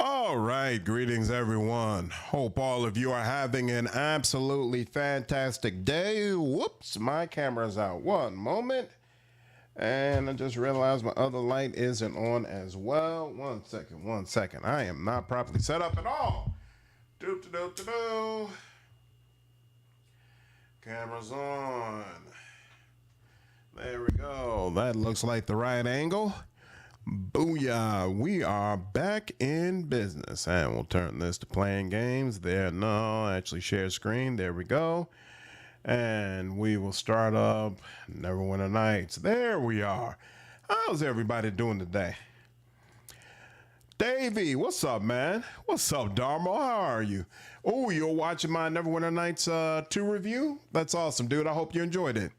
All right, greetings everyone. Hope all of you are having an absolutely fantastic day. Whoops, my camera's out. One moment. And I just realized my other light isn't on as well. One second. I am not properly set up at all. Camera's on. There we go. That looks like the right angle. Booyah, we are back in business, and we'll turn this to playing games. There, no, actually share screen. There we go. And we will start up Neverwinter Nights. There we are. How's everybody doing today? Davey, what's up, man? What's up, Dharma? How are you? Oh, you're watching my Neverwinter Nights 2 review? That's awesome, dude. I hope you enjoyed it.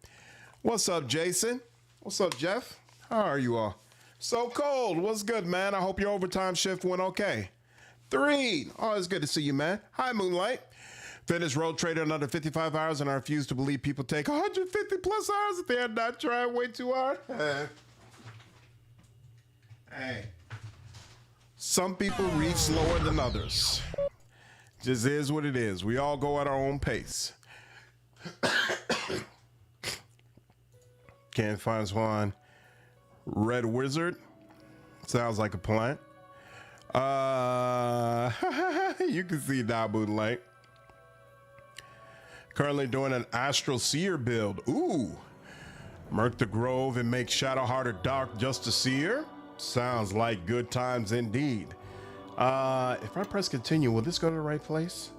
What's up, Jason? What's up, Jeff? How are you all? So Cold, what's good, man? I hope your overtime shift went okay. 3, oh, it's good to see you, man. Hi, Moonlight. Finished Road Trader in under 55 hours, and I refuse to believe people take 150 plus hours if they're not trying way too hard. Hey, some people read slower than others. Just is what it is. We all go at our own pace. Can't find one. Red Wizard. Sounds like a plant. You can see that Moonlight. Currently doing an Astral Seer build. Ooh. Murk the Grove and make Shadowhearted Dark just a seer. Sounds like good times indeed. If I press continue, will this go to the right place?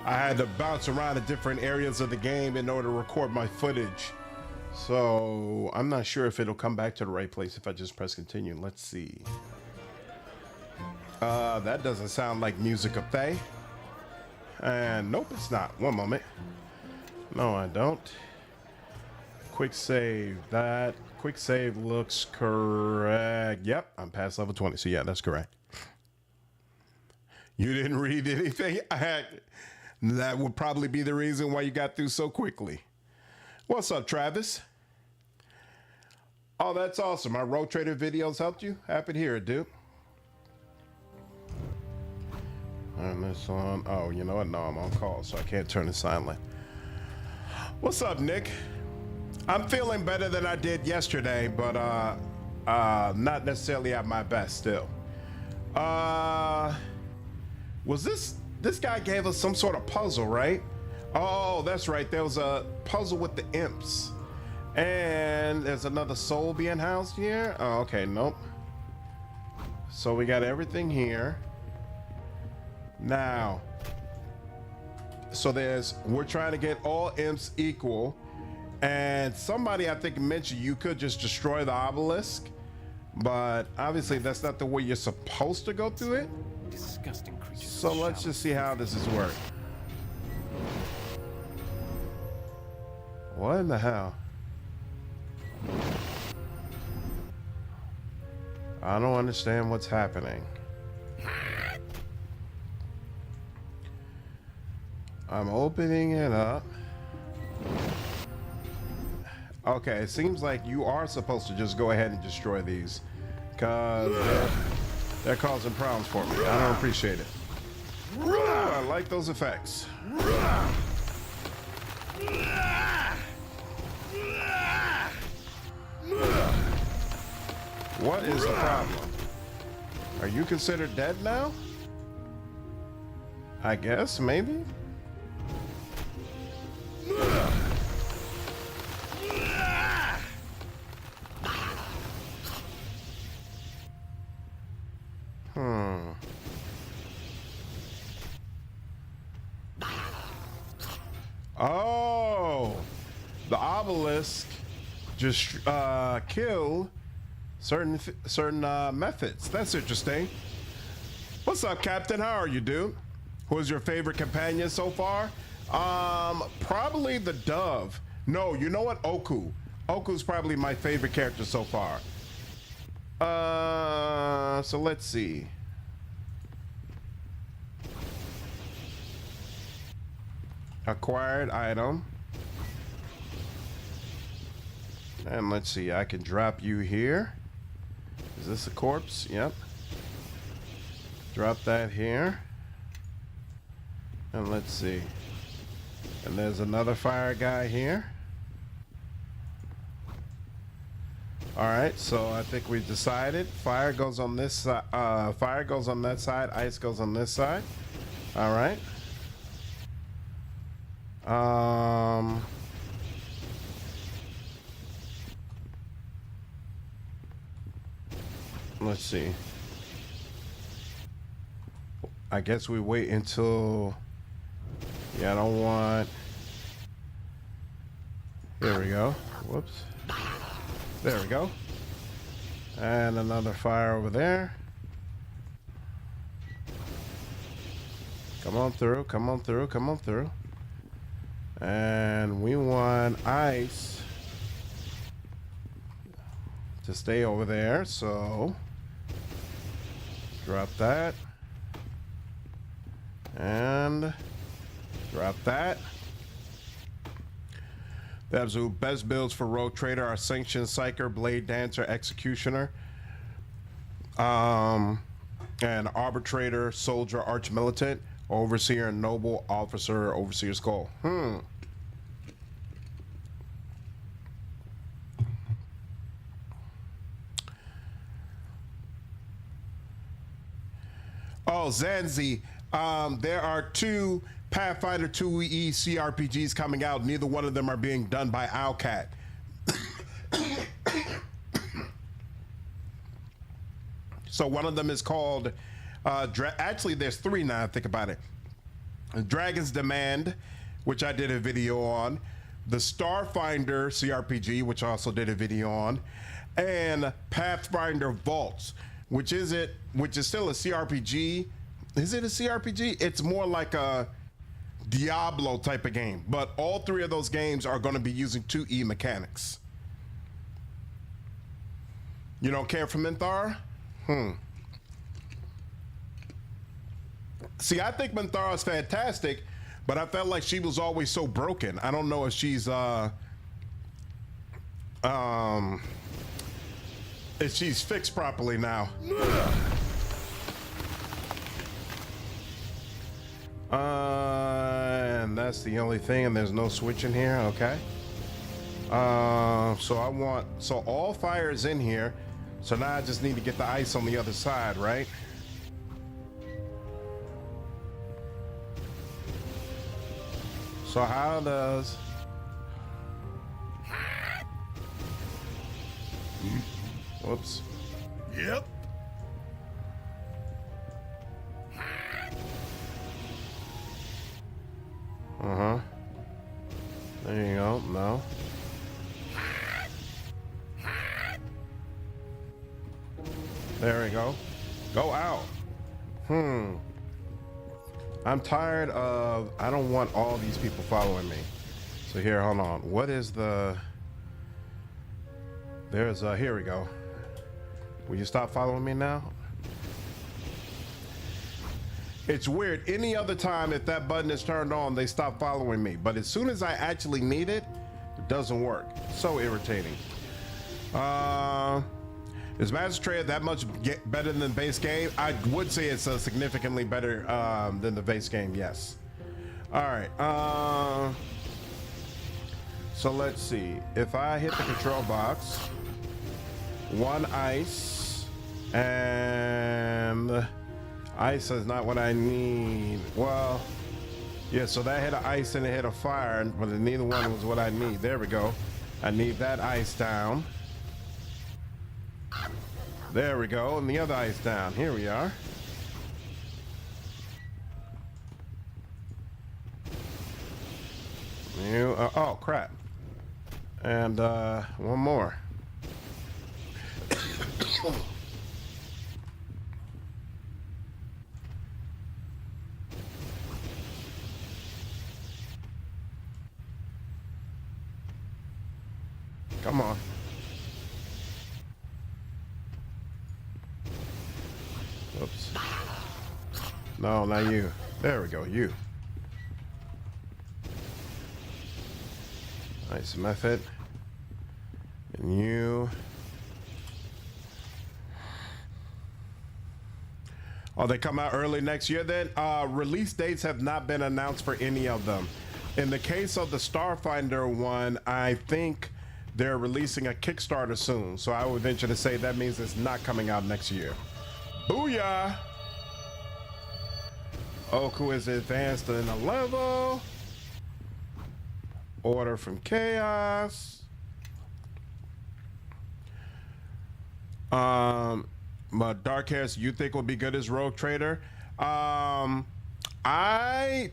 I had to bounce around to different areas of the game in order to record my footage. So I'm not sure if it'll come back to the right place if I just press continue. Let's see. That doesn't sound like Music of Fae. And nope, it's not. One moment. No, I don't. Quick save. That quick save looks correct. Yep, I'm past level 20. So yeah, that's correct. You didn't read anything? That would probably be the reason why you got through so quickly. What's up, Travis? Oh, that's awesome. My Road Trader videos helped you? Happy to hear it, dude. And this one, oh, you know what? No, I'm on call, so I can't turn it silent. What's up, Nick? I'm feeling better than I did yesterday, but not necessarily at my best still. Was this guy gave us some sort of puzzle, right? Oh, that's right. There was a puzzle with the imps. And there's another soul being housed here. Oh, okay, nope. So we got everything here. Now, so we're trying to get all imps equal. And somebody, I think, mentioned you could just destroy the obelisk. But obviously that's not the way you're supposed to go through it. Disgusting creatures. So let's just see how this is working. What in the hell? I don't understand what's happening. I'm opening it up. Okay, it seems like you are supposed to just go ahead and destroy these, because they're causing problems for me. I don't appreciate it. I like those effects. What is the problem? Are you considered dead now? I guess, maybe? Oh, the obelisk just kill certain methods. That's interesting. What's up, Captain? How are you, dude? Who's your favorite companion so far? Probably the dove. No, you know what? Oku. Oku's probably my favorite character so far. So let's see. Acquired item. And let's see, I can drop you here. Is this a corpse? Yep. Drop that here. And let's see. And there's another fire guy here. All right, so I think we've decided. Fire goes on this side. Fire goes on that side. Ice goes on this side. All right. Let's see. I guess we wait until. Yeah, I don't want. There we go. Whoops. There we go. And another fire over there. Come on through, come on through, come on through. And we want ice to stay over there, so drop that. And drop that. The absolute best builds for Rogue Trader are Sanctioned Psyker, Blade Dancer, Executioner, and Arbitrator, Soldier, Arch-Militant, Overseer, Noble, Officer, Overseer Skull. Oh, Zanzi, there are 2 Pathfinder 2E CRPGs coming out. Neither one of them are being done by Owlcat. So one of them is called, actually there's 3 now I think about it. Dragon's Demand, which I did a video on. The Starfinder CRPG, which I also did a video on. And Pathfinder Vaults, which is still a CRPG. Is it a CRPG? It's more like a Diablo type of game, but all 3 of those games are going to be using 2E mechanics. You don't care for Minthara? See, I think Minthara is fantastic, but I felt like she was always so broken. I don't know if she's fixed properly now. And that's the only thing, and there's no switch in here. Okay. So all fire is in here. So now I just need to get the ice on the other side, right? So how does... Whoops. Yep. There you go. No. There we go. Go out. I'm tired of... I don't want all these people following me. So here, hold on. What is the... There's here we go. Will you stop following me now? It's weird. Any other time, if that button is turned on, they stop following me. But as soon as I actually need it, it doesn't work. So irritating. Is Master Trader that much better than the base game? I would say it's significantly better than the base game, yes. All right. So let's see. If I hit the control box, 1 ice, and... Ice is not what I need. Well, yeah, so that hit an ice and it hit a fire, but neither one was what I need. There we go. I need that ice down. There we go, and the other ice down. Here we are. Oh, crap. And one more. Come on. Oops. No, not you. There we go, you. Nice method. And you. Oh, they come out early next year then? Release dates have not been announced for any of them. In the case of the Starfinder one, I think they're releasing a Kickstarter soon. So I would venture to say that means it's not coming out next year. Booyah! Oku is advanced in a level. Order from Chaos. But Dark Hairs, you think will be good as Rogue Trader? I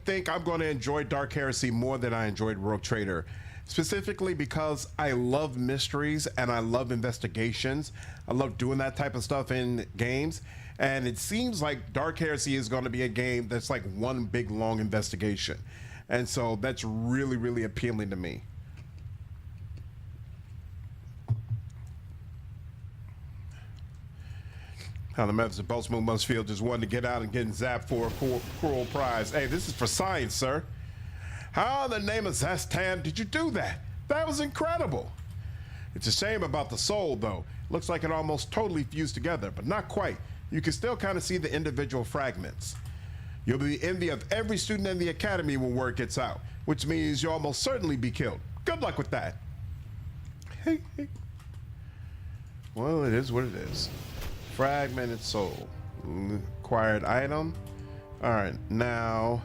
think I'm going to enjoy Dark Heresy more than I enjoyed Rogue Trader, specifically because I love mysteries and I love investigations. I love doing that type of stuff in games, and it seems like Dark Heresy is going to be a game that's like one big long investigation, and so that's really, really appealing to me. How the methods of post move must feel just wanting to get out and getting zapped for a cruel prize. Hey, this is for science, sir. How in the name of Zastan did you do that? That was incredible. It's a shame about the soul, though. Looks like it almost totally fused together, but not quite. You can still kind of see the individual fragments. You'll be the envy of every student in the academy when word gets out, which means you'll almost certainly be killed. Good luck with that. Hey. Well, it is what it is. Fragmented soul. Acquired item. All right, now,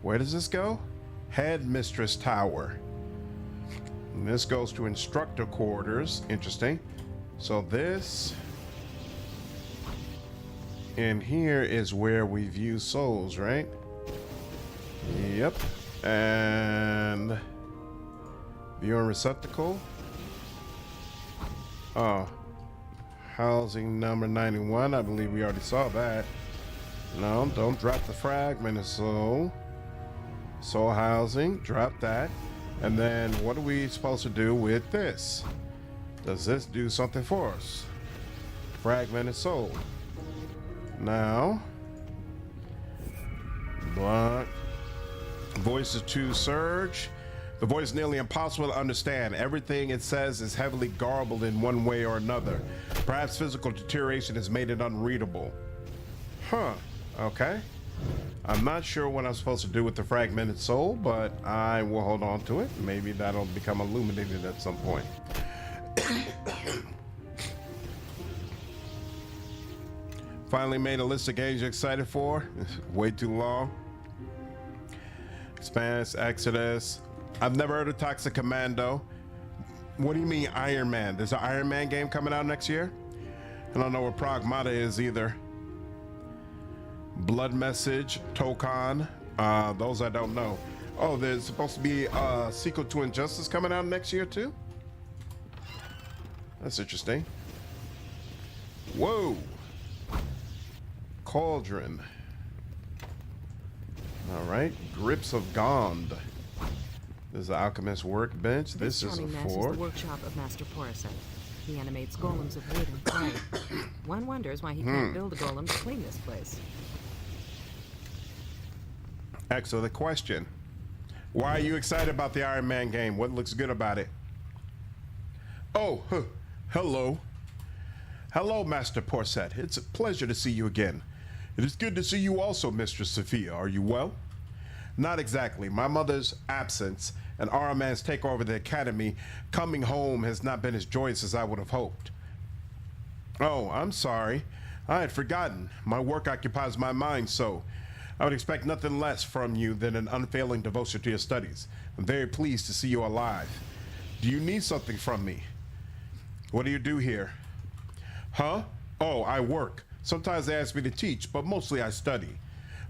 where does this go? Headmistress Tower. And this goes to instructor quarters. Interesting. So this and here is where we view souls, right? Yep. And viewing receptacle. Oh. Housing number 91. I believe we already saw that. No, don't drop the fragment of soul. Soul housing, drop that. And then what are we supposed to do with this? Does this do something for us? Fragmented soul. Now, block. Voices to surge. The voice is nearly impossible to understand. Everything it says is heavily garbled in one way or another. Perhaps physical deterioration has made it unreadable. Huh, okay. I'm not sure what I'm supposed to do with the fragmented soul, but I will hold on to it. Maybe that'll become illuminated at some point. Finally made a list of games you're excited for. Way too long. Expanse, Exodus. I've never heard of Toxic Commando. What do you mean Iron Man? There's an Iron Man game coming out next year? I don't know what Pragmata is either. Blood Message, Tokon. Those I don't know. Oh, there's supposed to be a sequel to Injustice coming out next year too? That's interesting. Whoa. Cauldron. All right. Grips of Gond. This is the Alchemist Workbench. This is a forge. The workshop of Master Porcet. He animates golems of wood and clay. One wonders why he can't build a golem to clean this place. Excellent question. Why are you excited about the Iron Man game? What looks good about it? Oh, hello. Hello, Master Porcet. It's a pleasure to see you again. It is good to see you also, Mistress Sophia. Are you well? Not exactly. My mother's absence and Araman's takeover of the academy, coming home has not been as joyous as I would have hoped. Oh, I'm sorry. I had forgotten. My work occupies my mind, so I would expect nothing less from you than an unfailing devotion to your studies. I'm very pleased to see you alive. Do you need something from me? What do you do here? Huh? Oh, I work. Sometimes they ask me to teach, but mostly I study.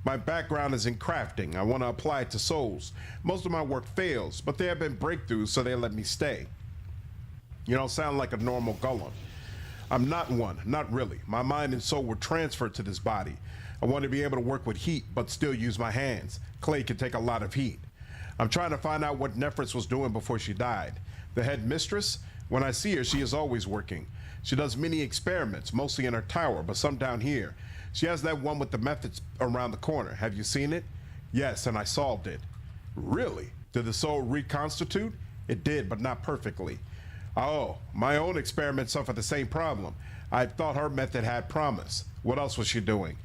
My background is in crafting. I want to apply it to souls. Most of my work fails, but there have been breakthroughs, so they let me stay. You don't sound like a normal golem. I'm not one, not really. My mind and soul were transferred to this body. I want to be able to work with heat, but still use my hands. Clay can take a lot of heat. I'm trying to find out what Nephris was doing before she died. The head mistress, when I see her, she is always working. She does many experiments, mostly in her tower, but some down here. She has that one with the methods around the corner. Have you seen it? Yes, and I solved it. Really? Did the soul reconstitute? It did, but not perfectly. Oh, my own experiment suffered the same problem. I thought her method had promise. What else was she doing?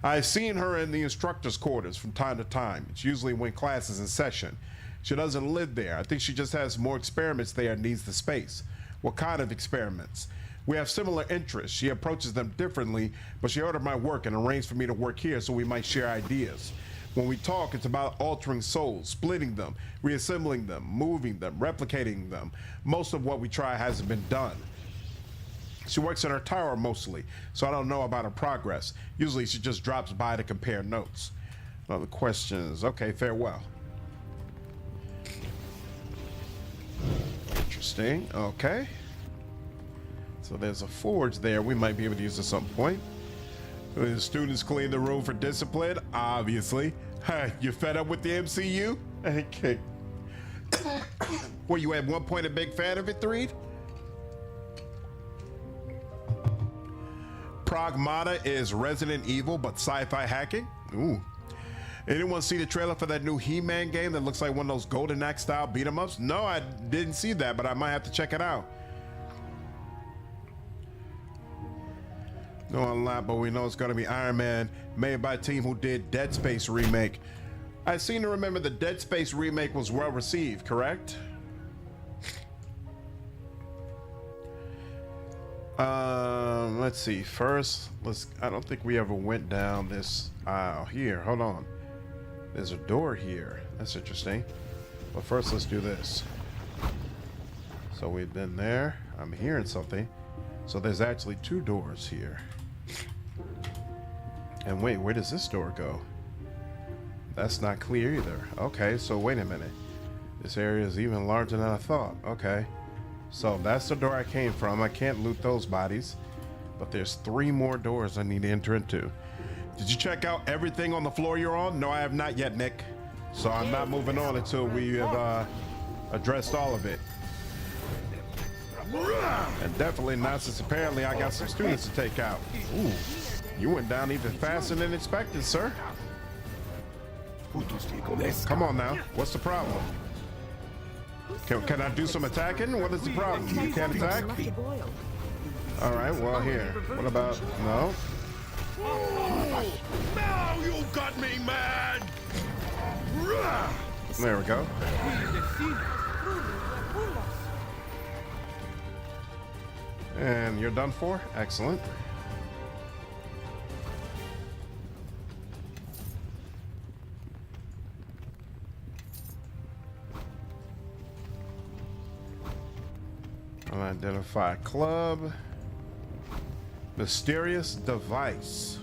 I've seen her in the instructor's quarters from time to time. It's usually when class is in session. She doesn't live there. I think she just has more experiments there and needs the space. What kind of experiments? We have similar interests. She approaches them differently, but she ordered my work and arranged for me to work here so we might share ideas. When we talk, it's about altering souls, splitting them, reassembling them, moving them, replicating them. Most of what we try hasn't been done. She works in her tower mostly, so I don't know about her progress. Usually she just drops by to compare notes. Other questions? Okay, farewell. Interesting. Okay. So there's a forge there. We might be able to use at some point. The students clean the room for discipline, obviously. You fed up with the MCU? Okay. Well, you at one point a big fan of it, Threed? Pragmata is Resident Evil, but sci-fi hacking? Ooh. Anyone see the trailer for that new He-Man game that looks like one of those Golden Axe style beat-em-ups? No, I didn't see that, but I might have to check it out. No a lot, but we know it's gonna be Iron Man, made by a team who did Dead Space remake. I seem to remember the Dead Space remake was well received, correct? Let's see. First, I don't think we ever went down this aisle here. Hold on. There's a door here. That's interesting. But first, let's do this. So we've been there. I'm hearing something. So there's actually two doors here. And wait, where does this door go? That's not clear either. Okay, so wait a minute. This area is even larger than I thought. Okay. So that's the door I came from. I can't loot those bodies. But there's 3 more doors I need to enter into. Did you check out everything on the floor you're on? No, I have not yet, Nick. So I'm not moving on until we have addressed all of it. And definitely not since apparently I got some students to take out. Ooh, you went down even faster than expected, sir. Come on now, what's the problem? Can I do some attacking? What is the problem? You can't attack? All right, well here. What about, no? Now you got me mad! There we go. And you're done for? Excellent. Unidentified club. Mysterious device.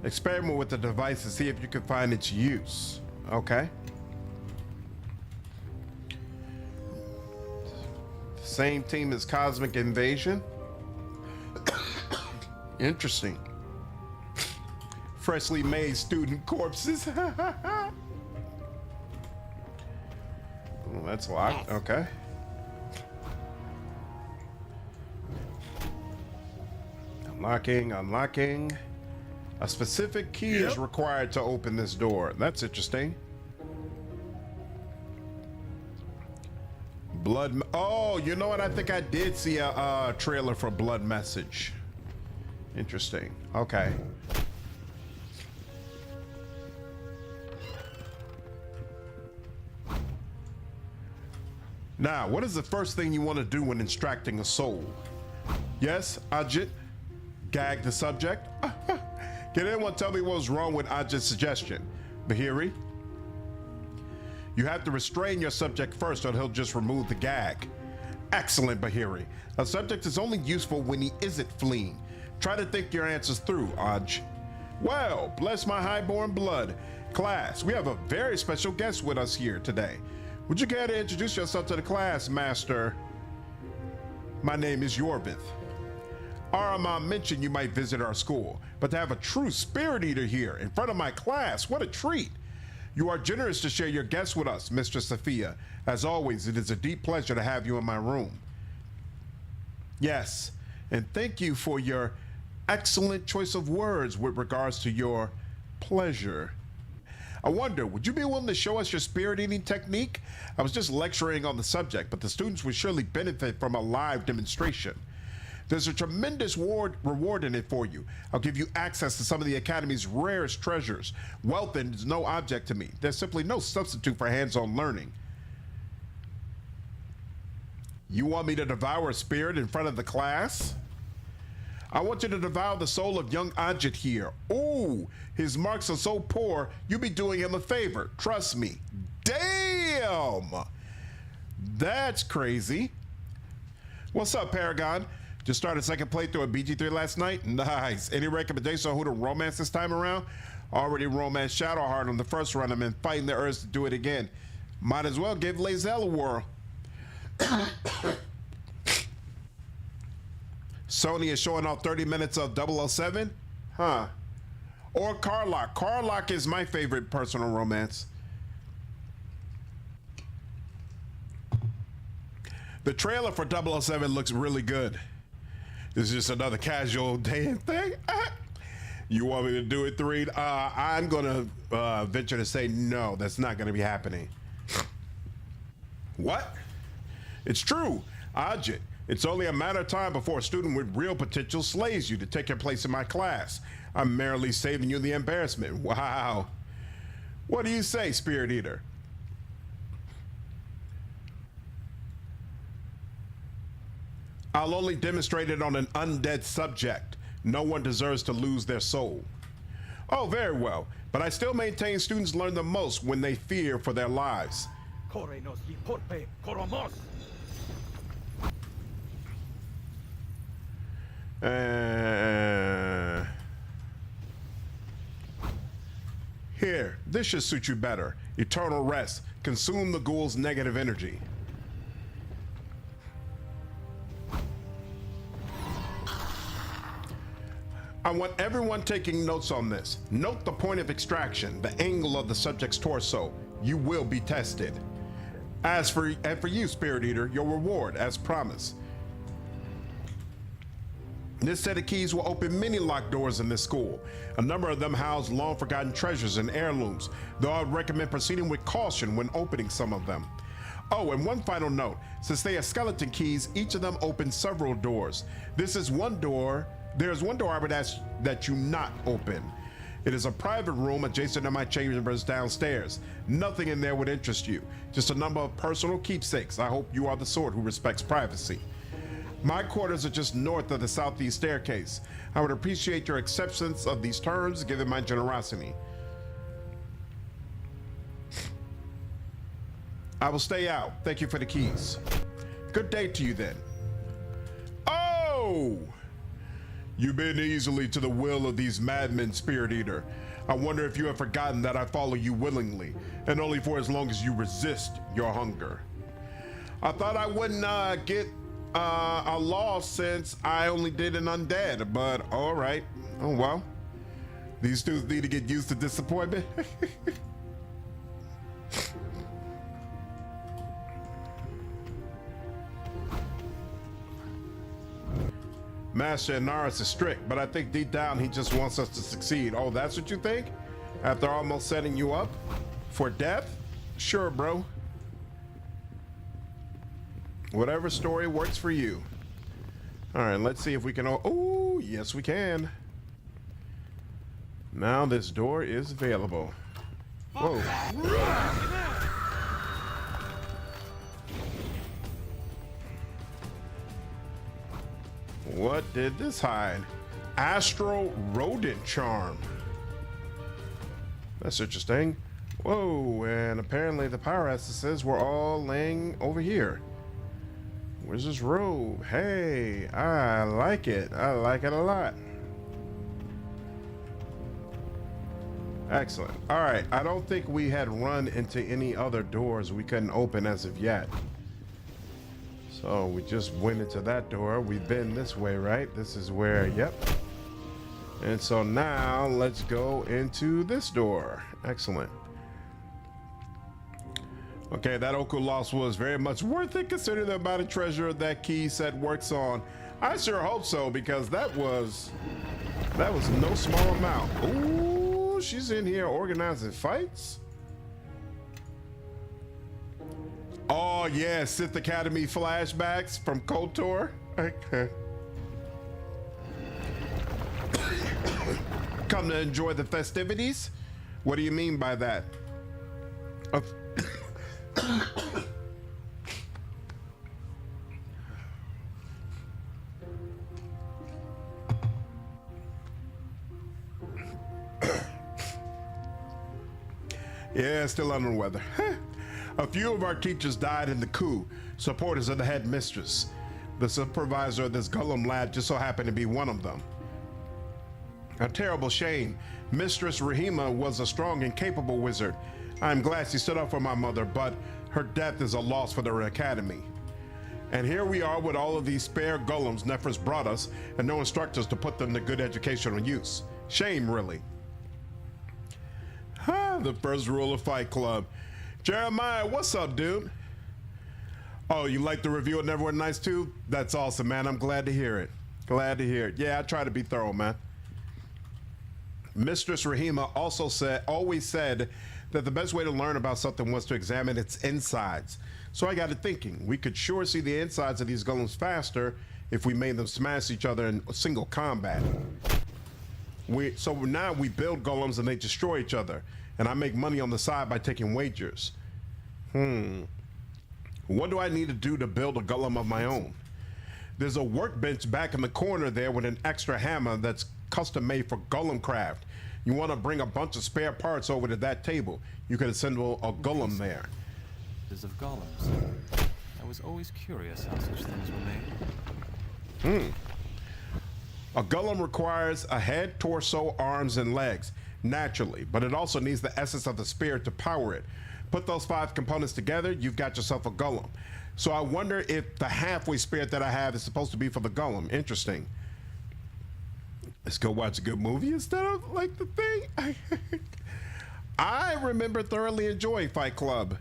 Experiment with the device to see if you can find its use. Okay. Same team as Cosmic Invasion. Interesting. Freshly made student corpses. Oh, that's locked. Okay. Unlocking. A specific key is required to open this door. That's interesting. Blood. Oh, you know what? I think I did see a trailer for Blood Message. Interesting. Okay. Now, what is the first thing you want to do when extracting a soul? Yes, Ajit. Gag the subject. Can anyone tell me what was wrong with Ajit's suggestion? Bahiri? You have to restrain your subject first or he'll just remove the gag. Excellent, Bahiri. A subject is only useful when he isn't fleeing. Try to think your answers through, Aj. Well, bless my highborn blood. Class, we have a very special guest with us here today. Would you care to introduce yourself to the class, Master? My name is Yorvith. Arama mentioned you might visit our school, but to have a true spirit eater here in front of my class, what a treat. You are generous to share your guests with us, Mistress Sophia. As always, it is a deep pleasure to have you in my room. Yes, and thank you for your excellent choice of words with regards to your pleasure. I wonder, would you be willing to show us your spirit eating technique? I was just lecturing on the subject, but the students would surely benefit from a live demonstration. There's a tremendous reward in it for you. I'll give you access to some of the Academy's rarest treasures. Wealth is no object to me. There's simply no substitute for hands-on learning. You want me to devour a spirit in front of the class? I want you to devour the soul of young Ajit here. Ooh, his marks are so poor, you'll be doing him a favor. Trust me. Damn! That's crazy. What's up, Paragon? Just started second playthrough at BG3 last night? Nice. Any recommendation on who to romance this time around? Already romanced Shadowheart on the first run. I'm fighting the urge to do it again. Might as well give Lae'zel a whirl. Sony is showing off 30 minutes of 007? Huh. Or Carlock. Carlock is my favorite personal romance. The trailer for 007 looks really good. This is just another casual day thing. You want me to do it, Threed? I'm going to venture to say no, that's not going to be happening. What? It's true. Ajit, it's only a matter of time before a student with real potential slays you to take your place in my class. I'm merely saving you the embarrassment. Wow. What do you say, Spirit Eater? I'll only demonstrate it on an undead subject. No one deserves to lose their soul. Oh, very well. But I still maintain students learn the most when they fear for their lives. Here, this should suit you better. Eternal rest. Consume the ghoul's negative energy. I want everyone taking notes on this. Note the point of extraction, the angle of the subject's torso. You will be tested. For you, Spirit Eater, your reward, as promised. This set of keys will open many locked doors in this school. A number of them house long-forgotten treasures and heirlooms, though I would recommend proceeding with caution when opening some of them. Oh, and one final note. Since they are skeleton keys, each of them opens several doors. There's one door I would ask that you not open. It is a private room adjacent to my chambers downstairs. Nothing in there would interest you. Just a number of personal keepsakes. I hope you are the sort who respects privacy. My quarters are just north of the southeast staircase. I would appreciate your acceptance of these terms, given my generosity. I will stay out. Thank you for the keys. Good day to you then. Oh! You bend easily to the will of these madmen, Spirit Eater. I wonder if you have forgotten that I follow you willingly, and only for as long as you resist your hunger. I thought I wouldn't get a loss since I only did an undead, but all right. Oh, well. These students need to get used to disappointment. Master Inaris is strict, but I think deep down he just wants us to succeed. Oh, that's what you think? After almost setting you up for death? Sure, bro. Whatever story works for you. All right, let's see if we can... Oh, yes, we can. Now this door is available. Whoa. What did this hide? Astral Rodent Charm. That's interesting. Whoa, and apparently the power essences were all laying over here. Where's this robe? Hey, I like it. I like it a lot. Excellent. All right, I don't think we had run into any other doors we couldn't open as of yet. So we just went into that door. We've been this way, right? This is where, yep. And so now let's go into this door. Excellent. Okay, that Oku loss was very much worth it considering the amount of treasure that key set works on. I sure hope so, because that was no small amount. Ooh, Oh, she's in here organizing fights. Oh yeah, Sith Academy flashbacks from KOTOR. Okay. Come to enjoy the festivities? What do you mean by that? Yeah, still under the weather. A few of our teachers died in the coup, supporters of the headmistress. The supervisor of this Golem lab just so happened to be one of them. A terrible shame. Mistress Rahima was a strong and capable wizard. I'm glad she stood up for my mother, but her death is a loss for the academy. And here we are with all of these spare golems Nephris brought us and no instructors to put them to good educational use. Shame, really. The first rule of Fight Club. Jeremiah, what's up, dude? Oh, you like the review of NWN2? That's awesome, man. I'm glad to hear it. Glad to hear it. Yeah, I try to be thorough, man. Mistress Rahima always said that the best way to learn about something was to examine its insides. So I got to thinking, we could sure see the insides of these golems faster if we made them smash each other in single combat. So now we build golems and they destroy each other. And I make money on the side by taking wagers. What do I need to do to build a golem of my own? There's a workbench back in the corner there with an extra hammer that's custom made for golem craft. You want to bring a bunch of spare parts over to that table. You can assemble a golem there. Of golems. I was always curious how such things were made. A golem requires a head, torso, arms, and legs, naturally, but it also needs the essence of the spirit to power it. Put those 5 components together, you've got yourself a golem. So I wonder if the halfway spirit that I have is supposed to be for the golem. Interesting. Let's go watch a good movie instead of like the thing. I remember thoroughly enjoying Fight Club.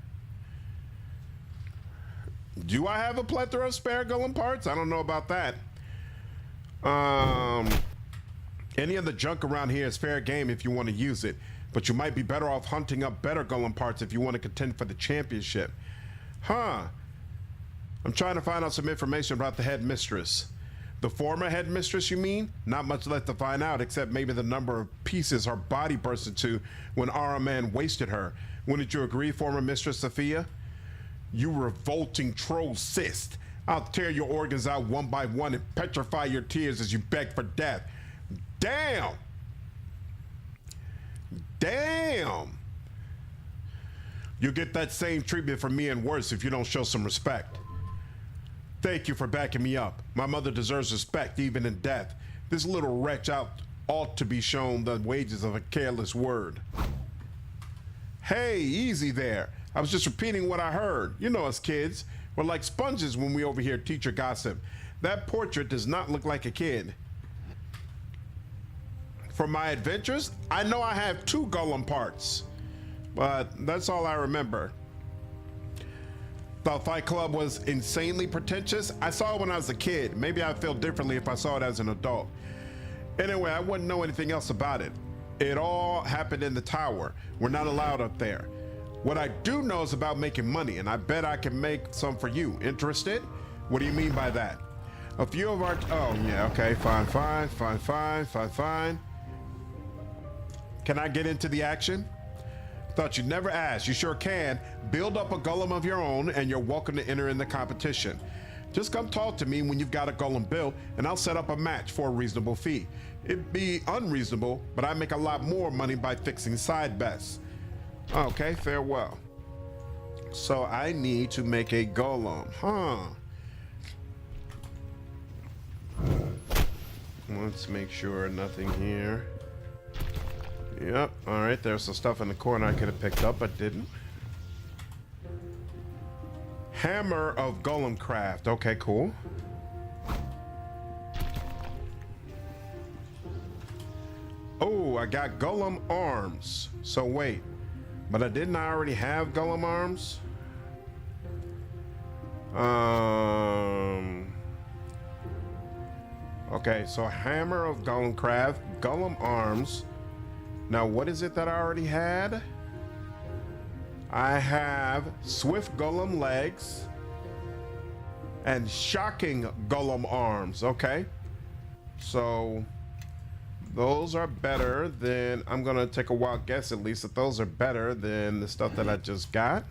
Do I have a plethora of spare golem parts? I don't know about that. Any of the junk around here is fair game if you want to use it, but you might be better off hunting up better golem parts if you want to contend for the championship. I'm trying to find out some information about the headmistress. The former headmistress, you mean? Not much left to find out, except maybe the number of pieces her body burst into when Araman wasted her. Wouldn't you agree, former Mistress Sophia? You revolting troll cyst. I'll tear your organs out one by one and petrify your tears as you beg for death. Damn! Damn! You'll get that same treatment from me and worse if you don't show some respect. Thank you for backing me up. My mother deserves respect even in death. This little wretch ought to be shown the wages of a careless word. Hey, easy there. I was just repeating what I heard. You know us kids. We're like sponges when we overhear teacher gossip. That portrait does not look like a kid. For my adventures, I know I have 2 golem parts, but that's all I remember. Thought Fight Club was insanely pretentious. I saw it when I was a kid. Maybe I'd feel differently if I saw it as an adult. Anyway, I wouldn't know anything else about it. It all happened in the tower. We're not allowed up there. What I do know is about making money, and I bet I can make some for you. Interested? What do you mean by that? A few of our... Oh, yeah, okay. Fine. Can I get into the action? Thought you'd never ask. You sure can. Build up a golem of your own, and you're welcome to enter in the competition. Just come talk to me when you've got a golem built, and I'll set up a match for a reasonable fee. It'd be unreasonable, but I make a lot more money by fixing side bets. Okay, farewell. So I need to make a golem, Let's make sure nothing here. Yep, all right, there's some stuff in the corner I could have picked up, but didn't. Hammer of Golem Craft. Okay, cool. Oh, I got Golem Arms. So wait, but I didn't already have Golem Arms? Okay, so Hammer of Golem Craft, Golem Arms. Now, what is it that I already had? I have swift golem legs and shocking golem arms. Okay. So those are better than, I'm going to take a wild guess at least that those are better than the stuff that I just got.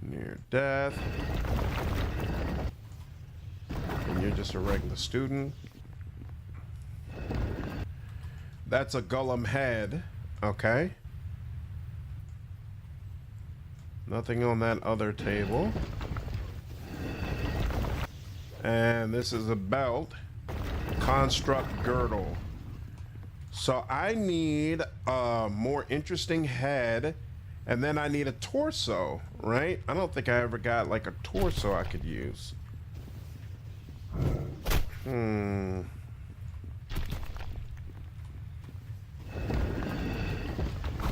Near death. And you're just a regular student. That's a golem head. Okay. Nothing on that other table. And this is a belt. Construct girdle. So I need a more interesting head. And then I need a torso, right? I don't think I ever got like a torso I could use.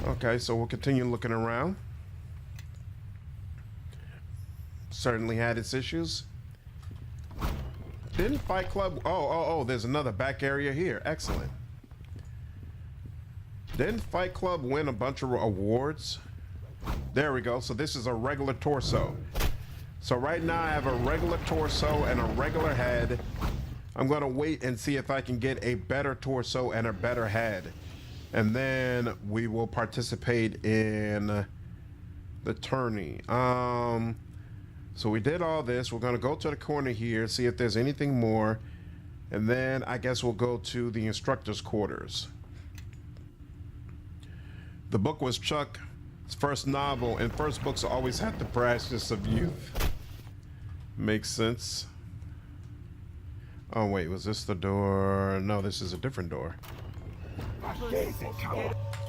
Okay, so we'll continue looking around. Certainly had its issues. Didn't Fight Club... Oh, there's another back area here. Excellent. Didn't Fight Club win a bunch of awards? There we go. So this is a regular torso. So right now I have a regular torso and a regular head. I'm going to wait and see if I can get a better torso and a better head. And then we will participate in the tourney. So we did all this. We're going to go to the corner here, see if there's anything more. And then I guess we'll go to the instructor's quarters. The book was Chuck's first novel, and first books always have the brashness of youth. Makes sense. Oh, wait, was this the door? No, this is a different door.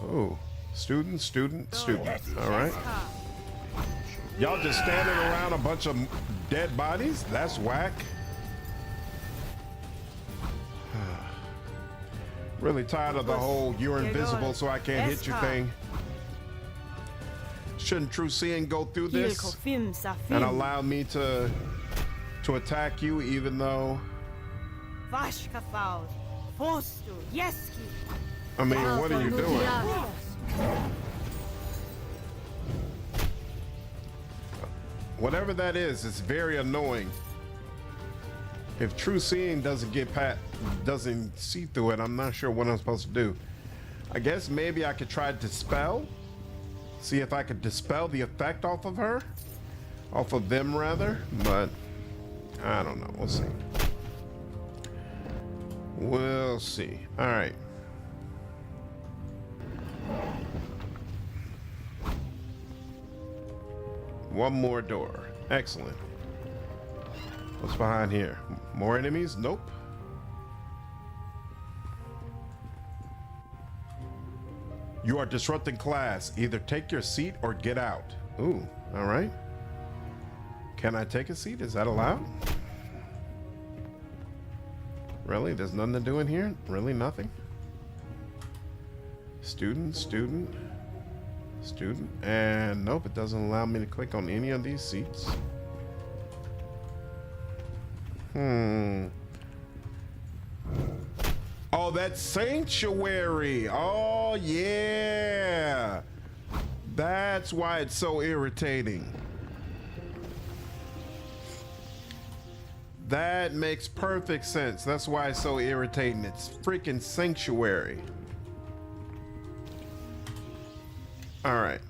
Oh, student, student, student. All right. Y'all just standing around a bunch of dead bodies? That's whack. Really tired of the whole you're invisible so I can't hit you thing. Shouldn't True Seeing go through this and allow me to attack you even though... I mean, what are you doing? Whatever that is, it's very annoying. If True Seeing doesn't see through it, I'm not sure what I'm supposed to do. I guess maybe I could try to dispel. See if I could dispel the effect off of her. Off of them, rather. But, I don't know. We'll see. We'll see. All right. One more door. Excellent. What's behind here? More enemies? Nope. You are disrupting class. Either take your seat or get out. Ooh, all right. Can I take a seat? Is that allowed? Really? There's nothing to do in here? Really nothing? Student, student, student. And nope, it doesn't allow me to click on any of these seats. Oh, that's Sanctuary. Oh, yeah. That's why it's so irritating. That makes perfect sense. That's why it's so irritating. It's freaking Sanctuary. All right.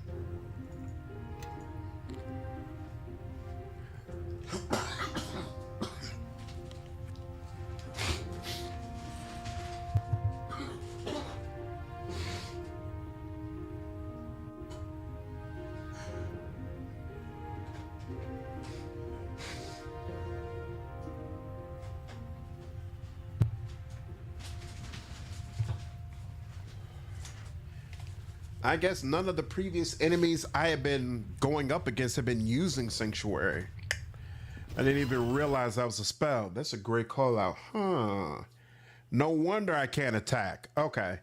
I guess none of the previous enemies I have been going up against have been using Sanctuary. I didn't even realize that was a spell. That's a great call out. Huh. No wonder I can't attack. Okay.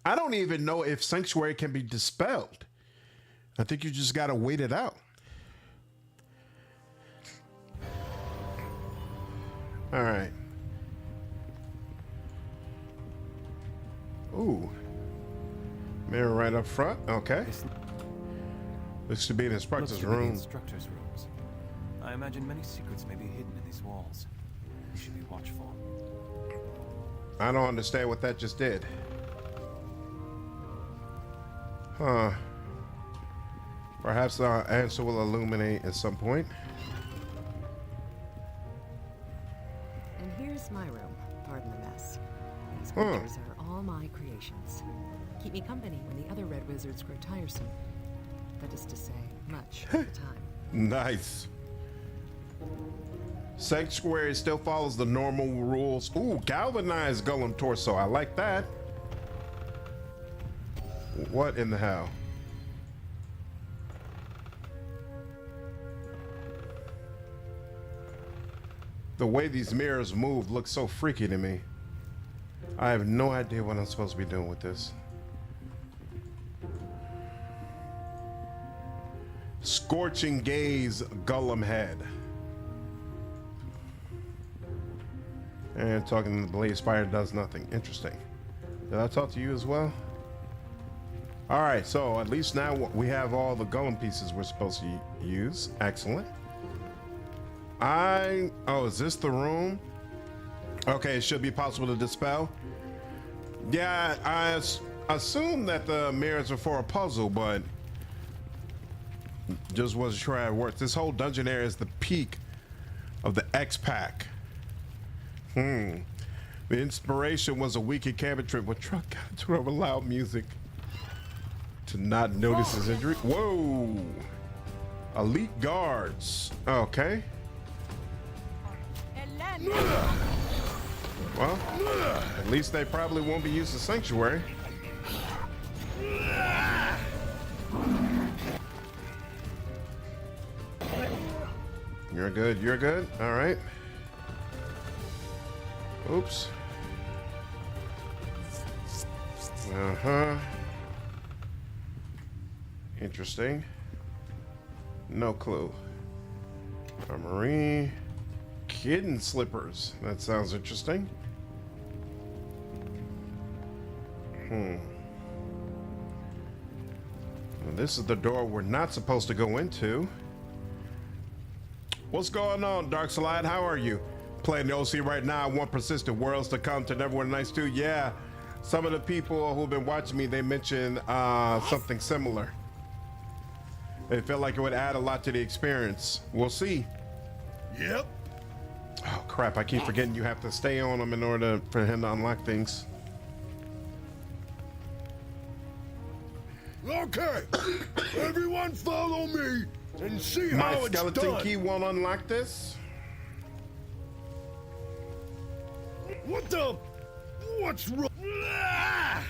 I don't even know if Sanctuary can be dispelled. I think you just got to wait it out. All right. Ooh. Mirror right up front. Okay. This should be an instructor's Looks to be the room. instructor's rooms. I imagine many secrets may be hidden in these walls. We should be watchful. I don't understand what that just did. Huh. Perhaps our answer will illuminate at some point. And here's my room. Pardon the mess. These windows are all my creations. Keep me company when the other red wizards grow tiresome. That is to say, much of the time. Nice. Sanctuary still follows the normal rules. Ooh, galvanized golem torso. I like that. What in the hell? The way these mirrors move looks so freaky to me. I have no idea what I'm supposed to be doing with this. Scorching gaze golem head. And talking to the blade spider does nothing. Interesting. Did I talk to you as well? All right, so at least now we have all the golem pieces we're supposed to use. Excellent. Oh, is this the room? Okay, it should be possible to dispel. Yeah, I assume that the mirrors are for a puzzle, but just wasn't sure how it works. This whole dungeon area is the peak of the X-Pack. The inspiration was a weekend cabin trip with truck to over loud music to not notice his injury. Whoa! Elite guards. Okay. Well, at least they probably won't be used as sanctuary. You're good, you're good. All right. Oops. Interesting. No clue. Armory. Kitten slippers. That sounds interesting. Well, this is the door we're not supposed to go into. What's going on, Darkslide? How are you? Playing the OC right now. I want persistent worlds to come to NWN2. Yeah, some of the people who've been watching me, they mentioned something similar. They felt like it would add a lot to the experience. We'll see. Yep. Oh crap, I keep forgetting you have to stay on him in order for him to unlock things. Okay, everyone follow me and see My how it's skeleton done. key won't unlock this? What the? What's wrong? Ah!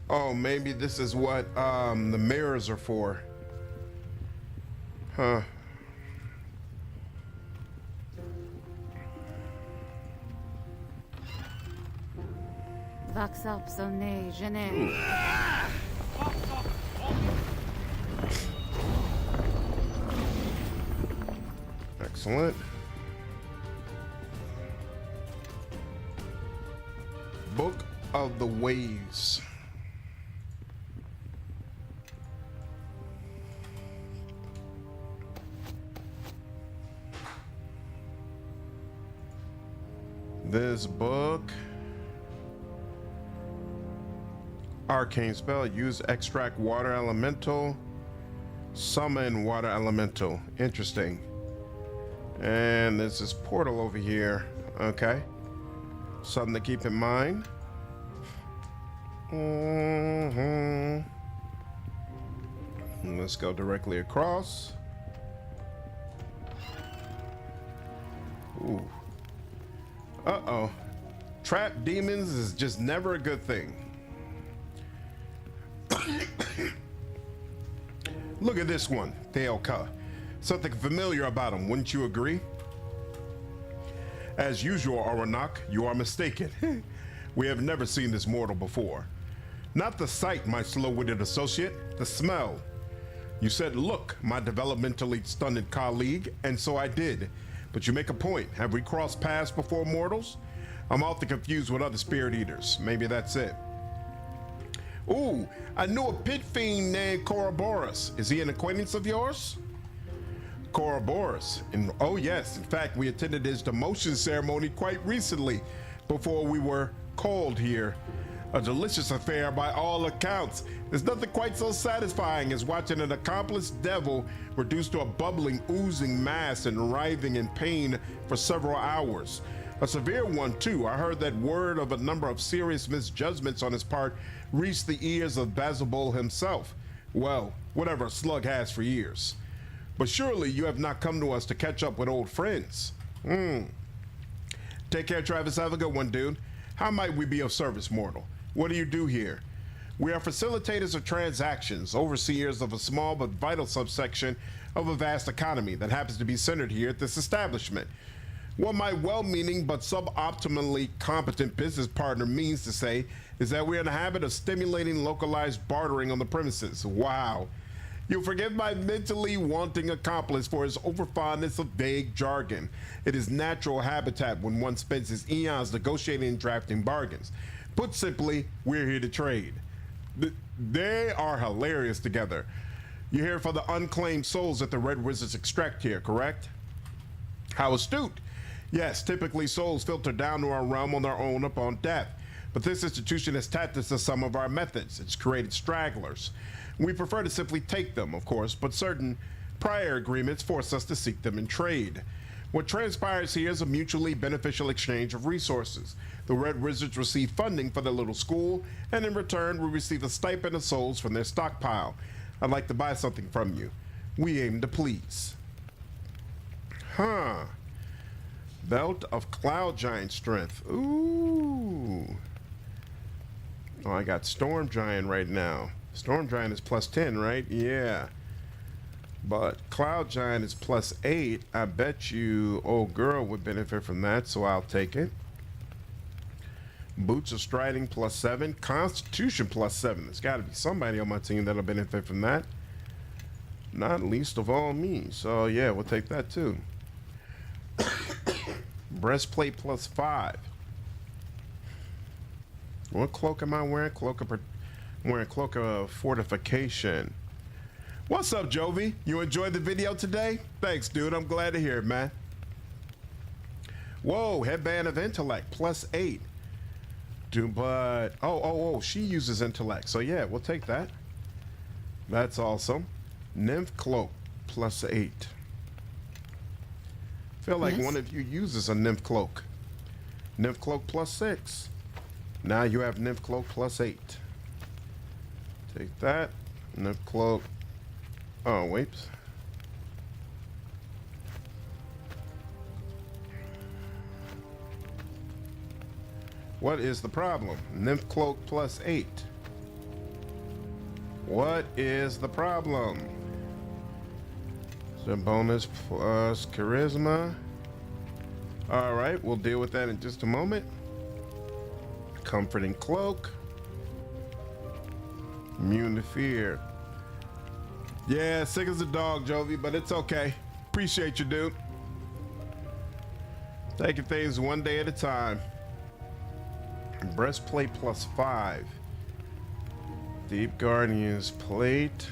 Oh, maybe this is what the mirrors are for. Huh. Vox up, sonne, gene. Excellent. Book of the Waves. This book. Arcane spell. Use extract water elemental. Summon water elemental. Interesting. And there's this portal over here. Okay. Something to keep in mind. Let's go directly across. Ooh. Uh-oh. Trap demons is just never a good thing. Look at this one, Theoka. Something familiar about him, wouldn't you agree? As usual, Aranok, you are mistaken. We have never seen this mortal before. Not the sight, my slow-witted associate, the smell. You said, look, my developmentally stunted colleague, and so I did. But you make a point. Have we crossed paths before, mortals? I'm often confused with other spirit eaters. Maybe that's it. Ooh, I knew a pit fiend named Ouroboros. Is he an acquaintance of yours? Ouroboros. And oh yes, in fact, we attended his demotion ceremony quite recently before we were called here. A delicious affair by all accounts. There's nothing quite so satisfying as watching an accomplished devil reduced to a bubbling, oozing mass and writhing in pain for several hours. A severe one too. I heard that word of a number of serious misjudgments on his part reached the ears of Bazabul himself. Well, whatever a slug has for ears. But surely you have not come to us to catch up with old friends. Take care, Travis. Have a good one, dude. How might we be of service, mortal? What do you do here? We are facilitators of transactions, overseers of a small but vital subsection of a vast economy that happens to be centered here at this establishment. What my well-meaning but suboptimally competent business partner means to say is that we're in the habit of stimulating localized bartering on the premises. Wow. You'll forgive my mentally wanting accomplice for his overfondness of vague jargon. It is natural habitat when one spends his eons negotiating and drafting bargains. Put simply, we're here to trade. They are hilarious together. You're here for the unclaimed souls that the Red Wizards extract here, correct? How astute. Yes, typically souls filter down to our realm on their own upon death. But this institution has tapped into some of our methods. It's created stragglers. We prefer to simply take them, of course, but certain prior agreements force us to seek them in trade. What transpires here is a mutually beneficial exchange of resources. The Red Wizards receive funding for their little school, and in return, we receive a stipend of souls from their stockpile. I'd like to buy something from you. We aim to please. Huh. Belt of Cloud Giant Strength. Ooh. Oh, I got Storm Giant right now. Storm Giant is plus 10, right? Yeah. But Cloud Giant is plus 8. I bet you old girl would benefit from that, so I'll take it. Boots of Striding plus 7. Constitution plus 7. There's got to be somebody on my team that'll benefit from that. Not least of all me. So yeah, we'll take that too. Breastplate plus 5. What cloak am I wearing? I'm wearing Cloak of Fortification. What's up, Jovi? You enjoyed the video today? Thanks, dude. I'm glad to hear it, man. Whoa, Headband of Intellect plus 8. Dude, but oh, she uses intellect. So yeah, we'll take that. That's awesome. Nymph Cloak plus 8. Feel like one of you uses a Nymph Cloak. Nymph Cloak plus 6. Now you have Nymph Cloak plus 8. Take that. Nymph Cloak. Oh, wait. What is the problem? Nymph Cloak plus 8. What is the problem? So bonus plus charisma. All right, we'll deal with that in just a moment. Comforting Cloak. Immune to fear. Yeah, sick as a dog, Jovi, but it's okay. Appreciate you, dude. Taking things one day at a time. Breastplate plus 5. Deep Guardian's plate.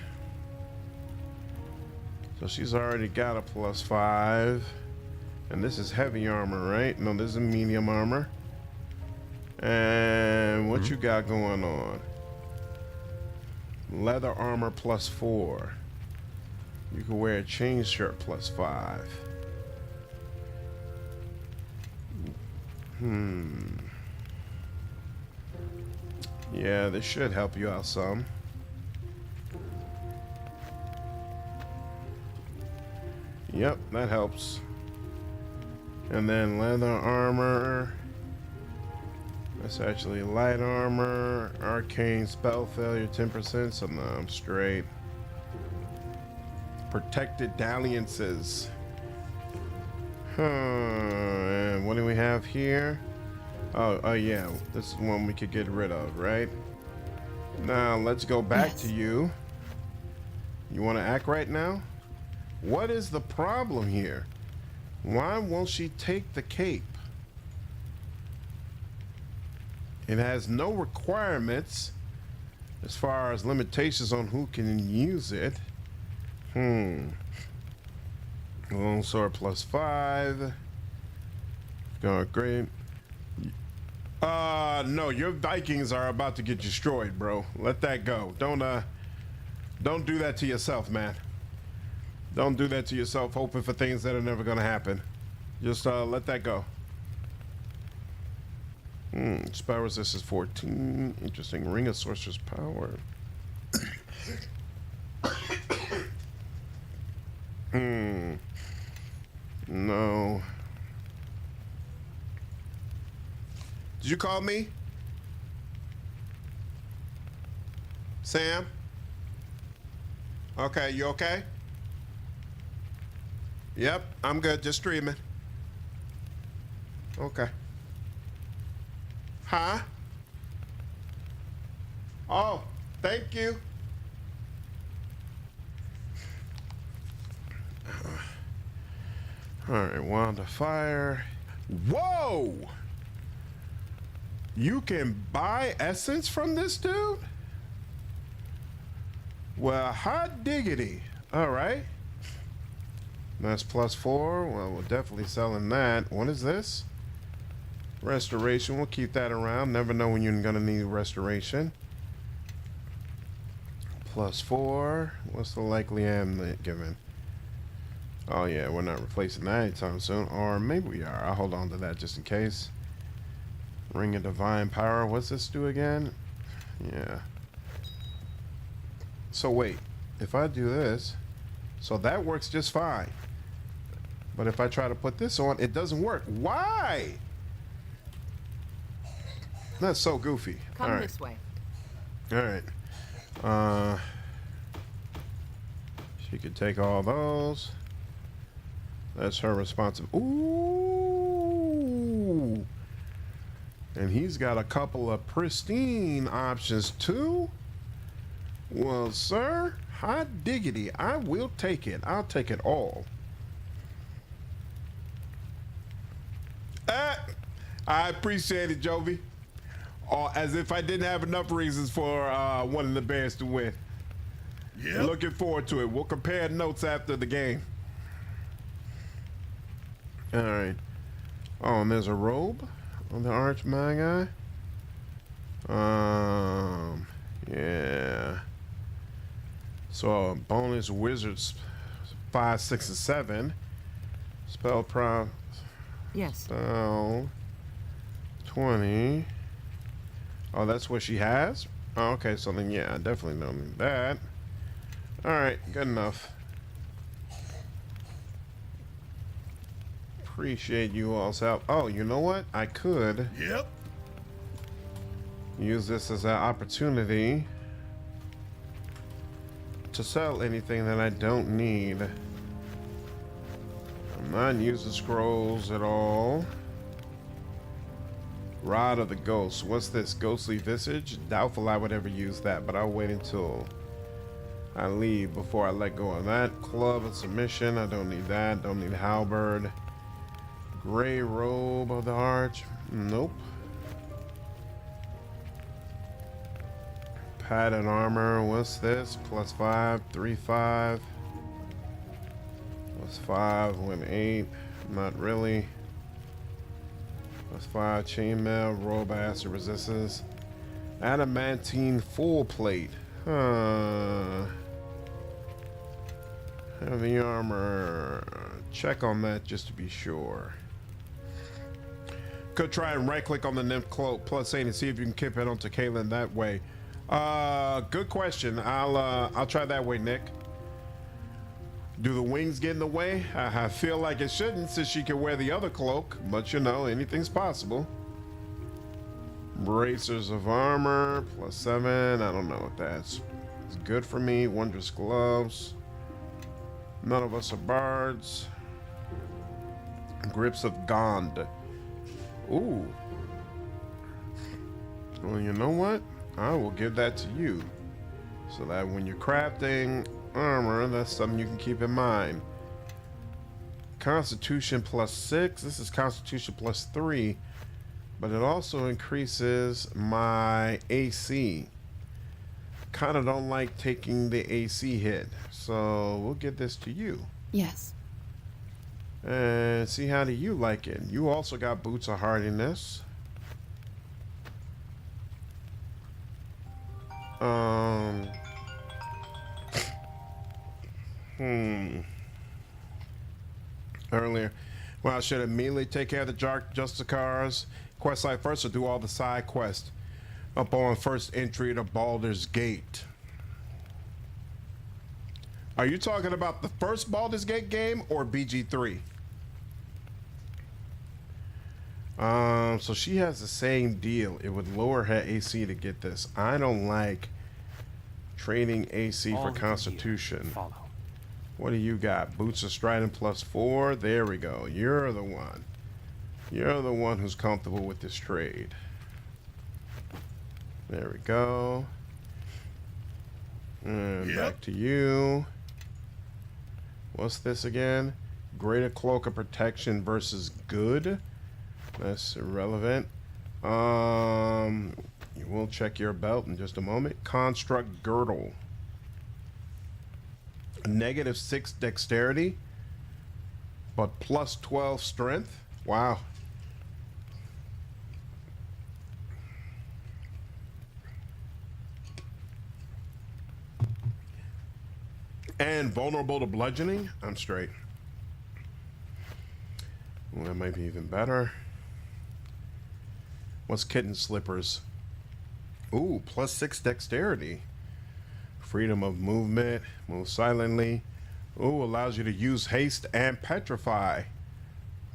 So she's already got a plus 5. And this is heavy armor, right? No, this is medium armor. And what you got going on? Leather armor plus 4. You can wear a chain shirt plus 5. Yeah, this should help you out some. Yep, that helps. And then leather armor. That's actually light armor. Arcane spell failure 10%, so no, I'm straight. Protected dalliances. And what do we have here? Oh yeah, this is one we could get rid of, right? Now let's go back to you. You want to act right now? What is the problem here? Why won't she take the cape? It has no requirements as far as limitations on who can use it. Long sword +5. Going great. No, your Vikings are about to get destroyed, bro. Let that go. Don't do that to yourself, man. Don't do that to yourself, hoping for things that are never gonna happen. Just let that go. Spell resistance 14. Interesting. Ring of Sorcerer's Power. No. Did you call me? Sam? Okay, you okay? Yep, I'm good, just streaming. Okay. Huh? Oh, thank you. All right, Wand of Fire. Whoa! You can buy essence from this dude? Well, hot diggity. All right. That's +4. Well, we're definitely selling that. What is this? Restoration. We'll keep that around. Never know when you're gonna need restoration. +4. What's the likely amulet given? Oh yeah, we're not replacing that anytime soon. Or maybe we are. I'll hold on to that just in case. Ring of Divine Power. What's this do again? Yeah. So wait, if I do this, so that works just fine. But if I try to put this on, it doesn't work. Why? That's so goofy. Come All right. this way. All right. She could take all those. That's her responsibility. Ooh. And he's got a couple of pristine options too. Well, sir, hot diggity. I will take it. I'll take it all. I appreciate it, Jovi. As if I didn't have enough reasons for one of the Bears to win. Yep. Looking forward to it. We'll compare notes after the game. All right. Oh, and there's a robe on the Archmagi. Yeah. So bonus wizards 5, 6, and 7. Spell prompt. Yes. Spell 20. Oh, that's what she has? Oh, okay, so then yeah, I definitely don't need that. Alright, good enough. Appreciate you all's help. Oh, you know what? I could Yep. use this as an opportunity to sell anything that I don't need. I'm not using scrolls at all. Rod of the Ghost. What's this? Ghostly Visage? Doubtful I would ever use that, but I'll wait until I leave before I let go of that. Club of Submission. I don't need that. Don't need Halberd. Gray Robe of the Arch. Nope. Padded Armor. What's this? +5. 3, 5. +5. 1, 8. Not really. +5. Chainmail. Robe Acid Resistance. Adamantine Full Plate. Heavy Armor. Check on that just to be sure. Could try and right click on the nymph cloak +8 and see if you can keep it onto Kaylin that way. Good question. I'll try that way, Nick. Do the wings get in the way? I feel like it shouldn't, since she can wear the other cloak, but you know, anything's possible. Bracers of Armor +7. I don't know what that's. It's good for me. Wondrous Gloves. None of us are bards. Grips of Gond. Ooh. Well, you know what? I will give that to you, so that when you're crafting armor, that's something you can keep in mind. Constitution +6. This is Constitution +3. but it also increases my AC. Kind of don't like taking the AC hit, so we'll get this to you. Yes. And see, how do you like it? You also got boots of hardiness. Earlier, well, I should immediately take care of the Justicars quest site first, or do all the side quests upon first entry to Baldur's Gate. Are you talking about the first Baldur's Gate game or BG3? So she has the same deal. It would lower her AC to get this. I don't like trading AC All for of you Constitution. follow. What do you got? Boots of Striding +4. There we go. You're the one. You're the one who's comfortable with this trade. There we go. And back to you. What's this again? Greater Cloak of Protection versus Good. That's irrelevant. We'll check your belt in just a moment. Construct Girdle. -6 dexterity, but +12 strength. Wow. And vulnerable to bludgeoning. I'm straight. Well, that might be even better. What's Kitten Slippers? Ooh, +6 dexterity. Freedom of movement. Move silently. Ooh, allows you to use haste and petrify.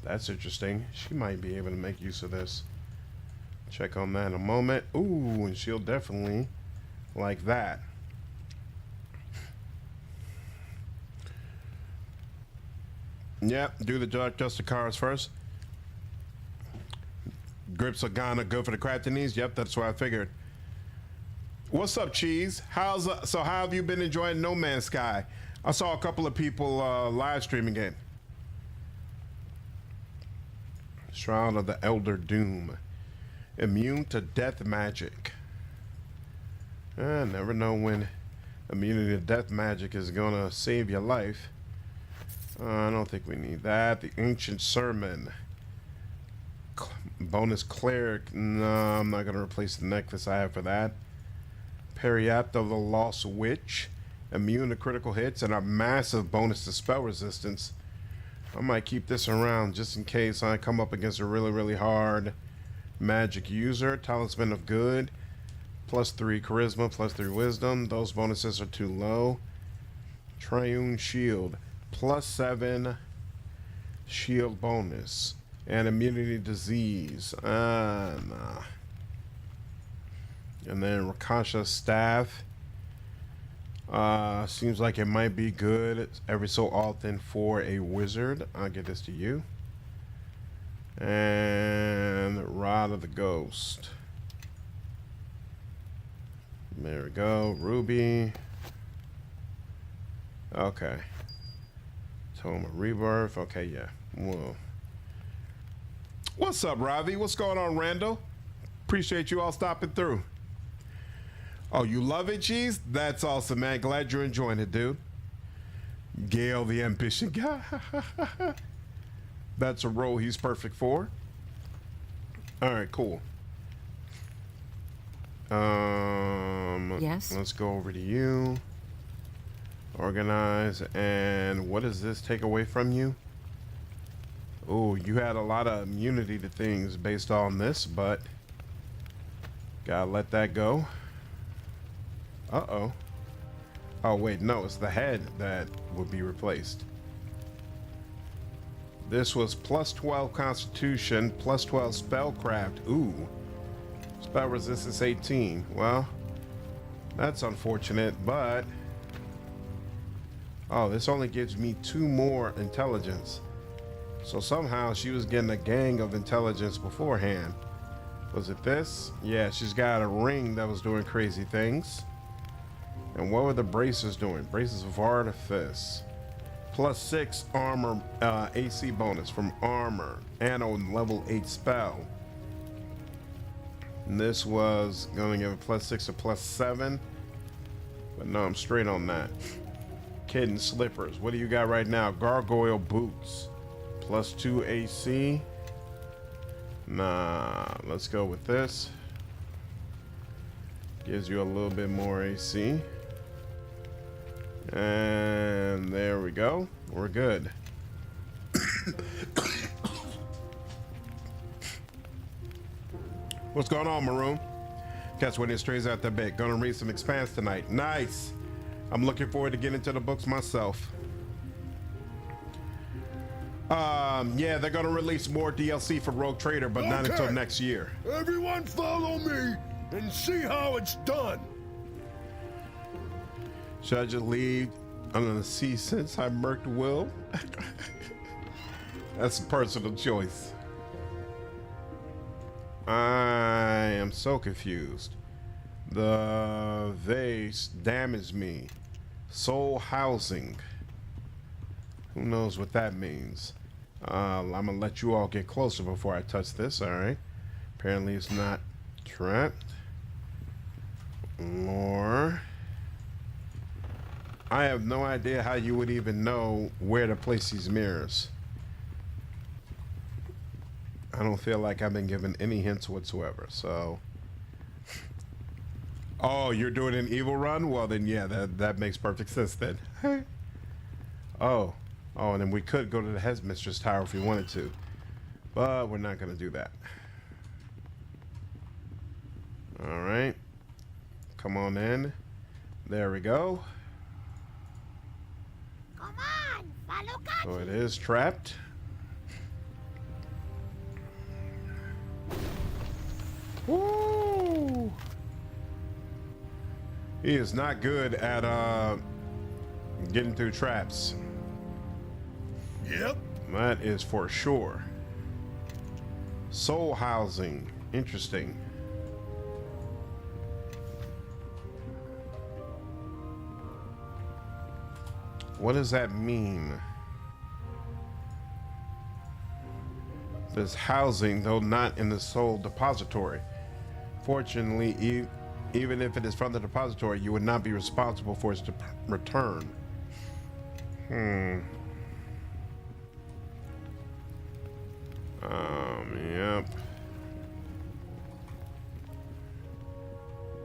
That's interesting. She might be able to make use of this. Check on that in a moment. Ooh, and she'll definitely like that. Yep, do the Justicars first. Grips are gonna go for the crafting needs. Yep, that's what I figured. What's up, Cheese? So how have you been enjoying No Man's Sky? I saw a couple of people live streaming it. Shroud of the Elder Doom. Immune to death magic. I never know when immunity to death magic is gonna save your life. I don't think we need that. The Ancient Sermon. Bonus Cleric. No, I'm not gonna replace the necklace I have for that. Periapt of the Lost Witch. Immune to critical hits and a massive bonus to spell resistance. I might keep this around just in case I come up against a really, really hard magic user. Talisman of Good. +3 charisma, +3 wisdom. Those bonuses are too low. Triune Shield. +7 shield bonus. And immunity disease. Nah. And then Rakasha's Staff. Seems like it might be good every so often for a wizard. I'll get this to you. And Rod of the Ghost. There we go. Ruby. Okay. Tome of Rebirth. Okay, yeah. Whoa. What's up, Ravi? What's going on, Randall? Appreciate you all stopping through. Oh, you love it, Cheese? That's awesome, man. Glad you're enjoying it, dude. Gale, the ambition guy. That's a role he's perfect for. All right, cool. Yes? Let's go over to you. Organize. And what does this take away from you? Oh, you had a lot of immunity to things based on this, but gotta let that go. Uh-oh. Oh, wait, no, it's the head that would be replaced. This was +12 Constitution, +12 Spellcraft. Ooh. Spell resistance 18. Well, that's unfortunate, but... Oh, this only gives me 2 more intelligence. So somehow she was getting a gang of intelligence beforehand. Was it this? Yeah, she's got a ring that was doing crazy things. And what were the braces doing? Braces of Artifice. +6 armor AC bonus from armor. And a level 8 spell. And this was going to give a +6 to +7. But no, I'm straight on that. Kitten slippers. What do you got right now? Gargoyle boots. +2 AC. Nah, let's go with this. Gives you a little bit more AC. And there we go. We're good. What's going on, Maroon? Guess what? It strays out the bit. Gonna read some Expanse tonight. Nice. I'm looking forward to getting into the books myself. Yeah, they're gonna release more DLC for Rogue Trader, but not until next year. Everyone follow me and see how it's done. Should I just leave? I'm gonna see since I murked Will. That's a personal choice. I am so confused. The vase damaged me. Soul housing. Who knows what that means? I'm gonna let you all get closer before I touch this. All right. Apparently it's not trapped. More. I have no idea how you would even know where to place these mirrors. I don't feel like I've been given any hints whatsoever, so. Oh, you're doing an evil run? Well, then, yeah, that makes perfect sense then. Oh, and then we could go to the Headmistress Tower if we wanted to, but we're not going to do that. All right. Come on in. There we go. Come on, follow God. So it is trapped. Woo! He is not good at getting through traps. Yep. That is for sure. Soul housing. Interesting. What does that mean? This housing, though not in the soul depository. Fortunately, even if it is from the depository, you would not be responsible for its return. Yep.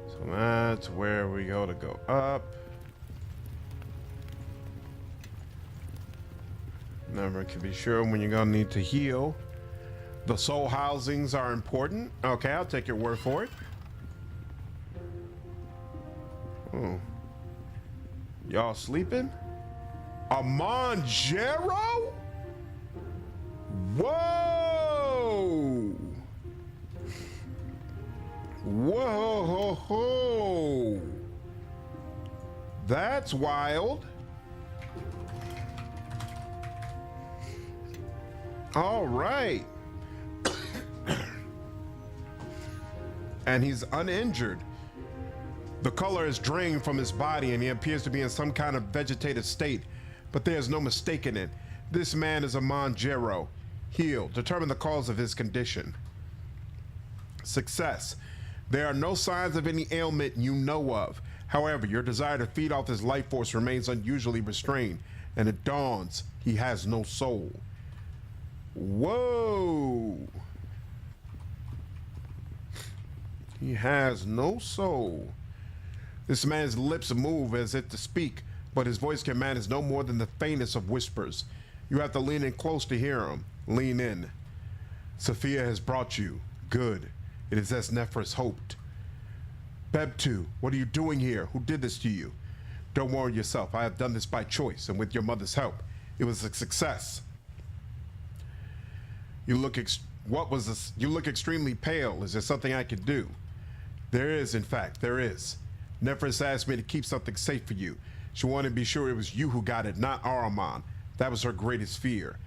So that's where we go to go up. Never can be sure when you're gonna need to heal. The soul housings are important. Okay, I'll take your word for it. Oh. Y'all sleeping? A Monjero? Whoa! Whoa ho ho! That's wild. All right. And he's uninjured. The color is drained from his body and he appears to be in some kind of vegetative state, but there's no mistaking it. This man is a Monjero. Heal. Determine the cause of his condition. Success. There are no signs of any ailment you know of. However, your desire to feed off his life force remains unusually restrained, and it dawns he has no soul. Whoa! He has no soul. This man's lips move as if to speak, but his voice can manage no more than the faintest of whispers. You have to lean in close to hear him. Lean in. Sophia has brought you. Good. It is as Nephris hoped. Bebtu, what are you doing here? Who did this to you? Don't worry yourself. I have done this by choice and with your mother's help. It was a success. You look You look extremely pale. Is there something I can do? There is, in fact, there is. Nephris asked me to keep something safe for you. She wanted to be sure it was you who got it, not Ahriman. That was her greatest fear.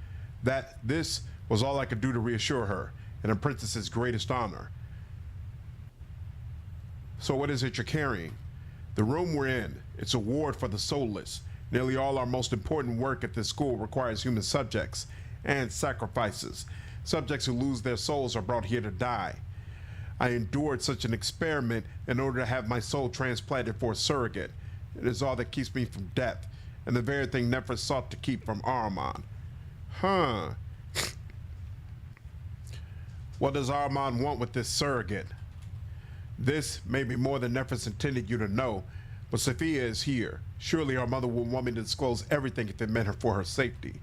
That this was all I could do to reassure her, and a princess's greatest honor. So what is it you're carrying? The room we're in. It's a ward for the soulless. Nearly all our most important work at this school requires human subjects and sacrifices. Subjects who lose their souls are brought here to die. I endured such an experiment in order to have my soul transplanted for a surrogate. It is all that keeps me from death, and the very thing Nephris sought to keep from Ahriman. Huh. What does Ahriman want with this surrogate? This may be more than Nephris intended you to know, but Sophia is here. Surely our mother will want me to disclose everything if it meant her for her safety.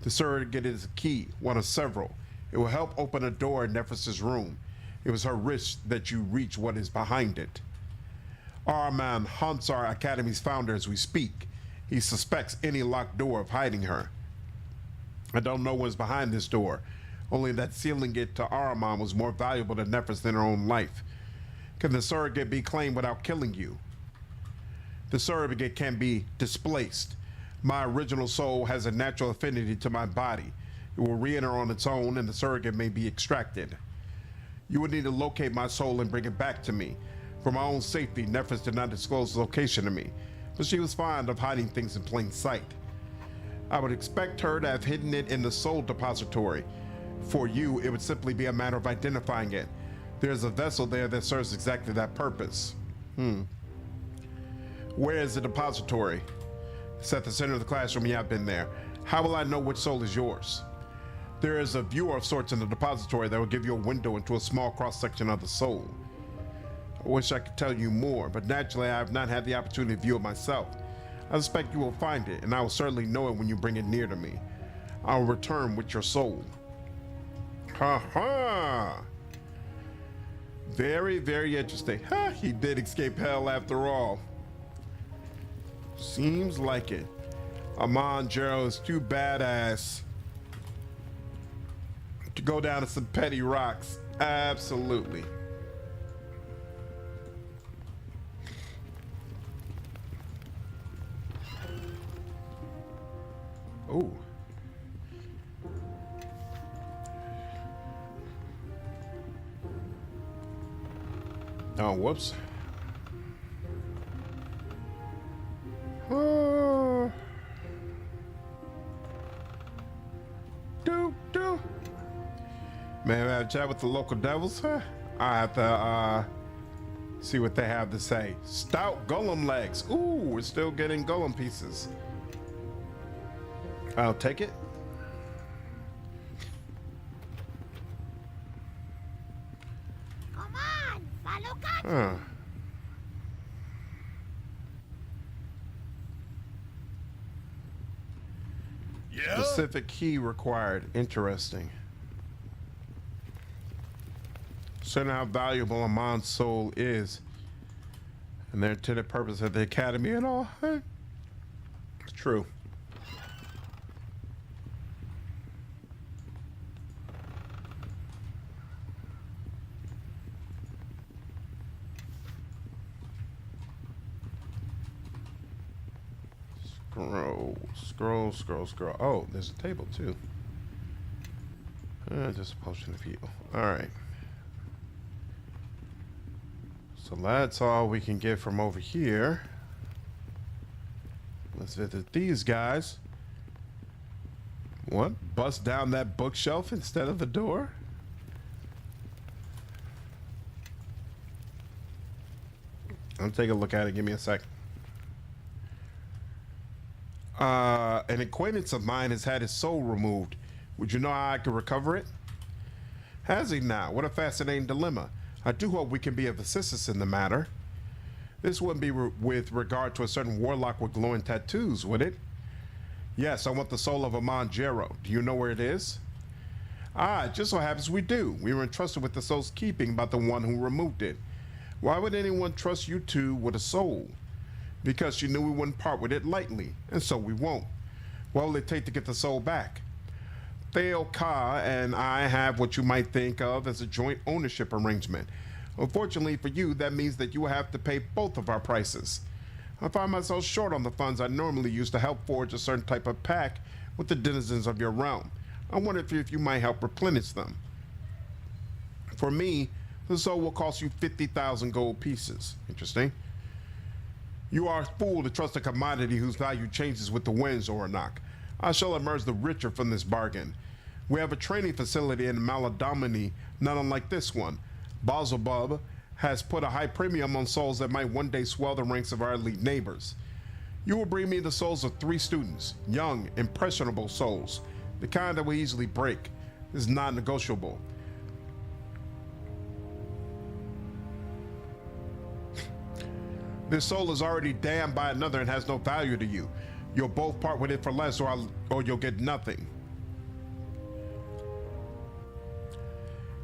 The surrogate is a key, one of several. It will help open a door in Nephris' room. It was her wish that you reach what is behind it. Ahriman haunts our academy's founder as we speak. He suspects any locked door of hiding her. I don't know what's behind this door, only that sealing it to Ahriman was more valuable to Nephris than her own life. Can the surrogate be claimed without killing you? The surrogate can be displaced. My original soul has a natural affinity to my body. It will re-enter on its own and the surrogate may be extracted. You would need to locate my soul and bring it back to me. For my own safety, Nephris did not disclose the location to me, but she was fond of hiding things in plain sight. I would expect her to have hidden it in the soul depository. For you, it would simply be a matter of identifying it. There's a vessel there that serves exactly that purpose. Where is the depository? It's at the center of the classroom. Yeah, I've been there. How will I know which soul is yours? There is a viewer of sorts in the depository that will give you a window into a small cross-section of the soul. I wish I could tell you more, but naturally I have not had the opportunity to view it myself. I suspect you will find it, and I will certainly know it when you bring it near to me. I will return with your soul. Ha ha! Very, very interesting. Ha! He did escape hell after all. Seems like it. Amon Jero is too badass to go down to some petty rocks. Absolutely. Oh. Oh, whoops. May I have a chat with the local devils? Huh? I have to see what they have to say. Stout golem legs. Ooh, we're still getting golem pieces. I'll take it. Come on, follow Kat. Huh. Yeah? Specific key required. Interesting. Certain how valuable Amon's soul is and their intended purpose at the academy and all. Huh? It's true. Scroll. Oh, there's a table too. Just a potion of heal. All right. So that's all we can get from over here. Let's visit these guys. What? Bust down that bookshelf instead of the door? I'll take a look at it. Give me a sec. An acquaintance of mine has had his soul removed. Would you know how I could recover it? Has he now? What a fascinating dilemma. I do hope we can be of assistance in the matter. This wouldn't be with regard to a certain warlock with glowing tattoos, would it? Yes, I want the soul of Amon Jero. Do you know where it is? Ah, it just so happens we do. We were entrusted with the soul's keeping by the one who removed it. Why would anyone trust you two with a soul? Because she knew we wouldn't part with it lightly, and so we won't. What will it take to get the soul back? Theo Ka and I have what you might think of as a joint ownership arrangement. Unfortunately for you, that means that you will have to pay both of our prices. I find myself short on the funds I normally use to help forge a certain type of pact with the denizens of your realm. I wonder if you might help replenish them. For me, the soul will cost you 50,000 gold pieces. Interesting. You are a fool to trust a commodity whose value changes with the winds, Oranak. I shall emerge the richer from this bargain. We have a training facility in Maladomini, not unlike this one. Bazelbub has put a high premium on souls that might one day swell the ranks of our elite neighbors. You will bring me the souls of 3 students, young, impressionable souls, the kind that will easily break. This is non-negotiable. This soul is already damned by another and has no value to you. You'll both part with it for less, or you'll get nothing.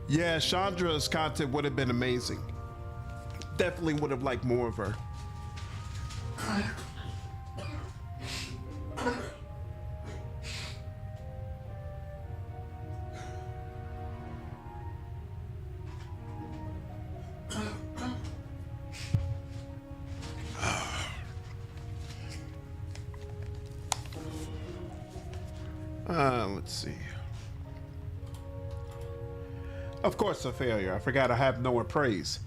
Yeah, Chandra's content would have been amazing. Definitely would have liked more of her. Let's see. Of course, a failure. I forgot I have nowhere praise.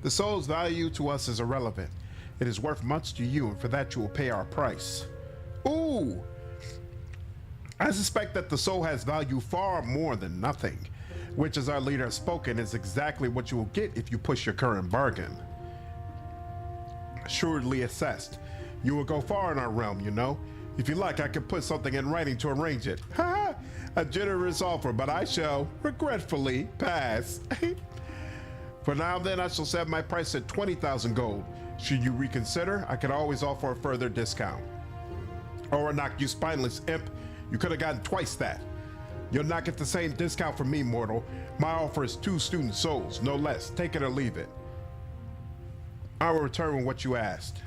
The soul's value to us is irrelevant. It is worth much to you, and for that you will pay our price. Ooh! I suspect that the soul has value far more than nothing, which, as our leader has spoken, is exactly what you will get if you push your current bargain. Shrewdly assessed. You will go far in our realm, you know. If you like, I can put something in writing to arrange it. Ha! A generous offer, but I shall regretfully pass. For now, then, I shall set my price at 20,000 gold. Should you reconsider, I can always offer a further discount. Or knock you spineless imp. You could have gotten twice that. You'll not get the same discount from me, mortal. My offer is 2 student souls, no less. Take it or leave it. I will return with what you asked.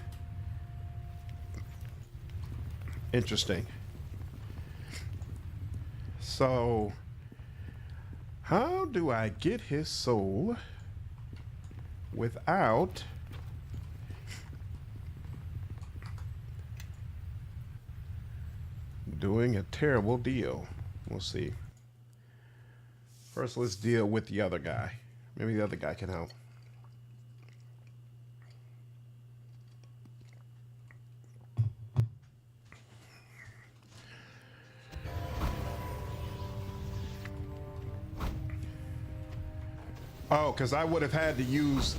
Interesting. So, how do I get his soul without doing a terrible deal? We'll see. First, let's deal with the other guy. Maybe the other guy can help. Oh, because I would have had to use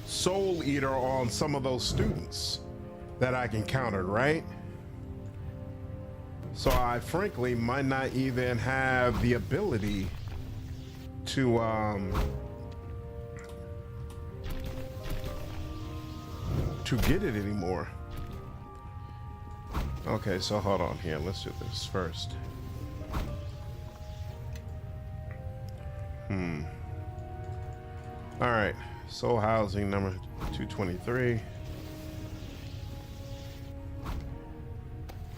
Soul Eater on some of those students that I encountered, right? So I frankly might not even have the ability to get it anymore. Okay, so hold on here. Let's do this first. All right, soul housing number 223.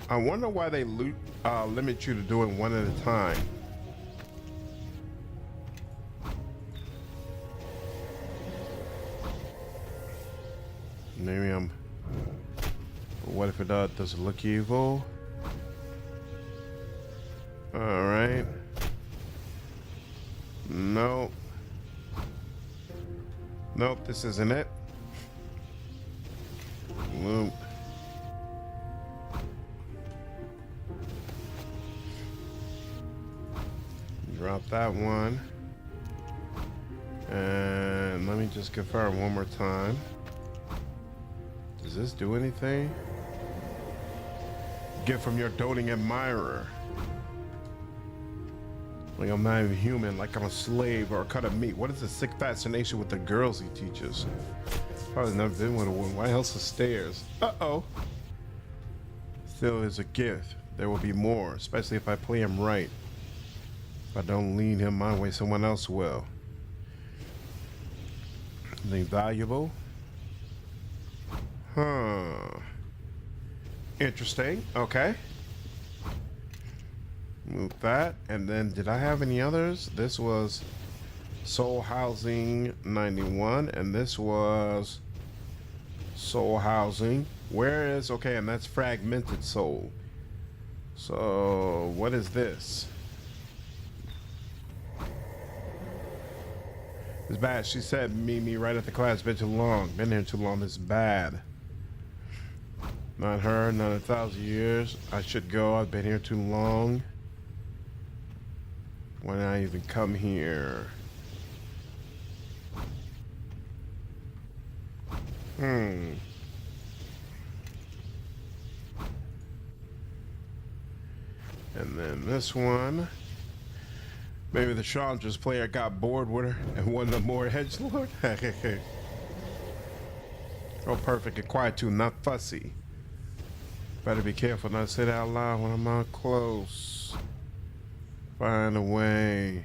I wonder why they limit you to doing one at a time. Maybe I'm. What if it does it look evil? All right. No. Nope, this isn't it. Loop. Drop that one. And let me just confirm one more time. Does this do anything? Get from your doting admirer. Like I'm not even human, like I'm a slave or a cut of meat. What is the sick fascination with the girls he teaches? Probably never been with a woman. Why else the stairs? Uh-oh. Still is a gift. There will be more, especially if I play him right. If I don't lead him my way, someone else will. Anything valuable? Huh. Interesting. Okay. Move that. And then did I have any others? This was Soul Housing 91, and this was Soul Housing. Where is, okay, and that's Fragmented Soul. So what is this? It's bad. She said meet me right at the class. Been too long. Been here too long. It's bad. Not her, not 1,000 years. I should go. I've been here too long. Why did I even come here? And then this one. Maybe the Chandra's player got bored with her and wanted a more edgelord. Oh, perfect and quiet too, not fussy. Better be careful not to say that out loud when I'm out close. Find a way.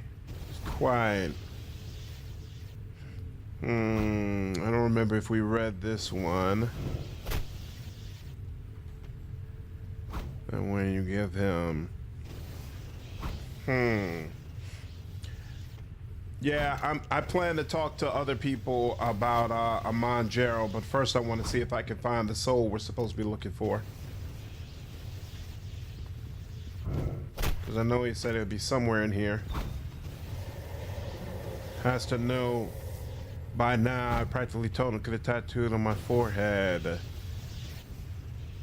It's quiet. I don't remember if we read this one. And when you give him... Yeah, I plan to talk to other people about Amon Gerald, but first I want to see if I can find the soul we're supposed to be looking for. Because I know he said it would be somewhere in here. Has to know by now. I practically told him could have tattooed on my forehead.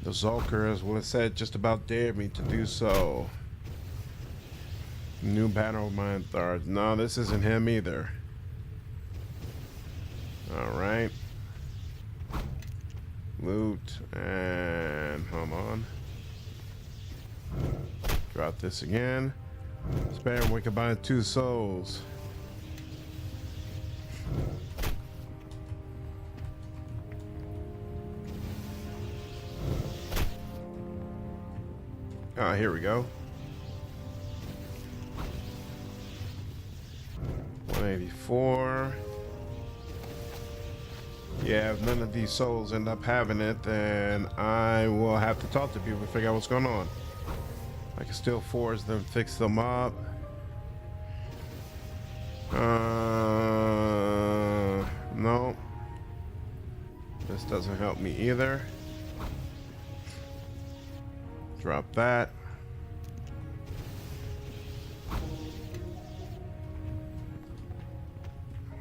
The Zulker, as well as said, just about dared me to do so. New battle of my authority. No, this isn't him either. Alright. Loot. And hold on. Drop this again. Spare him, we can buy 2 souls. Ah, here we go. 184. Yeah, if none of these souls end up having it, then I will have to talk to people to figure out what's going on. I can still force them, fix them up. No. This doesn't help me either. Drop that.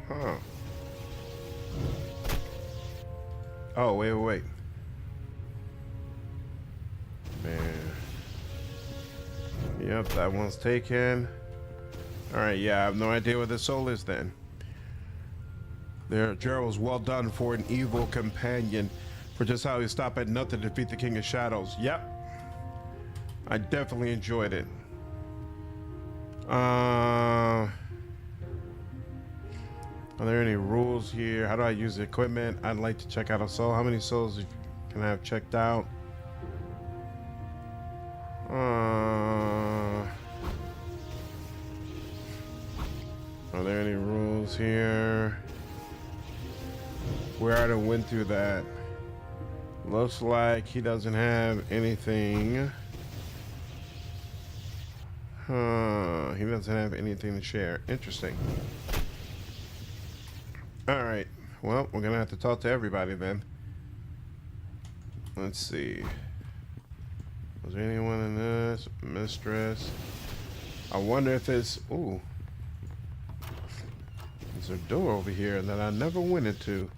Huh. Oh, wait. Man. Yep, that one's taken. Alright, yeah, I have no idea what this soul is then. There, Gerald's well done for an evil companion. For just how he stopped at nothing to defeat the King of Shadows. Yep. I definitely enjoyed it. Are there any rules here? How do I use the equipment? I'd like to check out a soul. How many souls can I have checked out? Are there any rules here? We already went through that. Looks like he doesn't have anything. He doesn't have anything to share. Interesting. Alright. Well, we're gonna have to talk to everybody then. Let's see. Was there anyone in this? Mistress. I wonder if it's... Ooh. There's a door over here that I never went into.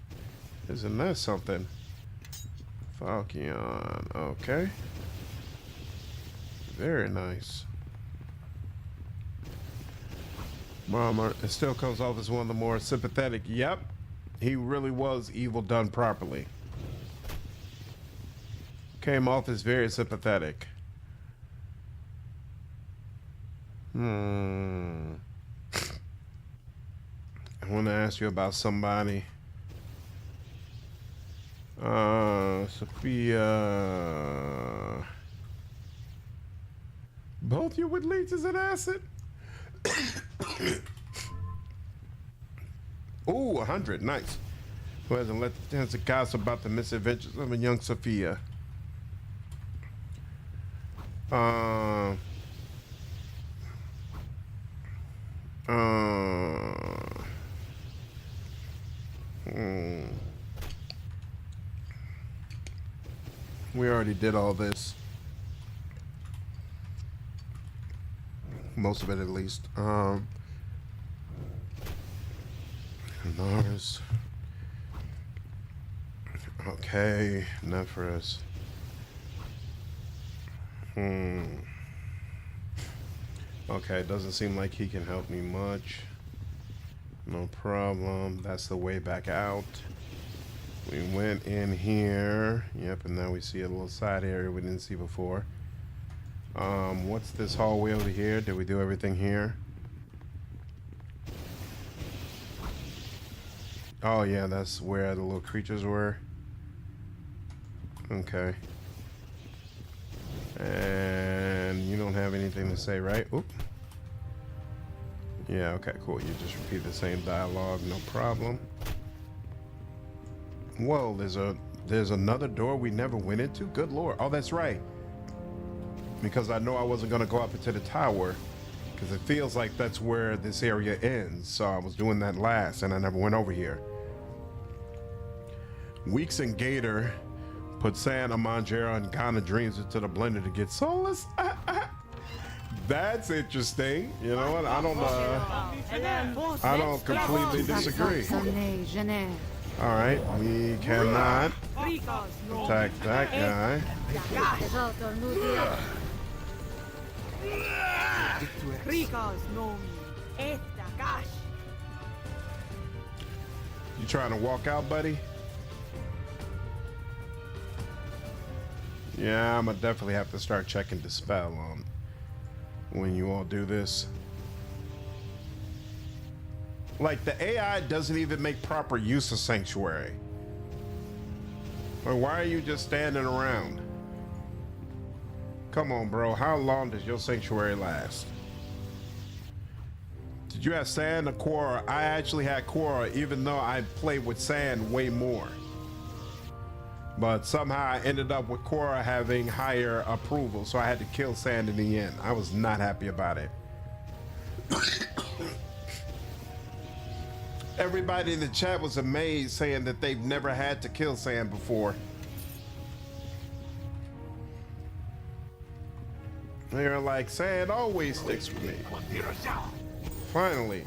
Isn't that something? Falchion. Okay. Very nice. Mama, it still comes off as one of the more sympathetic. Yep. He really was evil done properly. Came off as very sympathetic. I want to ask you about somebody. Sophia. Both you with leeches and acid? Ooh, 100. Nice. Who hasn't let the chance to gossip about the misadventures of a young Sophia? We already did all this. Most of it, at least. Mars. Okay, Nephris. Okay, doesn't seem like he can help me much. No problem. That's the way back out. We went in here. Yep, and now we see a little side area we didn't see before. What's this hallway over here? Did we do everything here? Oh yeah, that's where the little creatures were. Okay. And you don't have anything to say, right? Oop. Yeah, okay, cool. You just repeat the same dialogue, no problem. Whoa, there's another door we never went into? Good lord. Oh, that's right. Because I know I wasn't gonna go up into the tower, because it feels like that's where this area ends. So I was doing that last and I never went over here. Weeks and Gator put sand, Amanjera, and Ghana dreams into the blender to get soulless. That's interesting. You know what? I don't completely disagree. All right, we cannot attack that guy. You trying to walk out, buddy? Yeah, I'm gonna definitely have to start checking Dispel on when you all do this. Like, the AI doesn't even make proper use of Sanctuary. Or why are you just standing around? Come on, bro. How long does your Sanctuary last? Did you have Sand or Korra? I actually had Korra, even though I played with Sand way more. But somehow I ended up with Korra having higher approval, so I had to kill Sand in the end. I was not happy about it. Everybody in the chat was amazed, saying that they've never had to kill Sand before. They're like, Sand always sticks with me. Finally.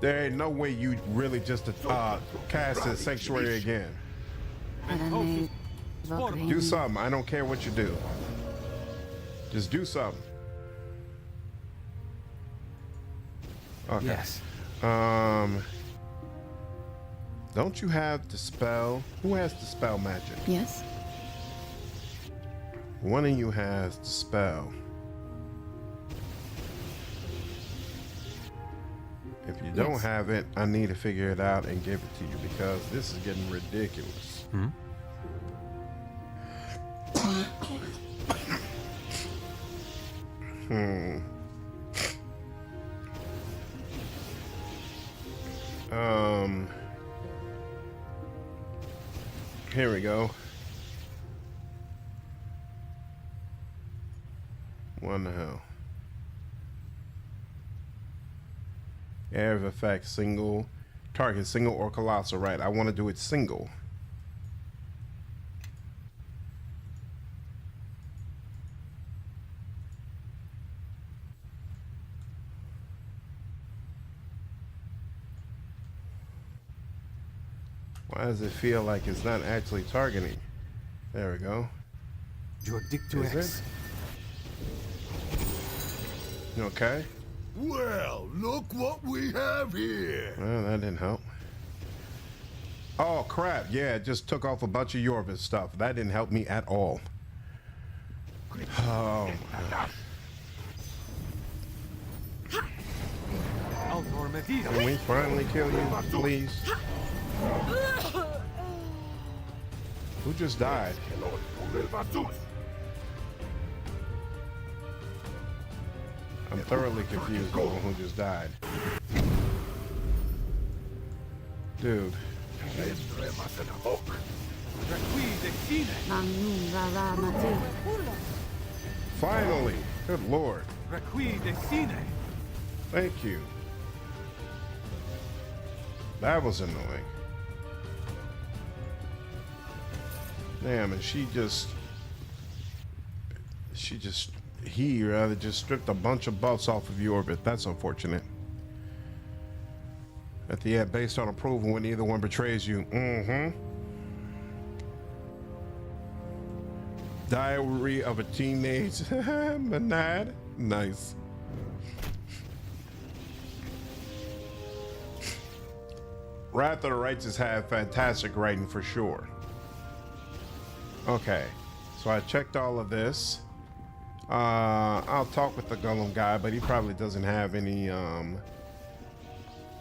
There ain't no way you really just cast a Sanctuary again. Do something. I don't care what you do. Just do something. Okay. Yes. Don't you have Dispel? Who has Dispel magic? Yes? One of you has Dispel. If you don't Yes. have it, I need to figure it out and give it to you, because this is getting ridiculous. Here we go. What the hell? Area of effect, single. Target, single or colossal, right? I want to do it single. Why does it feel like it's not actually targeting? There we go. Your dick to Is X. it? Okay. Well, look what we have here. Well, that didn't help. Oh, crap. Yeah, it just took off a bunch of Yorvis stuff. That didn't help me at all. Oh, my God. Can we finally kill you, please? Who just died? I'm thoroughly confused on who just died. Dude. Finally! Good lord. Thank you. That was annoying. Damn, and he rather just stripped a bunch of buffs off of your orbit. That's unfortunate. At the end, based on approval, when either one betrays you. Diary of a Teenage Monad. Nice. Wrath of the Righteous had fantastic writing for sure. Okay, so I checked all of this. I'll talk with the Golem guy, but he probably doesn't have any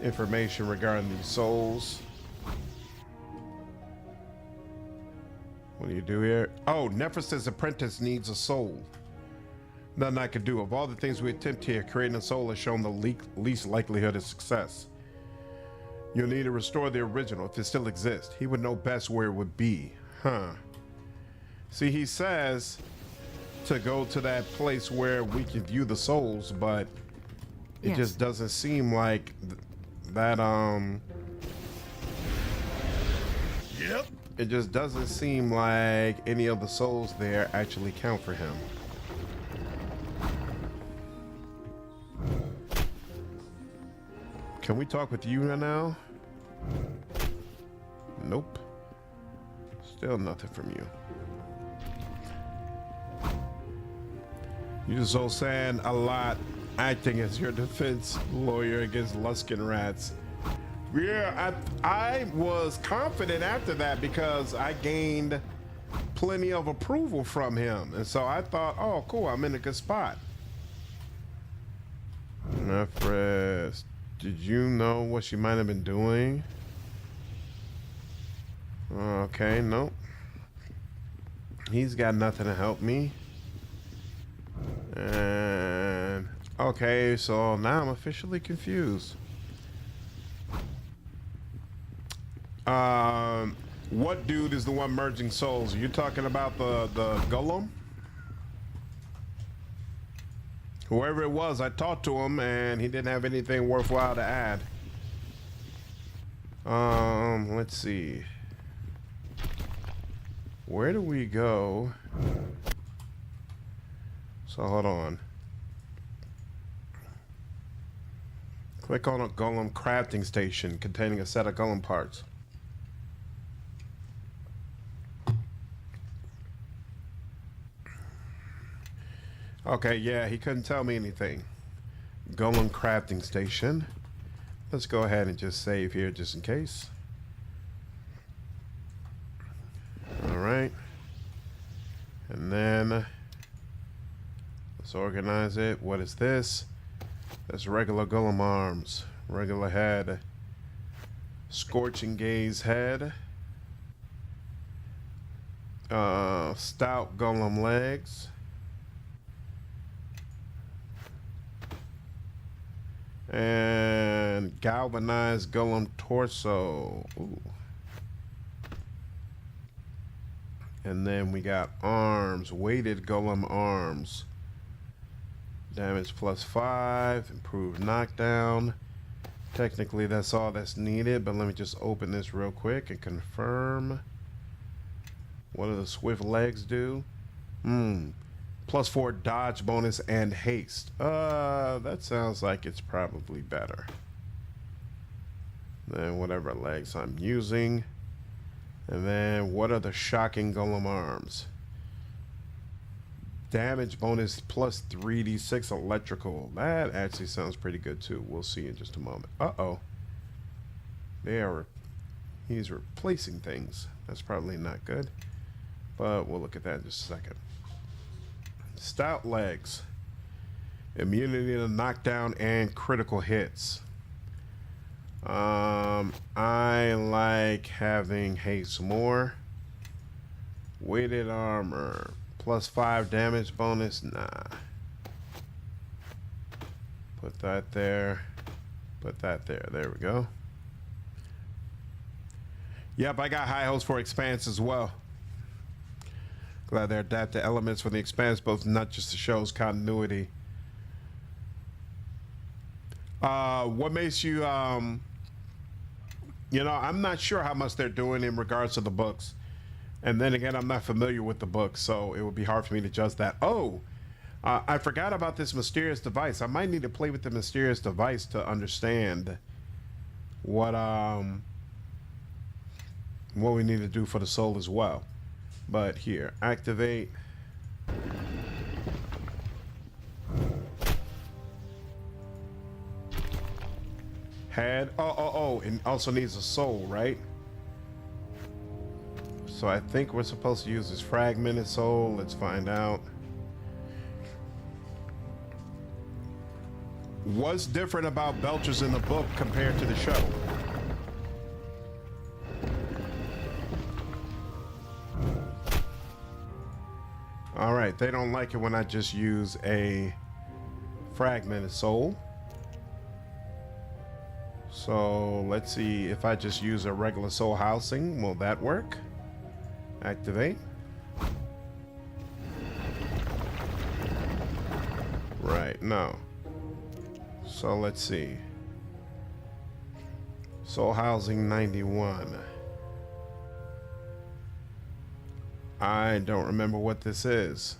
information regarding these souls. What do you do here? Oh, Nephris's apprentice needs a soul. Nothing I could do. Of all the things we attempt here, creating a soul has shown the least likelihood of success. You'll need to restore the original if it still exists. He would know best where it would be. Huh. See, he says to go to that place where we can view the souls, but it just doesn't seem like that, Yep. it just doesn't seem like any of the souls there actually count for him. Can we talk with you now? Nope. Still nothing from you. You so saying a lot, acting as your defense lawyer against Luskin rats. Yeah, I was confident after that because I gained plenty of approval from him. And so I thought, oh, cool, I'm in a good spot. Nephris, did you know what she might have been doing? Okay, nope. He's got nothing to help me. And okay, so now I'm officially confused. What dude is the one merging souls? Are you talking about the golem? Whoever it was, I talked to him and he didn't have anything worthwhile to add. Let's see. Where do we go? So hold on. Click on a golem crafting station containing a set of golem parts. Okay, yeah, he couldn't tell me anything. Golem crafting station. Let's go ahead and just save here just in case. All right. And then let's organize it. What is this? That's regular golem arms. Regular head. Scorching gaze head. Stout golem legs. And galvanized golem torso. Ooh. And then we got arms, weighted golem arms. Damage +5, improved knockdown. Technically that's all that's needed, but let me just open this real quick and confirm. What do the swift legs do? +4 dodge bonus and haste. That sounds like it's probably better than whatever legs I'm using. And then what are the shocking golem arms? Damage bonus +3d6 electrical. That actually sounds pretty good too. We'll see in just a moment. Uh-oh. He's replacing things. That's probably not good. But we'll look at that in just a second. Stout legs. Immunity to knockdown and critical hits. I like having haste more. Weighted armor. +5 damage bonus. Nah. Put that there. Put that there. There we go. Yep, I got high hopes for Expanse as well. Glad they adapted elements for the Expanse, both not just the show's continuity. What makes you, you know, I'm not sure how much they're doing in regards to the books. And then again, I'm not familiar with the books, so it would be hard for me to judge that. Oh, I forgot about this mysterious device. I might need to play with the mysterious device to understand what we need to do for the soul as well. But here, activate. Head. Oh, and also needs a soul, right? So I think we're supposed to use this fragmented soul. Let's find out. What's different about Belchers in the book compared to the show? All right, they don't like it when I just use a fragmented soul. So let's see if I just use a regular soul housing, will that work? Activate. Right, no. So let's see. Soul housing 91. I don't remember what this is.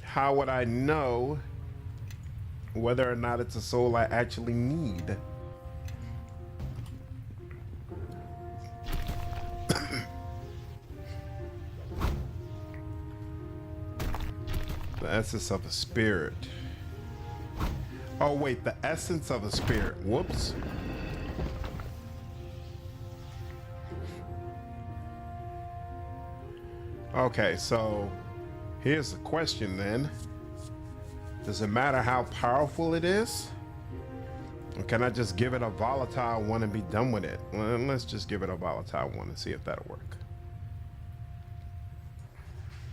How would I know whether or not it's a soul I actually need? The essence of a spirit. Oh wait, the essence of a spirit. Whoops. Okay, so here's the question then. Does it matter how powerful it is? Or can I just give it a volatile one and be done with it? Well, let's just give it a volatile one and see if that'll work.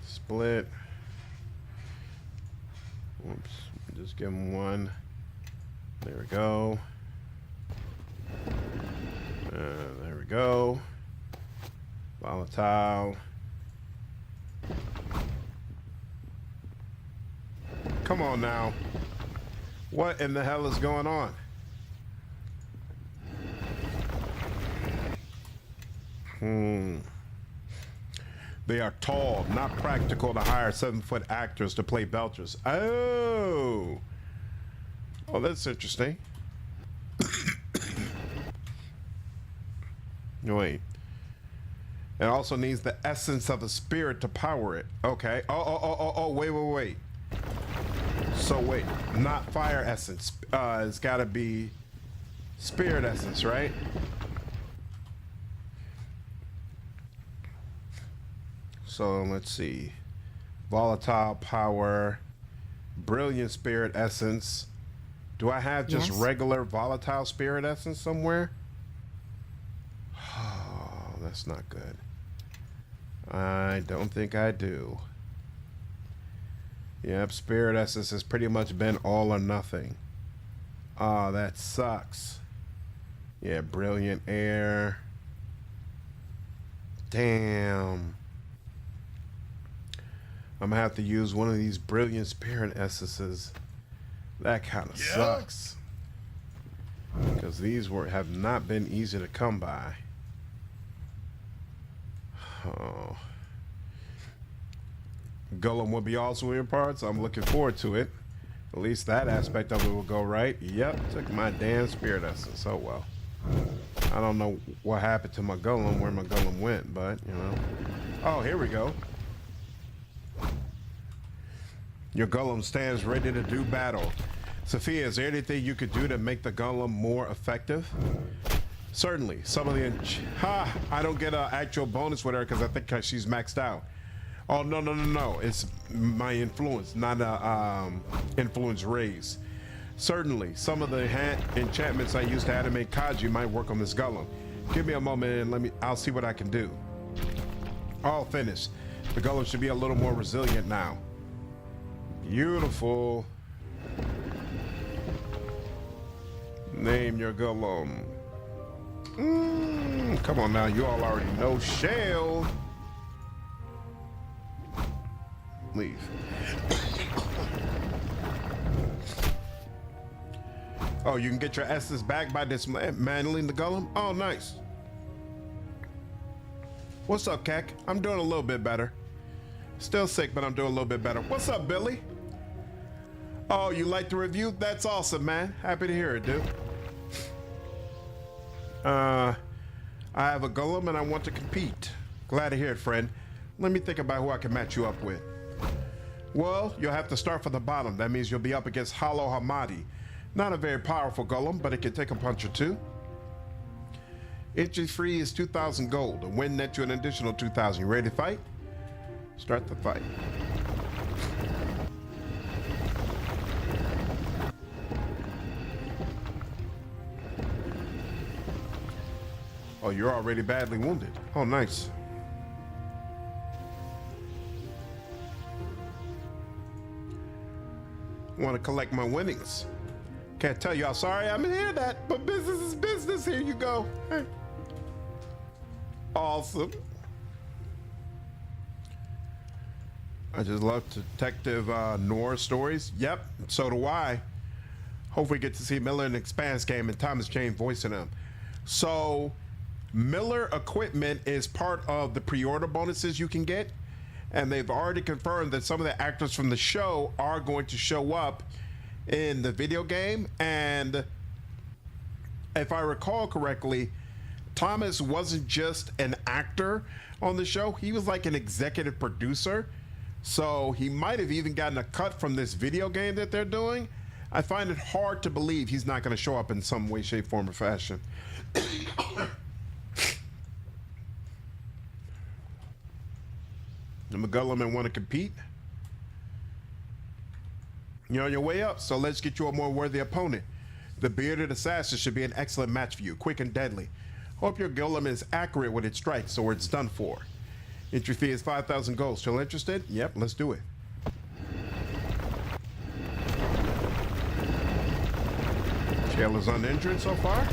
Split. Whoops. Just give him one. There we go. There we go. Volatile. Come on now. What in the hell is going on? They are tall, not practical to hire 7-foot actors to play Belchers. Oh, that's interesting. Wait. It also needs the essence of a spirit to power it. Okay. Oh, wait. So wait, not fire essence. It's gotta be spirit essence, right? So let's see. Volatile power, brilliant spirit essence. Do I have just regular volatile spirit essence somewhere? Oh, that's not good. I don't think I do. Yep, spirit essence has pretty much been all or nothing. Oh, that sucks. Yeah, brilliant air. Damn. I'm gonna have to use one of these brilliant spirit essences. That kind of sucks. Because these have not been easy to come by. Oh. Golem will be also in parts. I'm looking forward to it. At least that aspect of it will go right. Yep, took my damn spirit essence. Oh well. I don't know what happened to my golem, where my golem went, but you know. Oh, here we go. Your golem stands ready to do battle. Sophia, is there anything you could do to make the golem more effective? Certainly. Some of the I don't get an actual bonus with her because I think she's maxed out. Oh, no. It's my influence, not a influence raise. Certainly, some of the enchantments I used to animate Kaji might work on this golem. Give me a moment and I'll see what I can do. All finished. The golem should be a little more resilient now. Beautiful. Name your golem. Come on now, you all already know. Shell. Leave. Oh, you can get your essence back by dismantling the golem? Oh, nice. What's up, Kek? I'm doing a little bit better. Still sick, but I'm doing a little bit better. What's up, Billy? Oh, you like the review? That's awesome, man. Happy to hear it, dude. I have a golem and I want to compete. Glad to hear it, friend. Let me think about who I can match you up with. Well, you'll have to start from the bottom. That means you'll be up against Hollow Hamadi. Not a very powerful golem, but it can take a punch or two. Entry free is 2,000 gold. A win net you an additional 2,000. You ready to fight? Start the fight. Oh, you're already badly wounded. Oh, nice. Want to collect my winnings. Can't tell you how sorry I'm to hear that, but business is business. Here you go. Hey. Awesome. I just love Detective Noir stories. Yep, so do I. Hope we get to see Miller in the Expanse game and Thomas Jane voicing him. So, Miller equipment is part of the pre-order bonuses you can get. And they've already confirmed that some of the actors from the show are going to show up in the video game. And if I recall correctly, Thomas wasn't just an actor on the show. He was like an executive producer. So he might have even gotten a cut from this video game that they're doing. I find it hard to believe he's not going to show up in some way, shape, form, or fashion. The McGullum want to compete. You're on your way up, so let's get you a more worthy opponent. The Bearded Assassin should be an excellent match for you, quick and deadly. Hope your Golem is accurate with its strikes, or it's done for. Entry fee is 5,000 gold. Still interested? Yep, let's do it. Shell is uninjured so far.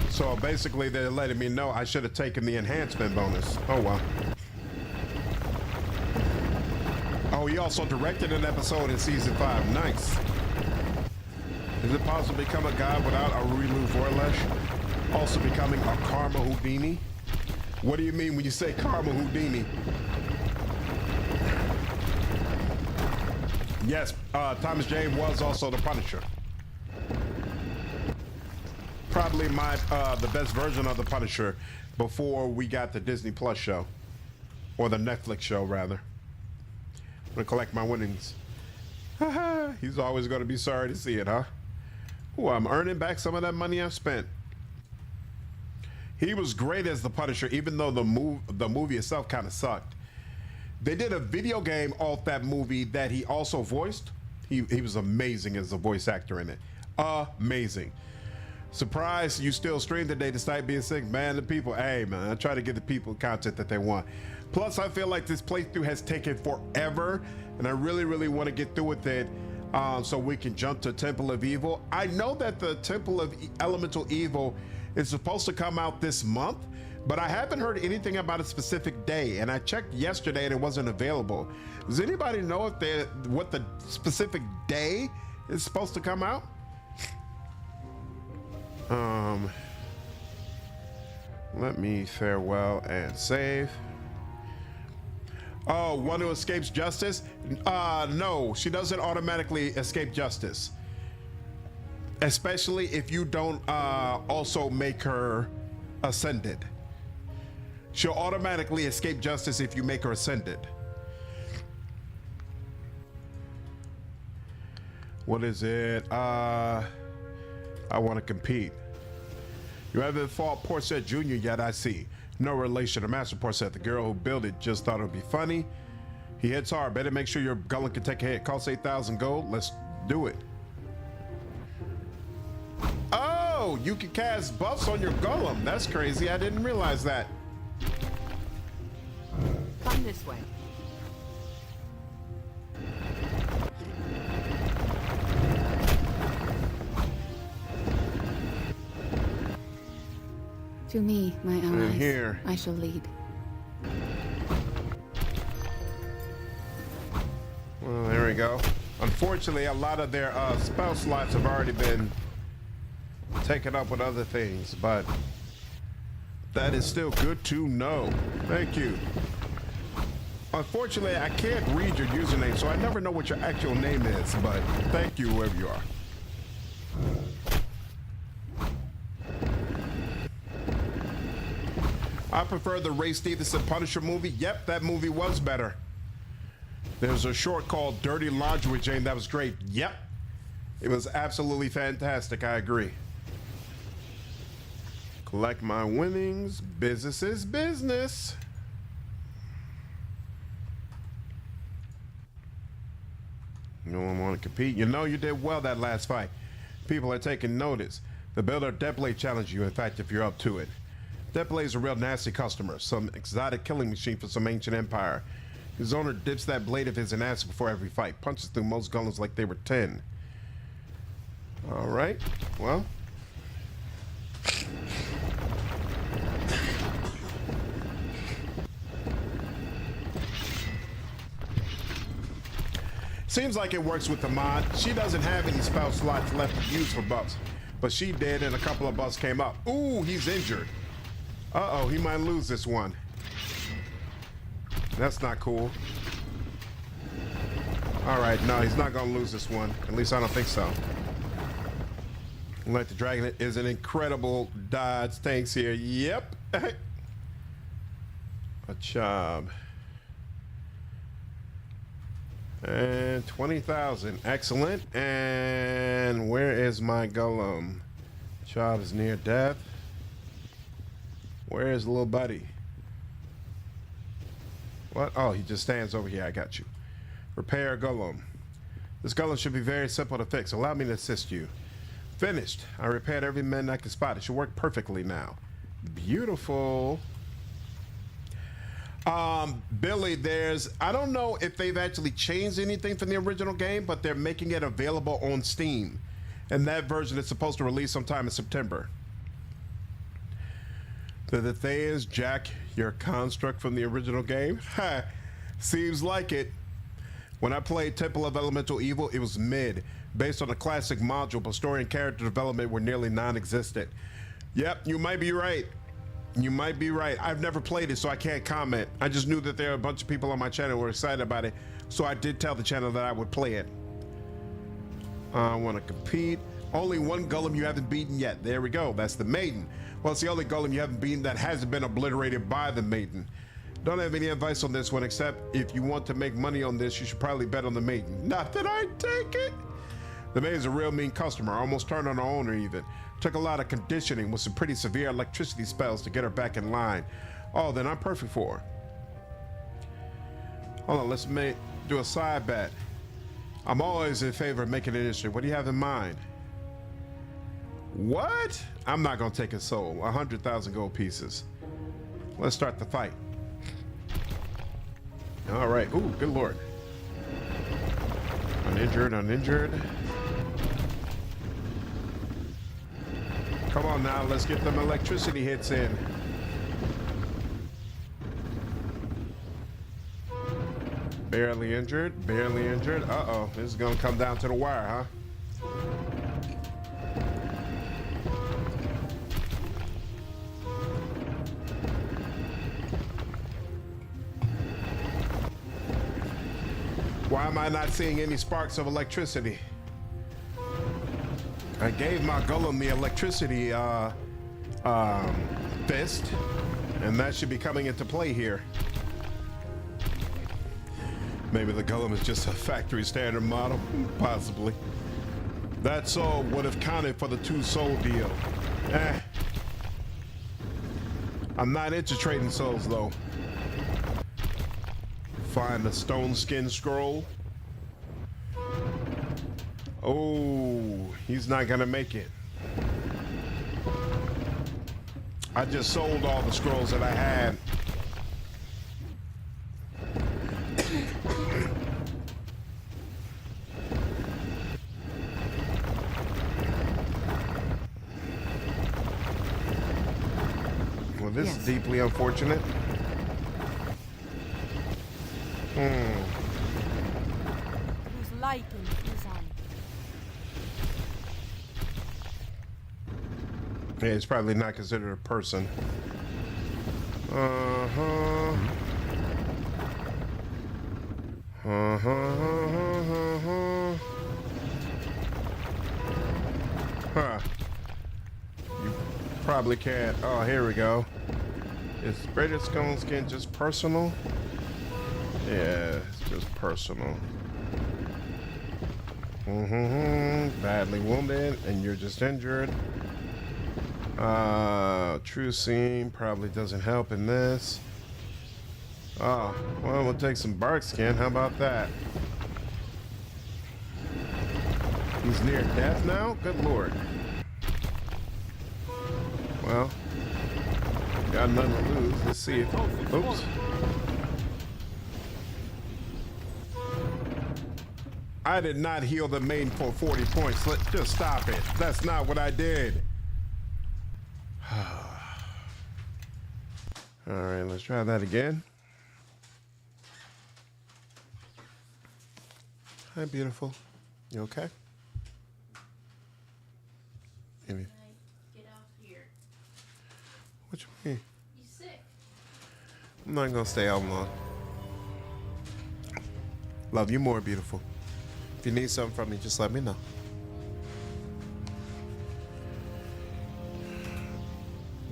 So basically they're letting me know I should have taken the enhancement bonus. Oh well. Oh, he also directed an episode in season 5. Nice. Is it possible to become a god without a Rilu Vorlesh? Also becoming a Karma Houdini? What do you mean when you say Karma Houdini? Yes, Thomas Jane was also the Punisher. Probably the best version of the Punisher before we got the Disney Plus show. Or the Netflix show, rather. I'm gonna collect my winnings. Haha, he's always gonna be sorry to see it, huh? Ooh, I'm earning back some of that money I spent. He was great as the Punisher, even though the movie itself kind of sucked. They did a video game off that movie that he also voiced. He was amazing as a voice actor in it. Amazing. Surprised you still stream today despite being sick. Man, the people, hey man, I try to give the people content that they want. Plus, I feel like this playthrough has taken forever, and I really want to get through with it so we can jump to Temple of Evil. I know that the Temple of Elemental Evil is supposed to come out this month, but I haven't heard anything about a specific day, and I checked yesterday and it wasn't available. Does anybody know what the specific day is supposed to come out? Let me farewell and save. Oh, one who escapes justice? No, she doesn't automatically escape justice. Especially if you don't also make her ascended. She'll automatically escape justice if you make her ascended. What is it? I want to compete. You haven't fought Porset Jr. yet, I see. No relation to Master Porset. The girl who built it just thought it would be funny. He hits hard. Better make sure your Golem can take a hit. Costs 8,000 gold. Let's do it. Oh, you can cast buffs on your Golem. That's crazy. I didn't realize that. Come this way. To me, my allies, here. I shall lead. Well, there we go. Unfortunately, a lot of their spell slots have already been taken up with other things, but that is still good to know. Thank you. Unfortunately, I can't read your username, so I never know what your actual name is, but thank you wherever you are. I prefer the Ray Stevenson Punisher movie. Yep, that movie was better. There's a short called Dirty Laundry with Jane that was great. Yep. It was absolutely fantastic. I agree. Collect my winnings. Business is business. No one want to compete. You know you did well that last fight. People are taking notice. The builder definitely challenged you, in fact, if you're up to it. Definitely is a real nasty customer. Some exotic killing machine for some ancient empire. His owner dips that blade of his in acid before every fight. Punches through most golems like they were 10. All right. Well. Seems like it works with the mod. She doesn't have any spell slots left to use for buffs, but she did, and a couple of buffs came up. Ooh, he's injured. Uh-oh, he might lose this one. That's not cool. All right, no, he's not gonna lose this one. At least I don't think so. Like the Dragon is an incredible dodge. Thanks here. Yep. A job. And 20,000. Excellent. And where is my golem? Job is near death. Where is little buddy? What? Oh, he just stands over here. I got you. Repair golem. This golem should be very simple to fix. Allow me to assist you. Finished. I repaired every man I could spot. It should work perfectly now. Beautiful. Billy, I don't know if they've actually changed anything from the original game, but they're making it available on Steam. And that version is supposed to release sometime in September. The thing is, Jack, you're a construct from the original game? Ha! Seems like it. When I played Temple of Elemental Evil, it was mid, based on a classic module, but story and character development were nearly non-existent. Yep, you might be right. You might be right. I've never played it, so I can't comment. I just knew that there are a bunch of people on my channel who were excited about it, so I did tell the channel that I would play it. I want to compete. Only one golem you haven't beaten yet. There we go. That's the Maiden. Well, it's the only golem you haven't beaten that hasn't been obliterated by the Maiden. Don't have any advice on this one, except if you want to make money on this, you should probably bet on the Maiden. Not that I take it. The Maiden's a real mean customer. Almost turned on her owner even. Took a lot of conditioning with some pretty severe electricity spells to get her back in line. Oh, then I'm perfect for her. Hold on, let's do a side bet. I'm always in favor of making it interesting. What do you have in mind? What? I'm not gonna take a soul. 100,000 gold pieces. Let's start the fight. All right. Ooh, good lord. Uninjured, uninjured. Come on now, let's get them electricity hits in. Barely injured, barely injured. Uh-oh, this is gonna come down to the wire, huh? Why am I not seeing any sparks of electricity? I gave my golem the electricity fist, and that should be coming into play here. Maybe the golem is just a factory standard model, possibly. That soul would have counted for the 2 soul deal. I'm not into trading souls though. Find the stone skin scroll. Oh, he's not gonna make it. I just sold all the scrolls that I had. Well, this is deeply unfortunate. Whose light is on. Yeah, it's probably not considered a person. Huh. You probably can't. Oh, here we go. Is braided skull skin just personal? Yeah, it's just personal. Badly wounded, and you're just injured. True seam probably doesn't help in this. Oh, well, we'll take some bark skin. How about that? He's near death now? Good lord. Well, got nothing to lose. Let's see if... Oops. I did not heal the main for 40 points. Let's just stop it. That's not what I did. All right, let's try that again. Hi, beautiful. You okay? Maybe. Get out here. What you mean? You sick? I'm not gonna stay out long. Love you more, beautiful. If you need something from me, just let me know.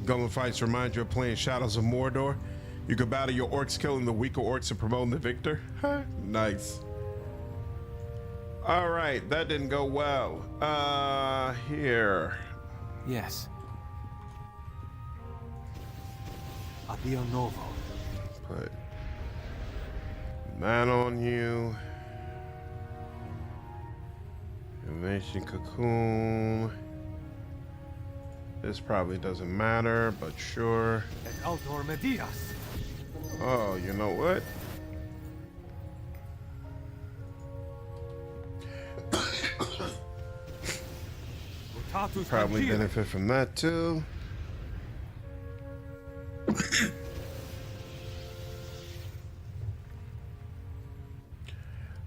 Golem fights remind you of playing Shadows of Mordor. You can battle your orcs, killing the weaker orcs and promoting the victor. Nice. All right, that didn't go well. Here. Yes. Addio Novo. Put that on you. Animation cocoon. This probably doesn't matter, but sure. Et Altor Medias. Oh, you know what? Probably benefit from that too.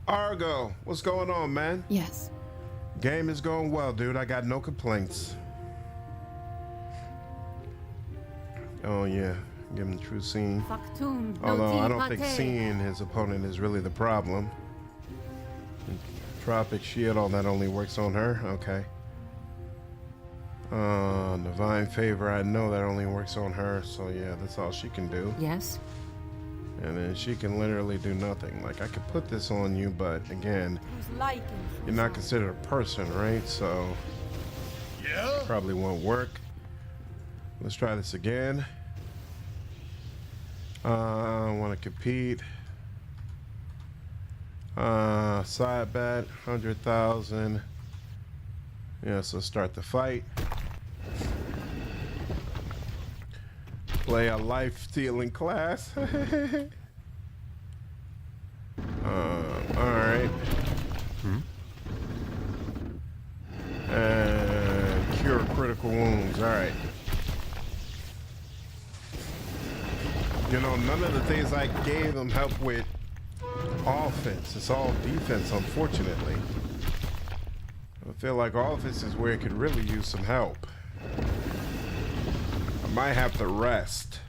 Argo, what's going on, man? Yes. Game is going well, dude. I got no complaints. Oh yeah, give him true scene. Factum Although I don't noti think pate. seeing his opponent is really the problem. Tropic shield, all that only works on her. Okay. Divine favor, I know that only works on her, so yeah, that's all she can do. Yes? And then she can literally do nothing. Like, I could put this on you, but again, Whose liking you're not considered a person, right? So, Yeah? probably won't work. Let's try this again. I want to compete. Side bet, 100,000. Yeah, so start the fight. Play a life-stealing class. Alright. And cure critical wounds. Alright. You know, none of the things I gave them help with offense. It's all defense, unfortunately. I feel like offense is where it could really use some help. I might have to rest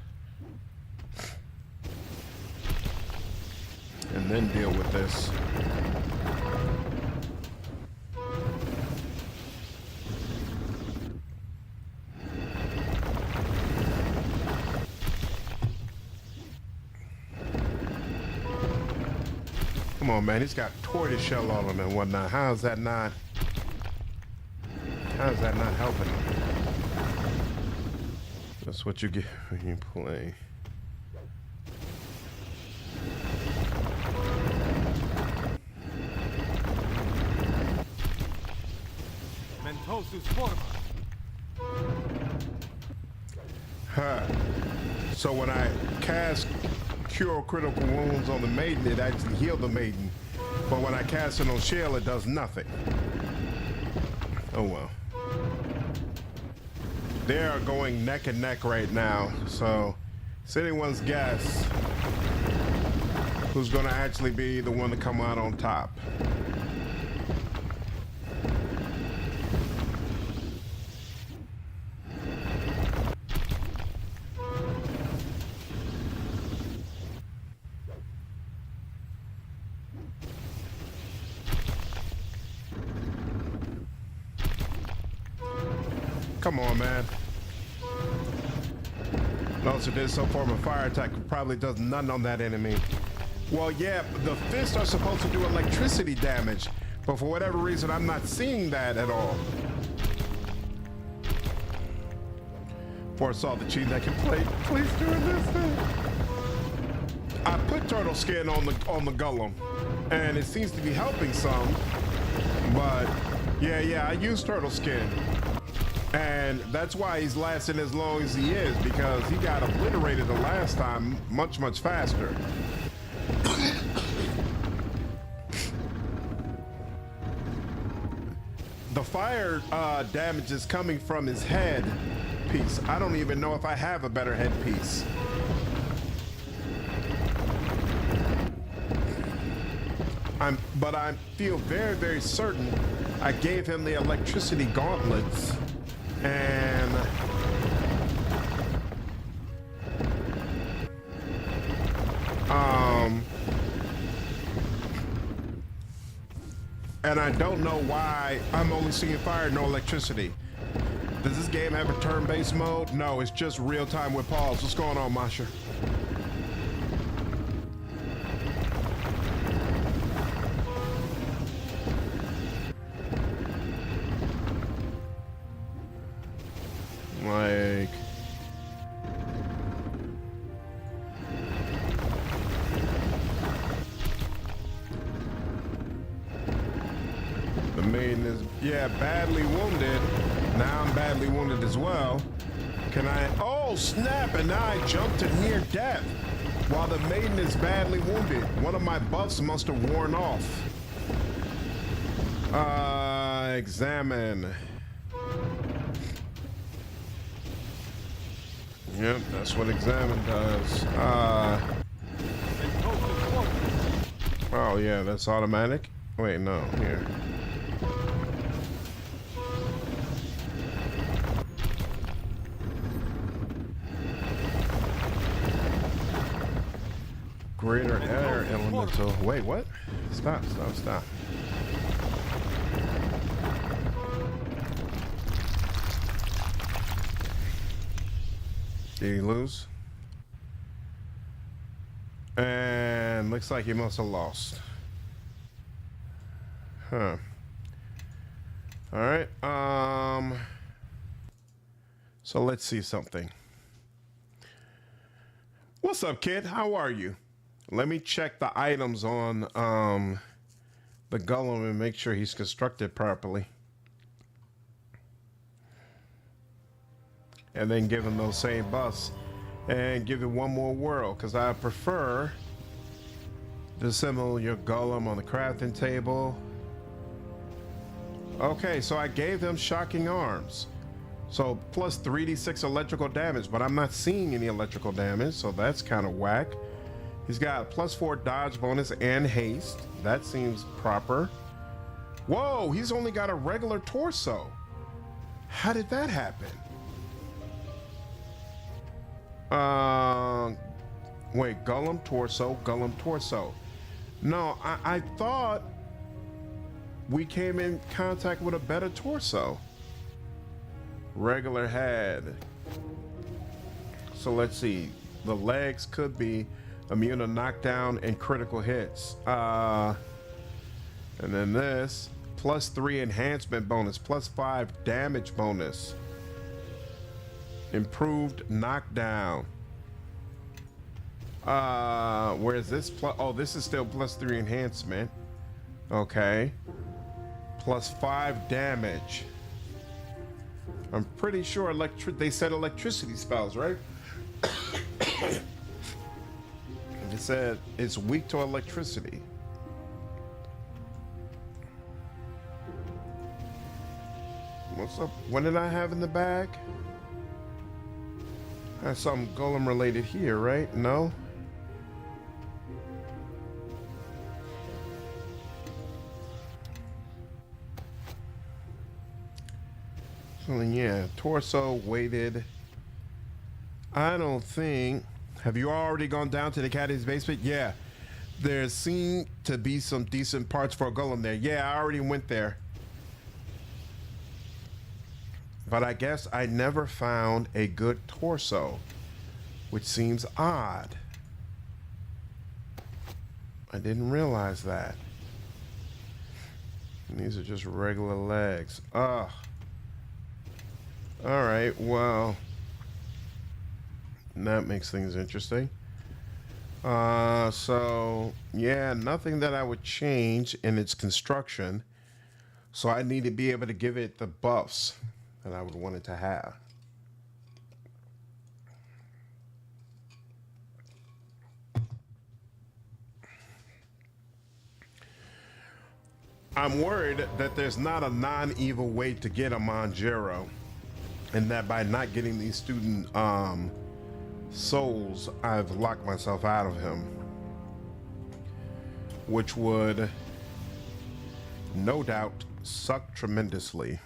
and then deal with this. Come on, man. He's got tortoiseshell on him and whatnot. How's that not helping him? That's what you get when you play. Mentosus forma. Huh. So when I cast Cure Critical Wounds on the maiden, it actually healed the maiden. But when I cast it on Shell, it does nothing. Oh well. They are going neck and neck right now, so it's anyone's guess who's going to actually be the one to come out on top. Come on, man. Also did so form a fire attack, probably does none on that enemy. Well, yeah, the fists are supposed to do electricity damage, but for whatever reason, I'm not seeing that at all. Foresaw the cheat that can play. Please do this thing. I put turtle skin on the golem, and it seems to be helping some. But yeah, I use turtle skin, and that's why he's lasting as long as he is, because he got obliterated the last time much faster. The fire damage is coming from his head piece. I don't even know if I have a better headpiece. But I feel very certain I gave him the electricity gauntlets, and I don't know why I'm only seeing fire, no electricity. Does this game have a turn-based mode? No, it's just real time with pause. What's going on, Masha? Like, the main is, yeah, badly wounded. Now I'm badly wounded as well. Can I? Oh, snap! And now I jumped to near death while the maiden is badly wounded. One of my buffs must have worn off. Examine. Yep, that's what examine does. Oh yeah, that's automatic. Wait, no, here. Greater air elemental. Wait, what? Stop. Did he lose? And looks like he must have lost. Huh. All right. So let's see something. What's up, kid? How are you? Let me check the items on the golem and make sure he's constructed properly. And then give him those same buffs and give him one more whirl, because I prefer to assemble your golem on the crafting table. Okay, so I gave him shocking arms. So plus 3d6 electrical damage, but I'm not seeing any electrical damage, so that's kind of whack. He's got a +4 dodge bonus and haste. That seems proper. Whoa, he's only got a regular torso. How did that happen? Wait, golem torso. No, I thought we came in contact with a better torso. Regular head. So let's see. The legs could be immune to knockdown and critical hits. And then this, +3 enhancement bonus, +5 damage bonus. Improved knockdown. Where's this? Oh, this is still +3 enhancement. Okay. +5 damage. I'm pretty sure they said electricity spells, right? It said it's weak to electricity. What's up? What did I have in the bag? I have something golem related here, right? No? So yeah, torso weighted. I don't think. Have you already gone down to the caddy's basement? Yeah. There seem to be some decent parts for a golem there. Yeah, I already went there. but I guess I never found a good torso, which seems odd. I didn't realize that. And these are just regular legs. Ugh. All right, well, that makes things interesting. So yeah, nothing that I would change in its construction. So I need to be able to give it the buffs that I would want it to have. I'm worried that there's not a non-evil way to get a Manjaro, and that by not getting these student souls, I've locked myself out of him, which would no doubt suck tremendously.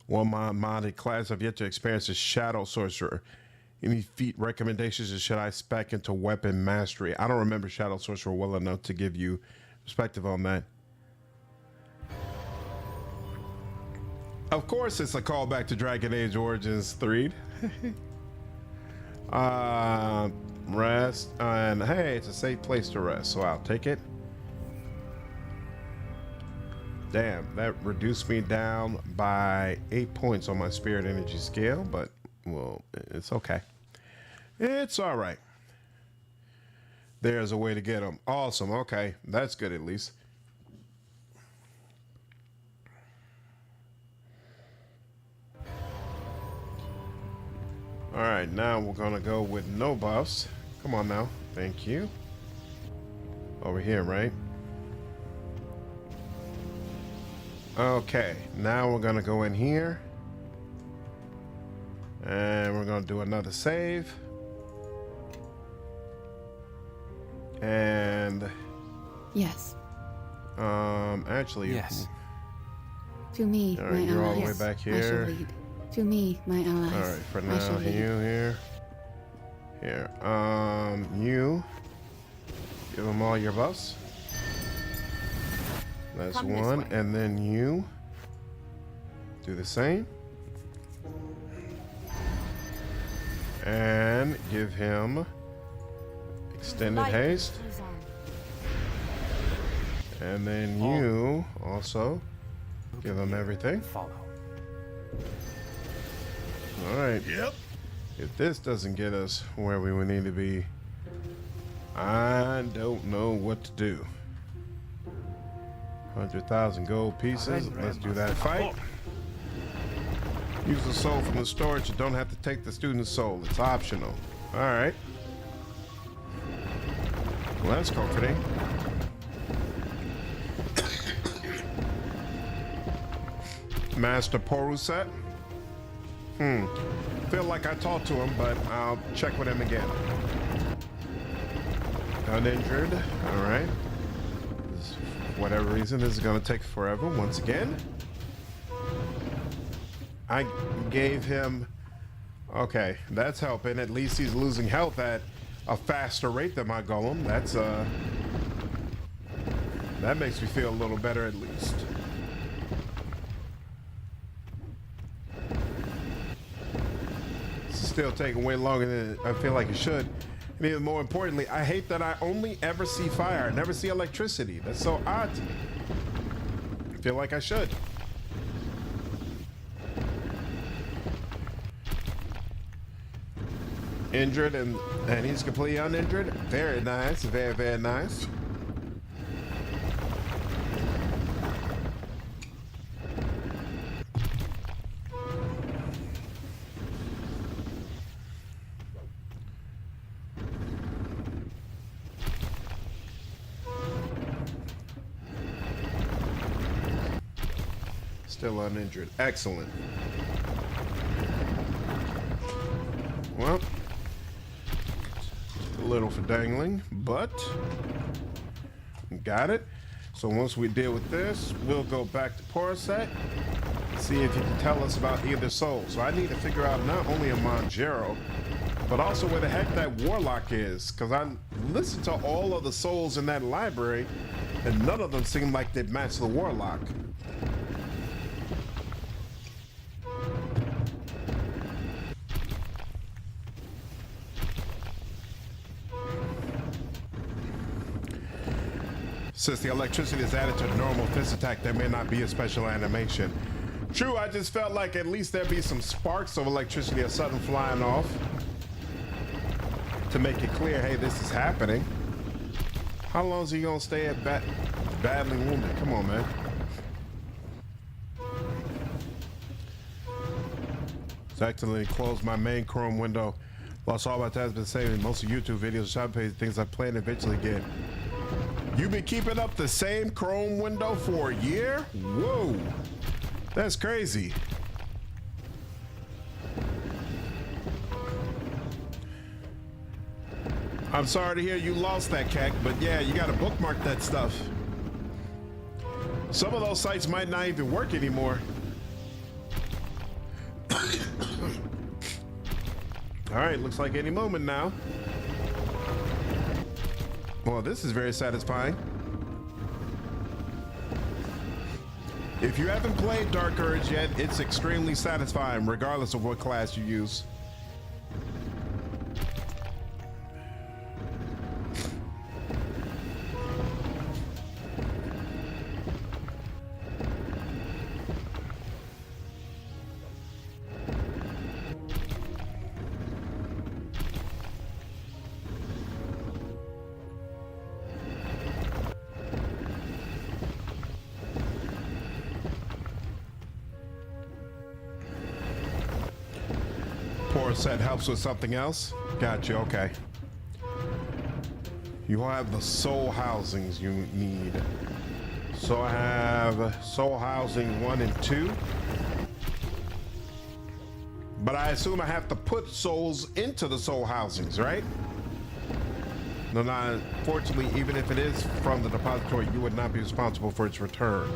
One modded class I've yet to experience is Shadow Sorcerer. Any feat recommendations, or should I spec into weapon mastery? I don't remember Shadow Sorcerer well enough to give you perspective on that. Of course, it's a callback to Dragon Age Origins 3. Rest, and hey, it's a safe place to rest, so I'll take it. Damn, that reduced me down by 8 points on my spirit energy scale, but well, it's okay. It's all right. There's a way to get them. Awesome. Okay, that's good at least. All right, now we're gonna go with no buffs. Come on now. Thank you. Over here, right? Okay, now we're gonna go in here. And we're gonna do another save. And Yes. actually, Yes. To me, all my right, you're all the way allies. back I shall here. lead. To me, my allies. All right, for I now, shall you lead. here. Here, you give them all your buffs. That's Come this one, way. and then you do the same. And give him extended Light haste. in his arm. And then you also give him everything. Follow. All right. Yep. If this doesn't get us where we would need to be, I don't know what to do. 100,000 gold pieces. Let's do that fight. Use the soul from the storage. You don't have to take the student's soul. It's optional. All right. Well, that's comforting. Master Poruset. Feel like I talked to him, but I'll check with him again. Uninjured. All right. For whatever reason, this is going to take forever once again. I gave him... Okay, that's helping. At least he's losing health at a faster rate than my golem. That's, that makes me feel a little better at least. Still taking way longer than I feel like it should. And even more importantly, I hate that I only ever see fire. I never see electricity. That's so odd to me. I feel like I should. Injured, and he's completely uninjured. Very nice. Very, very nice. Still uninjured. Excellent. Well, a little for dangling, but got it. So once we deal with this, we'll go back to Poruset, see if he can tell us about either soul. So I need to figure out not only a Manjaro, but also where the heck that warlock is, because I listened to all of the souls in that library, and none of them seemed like they'd match the warlock. Since the electricity is added to the normal fist attack, there may not be a special animation. True, I just felt like at least there'd be some sparks of electricity, a sudden flying off, to make it clear, hey, this is happening. How long is he gonna stay at badly wounded? Come on, man. So accidentally closed my main Chrome window. Lost all my tabs, been saving most of YouTube videos, shop pages, things I plan to eventually get. You've been keeping up the same Chrome window for a year? Whoa, that's crazy. I'm sorry to hear you lost that, Keck, but yeah, you gotta bookmark that stuff. Some of those sites might not even work anymore. All right, looks like any moment now. Well, this is very satisfying. If you haven't played Dark Urge yet, it's extremely satisfying, regardless of what class you use. Poor set helps with something else. Gotcha, okay. You will have the soul housings you need. So I have soul housing 1 and 2. But I assume I have to put souls into the soul housings, right? No, not fortunately, even if it is from the depository, you would not be responsible for its return.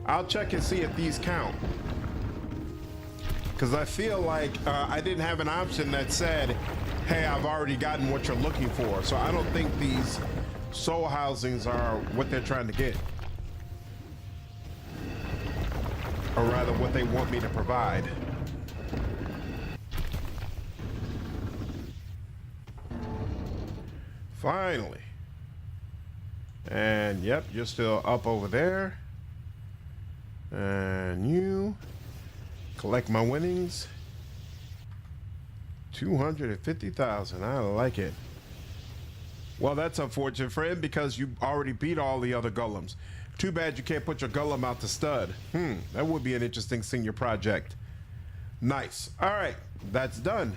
I'll check and see if these count. Because I feel like I didn't have an option that said, hey, I've already gotten what you're looking for. So I don't think these soul housings are what they're trying to get. Or rather, what they want me to provide. Finally. And yep, you're still up over there. And you collect my winnings. 250,000. I like it. Well, that's unfortunate, friend, because you already beat all the other golems. Too bad you can't put your golem out to stud. That would be an interesting senior project. Nice. All right, that's done.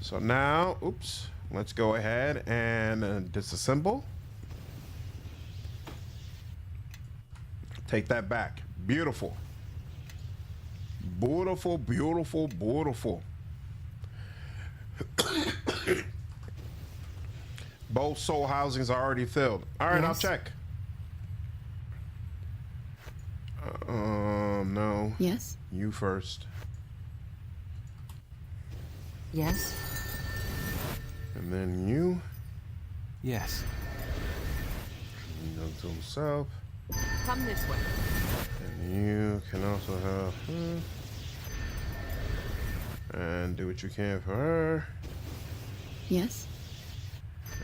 So now, oops, let's go ahead and disassemble. Take that back. Beautiful. Beautiful, beautiful, beautiful. Both soul housings are already filled. All right, I'll check. No. Yes? You first. Yes? And then you. Yes. He goes to himself. Come this way. And you can also help her. And do what you can for her. Yes?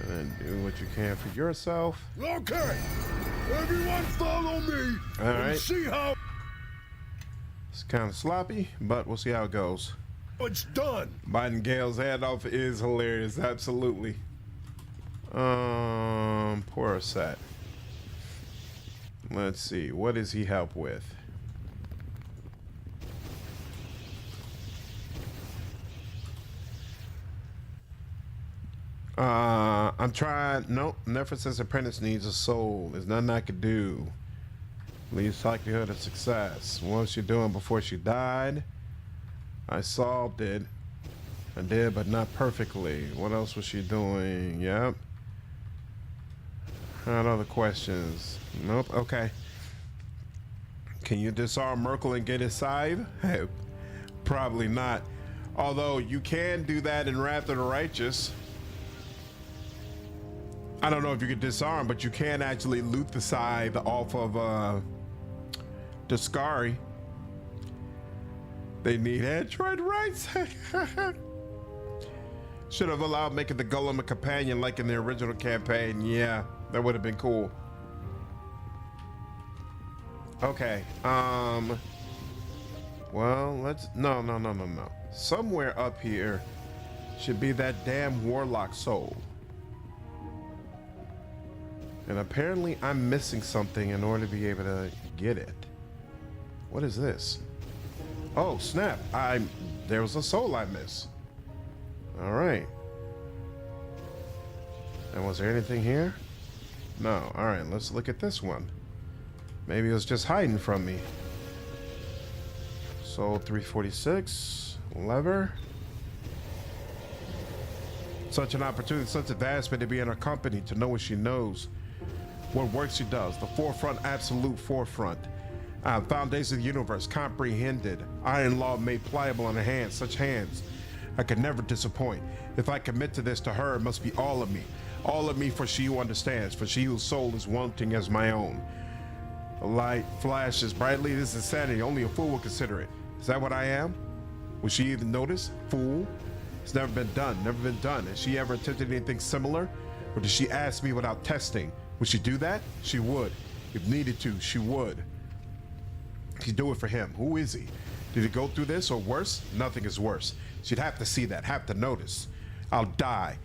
And then do what you can for yourself. Okay, everyone follow me. All right. And see how It's kind of sloppy, but we'll see how it goes. it's done. Biting Gale's head off is hilarious, absolutely. Poor set. Let's see, what does he help with? I'm trying. Nope. Nephris's apprentice needs a soul. There's nothing I could do. Least likelihood of success. What was she doing before she died? I solved it. I did, but not perfectly. What else was she doing? Yep. Had other questions. Nope. Okay. Can you disarm Merkel and get his scythe? Probably not. Although you can do that in Wrath of the Righteous. I don't know if you could disarm, but you can actually loot the scythe off of Discari. They need Android rights. Should have allowed making the golem a companion like in the original campaign. Yeah, that would have been cool. Okay, well, let's, no. Somewhere up here should be that damn warlock soul. And apparently I'm missing something in order to be able to get it. What is this? Oh, snap. There was a soul I missed. All right. And was there anything here? No. All right, let's look at this one. Maybe it was just hiding from me. Soul 346. Lever. Such an opportunity, such advancement to be in her company, to know what she knows, what work she does, the forefront, absolute forefront. Foundation of the universe, comprehended. Iron law made pliable in her hands, such hands I could never disappoint. If I commit to this, to her, it must be all of me, for she who understands, for she whose soul is wanting as my own. The light flashes brightly. This is insanity. Only a fool will consider it. Is that what I am? Will she even notice? Fool? It's never been done. Has she ever attempted anything similar? Or did she ask me without testing? Would she do that? She would. If needed to, she would. She'd do it for him. Who is he? Did he go through this or worse? Nothing is worse. She'd have to see that, have to notice. I'll die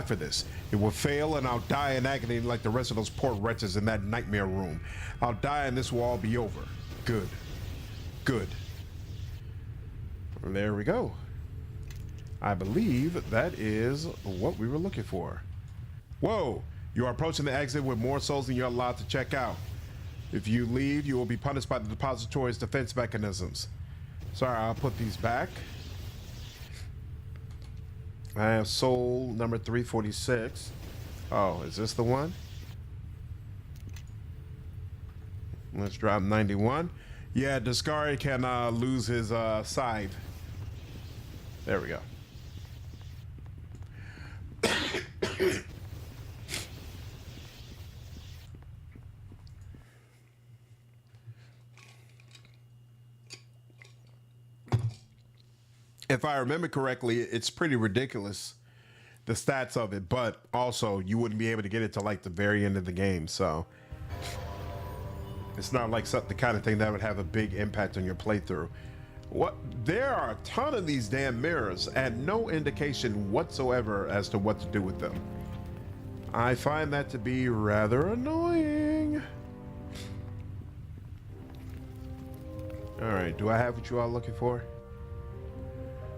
for this. It will fail and I'll die in agony like the rest of those poor wretches in that nightmare room. I'll die and this will all be over. Good. And there we go. I believe that is what we were looking for. Whoa, you are approaching the exit with more souls than you're allowed to check out. If you leave, you will be punished by the depository's defense mechanisms. Sorry, I'll put these back. I have soul number 346. Oh, is this the one? Let's drop 91. Yeah, Discari can lose his scythe. There we go. If I remember correctly, it's pretty ridiculous, the stats of it, but also you wouldn't be able to get it to like the very end of the game, so it's not like the kind of thing that would have a big impact on your playthrough. There are a ton of these damn mirrors and no indication whatsoever as to what to do with them. I find that to be rather annoying. All right, do I have what you are looking for?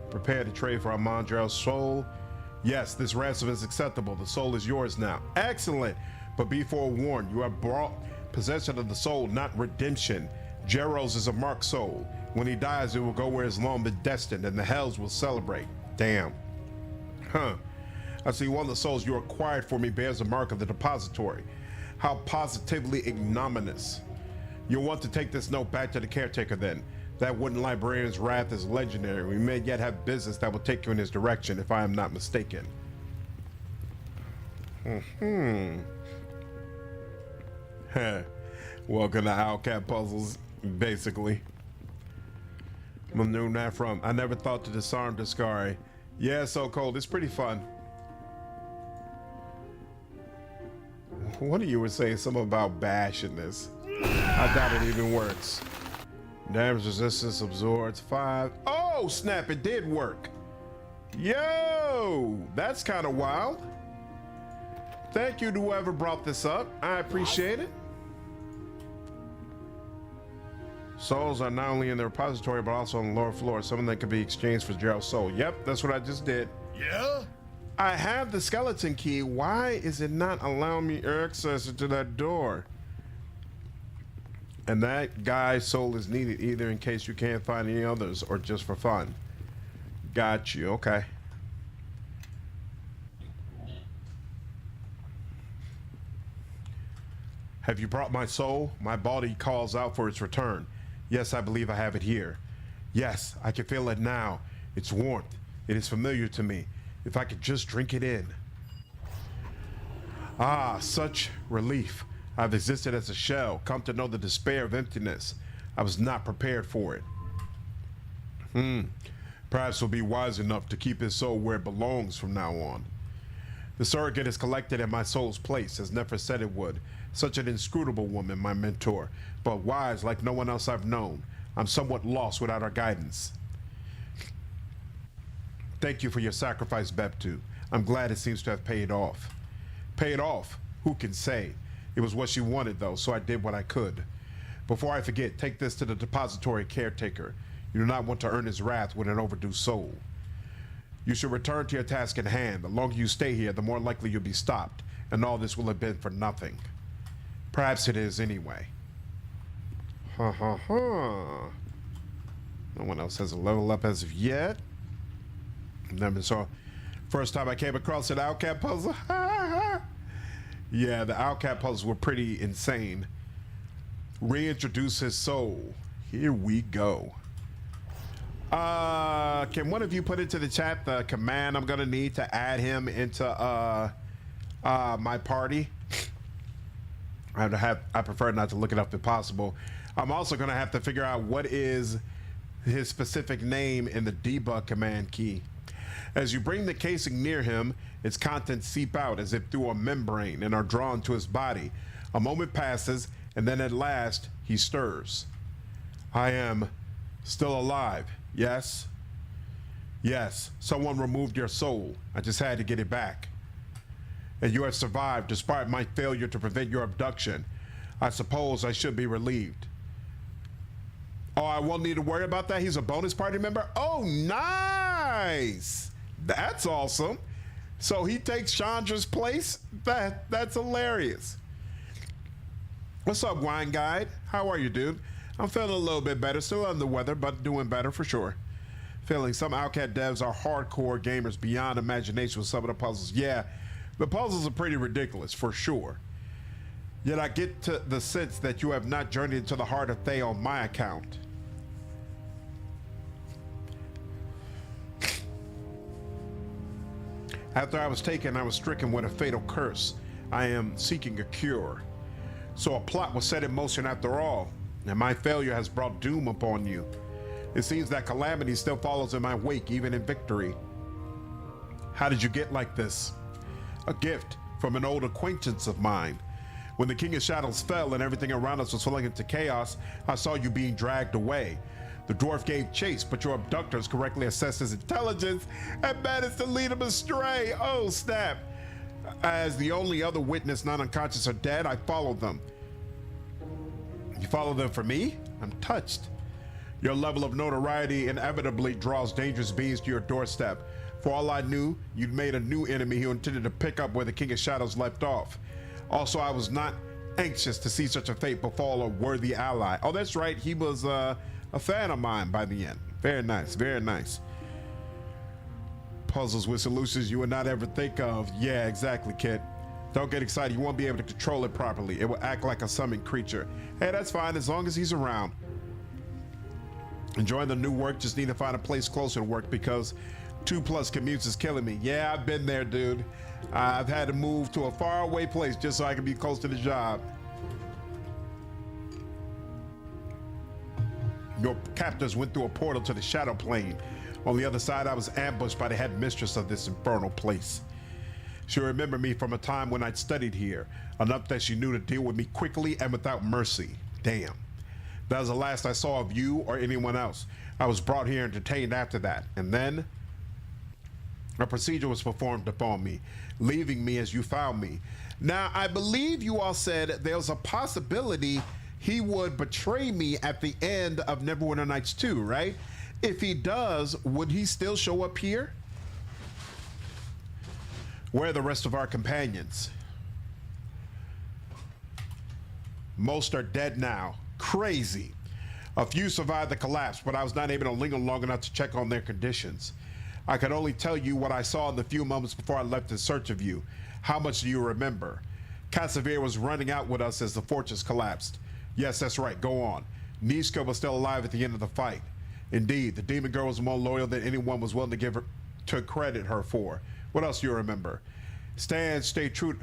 Prepare to trade for Armandrell's soul. Yes, this ransom is acceptable. The soul is yours now. Excellent. But be forewarned, you have brought possession of the soul, not redemption. Jeros is a marked soul. When he dies, it will go where it's long been destined, and the hells will celebrate. Damn. Huh. I see one of the souls you acquired for me bears the mark of the depository. How positively ignominious. You'll want to take this note back to the caretaker then. That wooden librarian's wrath is legendary. We may yet have business that will take you in his direction, if I am not mistaken. Welcome to Owlcat Puzzles, basically. Knew that from. I never thought to disarm Discari. Yeah, so cold. It's pretty fun. What you were saying? Something about bash in this. I doubt it even works. Damage resistance absorbs 5. Oh, snap, it did work. Yo, that's kind of wild. Thank you to whoever brought this up. I appreciate it. Souls are not only in the repository, but also on the lower floor. Some of them can be exchanged for Gerald's soul. Yep, that's what I just did. Yeah? I have the skeleton key. Why is it not allowing me access to that door? And that guy's soul is needed either in case you can't find any others or just for fun. Got you. Okay. Have you brought my soul? My body calls out for its return. Yes, I believe I have it here. Yes, I can feel it now. Its warmth. It is familiar to me. If I could just drink it in. Ah, such relief. I've existed as a shell, come to know the despair of emptiness. I was not prepared for it. Perhaps he'll be wise enough to keep his soul where it belongs from now on. The surrogate is collected in my soul's place, as Nefer said it would. Such an inscrutable woman, my mentor, but wise like no one else I've known. I'm somewhat lost without her guidance. Thank you for your sacrifice, Beptu. I'm glad it seems to have paid off. Paid off? Who can say? It was what she wanted, though, so I did what I could. Before I forget, take this to the depository caretaker. You do not want to earn his wrath with an overdue soul. You should return to your task at hand. The longer you stay here, the more likely you'll be stopped, and all this will have been for nothing. Perhaps it is anyway. Ha ha ha. No one else has a level up as of yet. Never saw. First time I came across an Outcat puzzle. Yeah, the Outcat puzzles were pretty insane. Reintroduce his soul. Here we go. Can one of you put into the chat the command I'm gonna need to add him into my party? I prefer not to look it up if possible. I'm also gonna have to figure out what is his specific name in the debug command key. As you bring the casing near him, its contents seep out as if through a membrane and are drawn to his body. A moment passes, and then at last he stirs. I am still alive. Yes? Yes, someone removed your soul. I just had to get it back. And you have survived despite my failure to prevent your abduction. I suppose I should be relieved. Oh, I won't need to worry about that? He's a bonus party member? Oh, nice! That's awesome. So he takes Chandra's place? That's hilarious. What's up, Wine Guide? How are you, dude? I'm feeling a little bit better. Still under the weather, but doing better for sure. Feeling some Outcat devs are hardcore gamers beyond imagination with some of the puzzles. Yeah, the puzzles are pretty ridiculous, for sure. Yet I get to the sense that you have not journeyed into the heart of Thay on my account. After I was taken, I was stricken with a fatal curse. I am seeking a cure. So a plot was set in motion after all, and my failure has brought doom upon you. It seems that calamity still follows in my wake, even in victory. How did you get like this? A gift from an old acquaintance of mine. When the King of Shadows fell and everything around us was falling into chaos, I saw you being dragged away. The dwarf gave chase, but your abductors correctly assessed his intelligence and managed to lead him astray. Oh, snap. As the only other witness not unconscious or dead, I followed them. You followed them for me? I'm touched. Your level of notoriety inevitably draws dangerous beings to your doorstep. For all I knew, you'd made a new enemy who intended to pick up where the King of Shadows left off. Also, I was not anxious to see such a fate befall a worthy ally. Oh, that's right. He was a fan of mine by the end. Very nice. Very nice. Puzzles with solutions you would not ever think of. Yeah, exactly, kid. Don't get excited. You won't be able to control it properly. It will act like a summoned creature. Hey, that's fine as long as he's around. Enjoying the new work. Just need to find a place closer to work because 2+ commutes is killing me. Yeah, I've been there, dude. I've had to move to a faraway place just so I can be close to the job. Your captors went through a portal to the shadow plane. On the other side, I was ambushed by the head mistress of this infernal place. She remembered me from a time when I'd studied here, enough that she knew to deal with me quickly and without mercy. Damn. That was the last I saw of you or anyone else. I was brought here and detained after that, and then a procedure was performed upon me, leaving me as you found me. Now, I believe you all said there was a possibility he would betray me at the end of Neverwinter Nights 2, right? If he does, would he still show up here? Where are the rest of our companions? Most are dead now. Crazy. A few survived the collapse, but I was not able to linger long enough to check on their conditions. I can only tell you what I saw in the few moments before I left in search of you. How much do you remember? Cassavir was running out with us as the fortress collapsed. Yes, that's right. Go on. Nishka was still alive at the end of the fight. Indeed, the demon girl was more loyal than anyone was willing to give her to credit her for. What else do you remember? Stay true.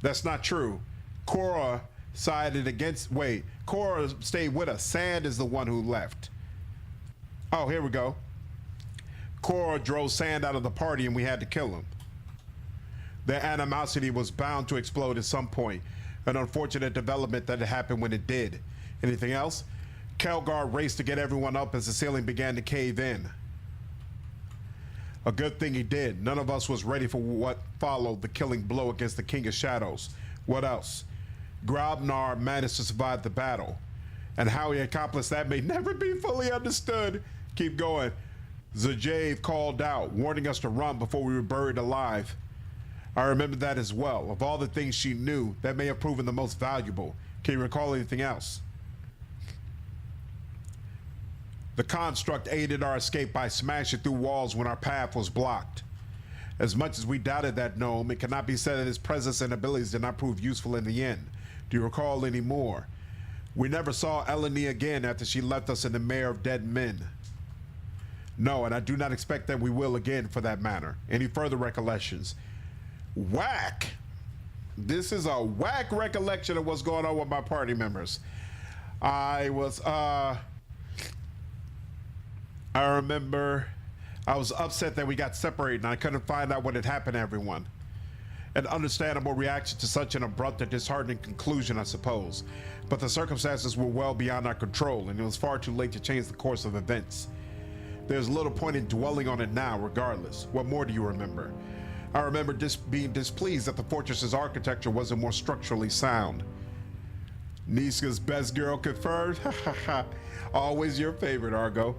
That's not true. Cora sided against. Wait, Cora stayed with us. Sand is the one who left. Oh, here we go. Cora drove Sand out of the party and we had to kill him. Their animosity was bound to explode at some point. An unfortunate development that had happened when it did. Anything else? Kelgar raced to get everyone up as the ceiling began to cave in. A good thing he did. None of us was ready for what followed the killing blow against the King of Shadows. What else? Grobnar managed to survive the battle. And how he accomplished that may never be fully understood. Keep going. Zajav called out, warning us to run before we were buried alive. I remember that as well. Of all the things she knew, that may have proven the most valuable. Can you recall anything else? The construct aided our escape by smashing through walls when our path was blocked. As much as we doubted that gnome, it cannot be said that his presence and abilities did not prove useful in the end. Do you recall any more? We never saw Eleni again after she left us in the Mare of Dead Men. No, and I do not expect that we will again for that matter. Any further recollections? Whack! This is a whack recollection of what's going on with my party members. I remember I was upset that we got separated and I couldn't find out what had happened to everyone. An understandable reaction to such an abrupt and disheartening conclusion, I suppose. But the circumstances were well beyond our control and it was far too late to change the course of events. There's little point in dwelling on it now, regardless. What more do you remember? I remember being displeased that the fortress's architecture wasn't more structurally sound. Niska's best girl confirmed. Always your favorite, Argo.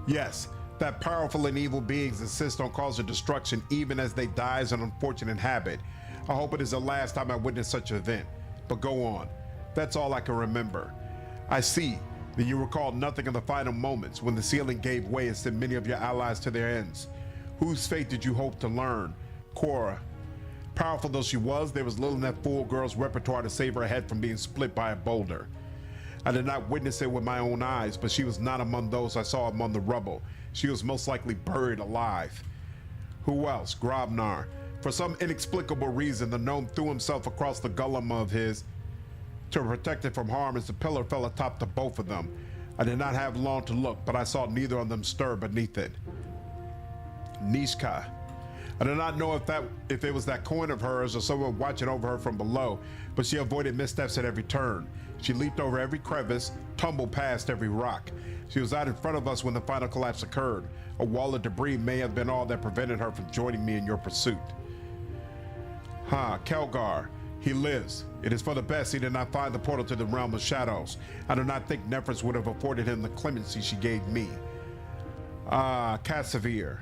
Yes, that powerful and evil beings insist on causing destruction even as they die as an unfortunate habit. I hope it is the last time I witness such an event. But go on. That's all I can remember. I see that you recall nothing of the final moments when the ceiling gave way and sent many of your allies to their ends. Whose fate did you hope to learn? Cora. Powerful though she was, there was little in that fool girl's repertoire to save her head from being split by a boulder. I did not witness it with my own eyes, but she was not among those I saw among the rubble. She was most likely buried alive. Who else? Grobnar. For some inexplicable reason, the gnome threw himself across the golem of his to protect it from harm as the pillar fell atop the both of them. I did not have long to look, but I saw neither of them stir beneath it. Nishka. I do not know if it was that coin of hers or someone watching over her from below, but she avoided missteps at every turn. She leaped over every crevice, tumbled past every rock. She was out in front of us when the final collapse occurred. A wall of debris may have been all that prevented her from joining me in your pursuit. Kelgar. He lives. It is for the best he did not find the portal to the realm of shadows. I do not think Nephris would have afforded him the clemency she gave me. Cassavir.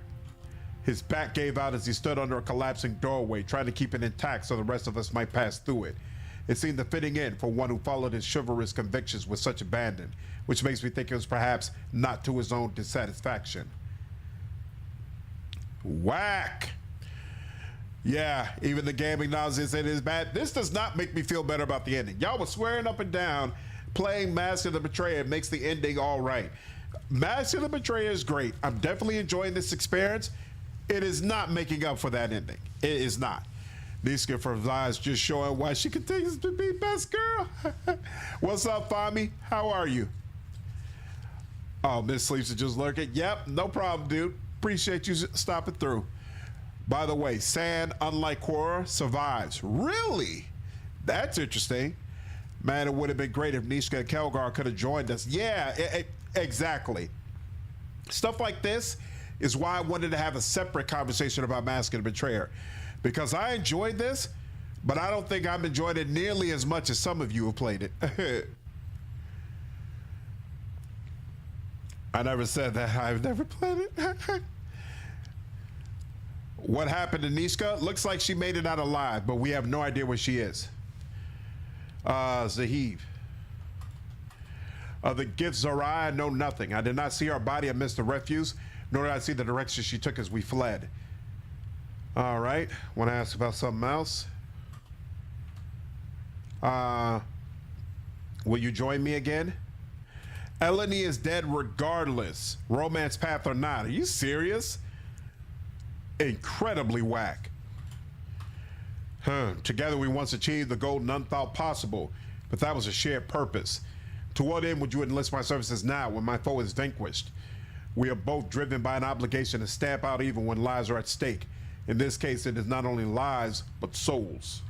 His back gave out as he stood under a collapsing doorway, trying to keep it intact so the rest of us might pass through it. It seemed a fitting end for one who followed his chivalrous convictions with such abandon, which makes me think it was perhaps not to his own dissatisfaction. Whack! Yeah, even the game acknowledges it is bad. This does not make me feel better about the ending. Y'all were swearing up and down playing Master of the Betrayer makes the ending all right. Master of the Betrayer is great. I'm definitely enjoying this experience. It is not making up for that ending. It is not. Niska from Lies just showing why she continues to be best girl. What's up, Fami? How are you? Oh, Miss Sleeps is just lurking. Yep, no problem, dude. Appreciate you stopping through. By the way, Sand, unlike Cora, survives. Really? That's interesting. Man, it would have been great if Nishka and Kelgar could have joined us. Yeah, exactly. Stuff like this is why I wanted to have a separate conversation about Master of the Betrayer. Because I enjoyed this, but I don't think I've enjoyed it nearly as much as some of you have played it. I never said that. I've never played it. What happened to Nishka? Looks like she made it out alive, but we have no idea where she is. Zaheev. The gift Zorai, I know nothing. I did not see her body amidst the refuse, nor did I see the direction she took as we fled. All right, want to ask about something else? Will you join me again? Eleni is dead regardless, romance path or not. Are you serious? Incredibly whack. Together we once achieved the goal none thought possible, but that was a shared purpose. To what end would you enlist my services now when my foe is vanquished? We are both driven by an obligation to stamp out evil when lives are at stake. In this case, it is not only lives, but souls.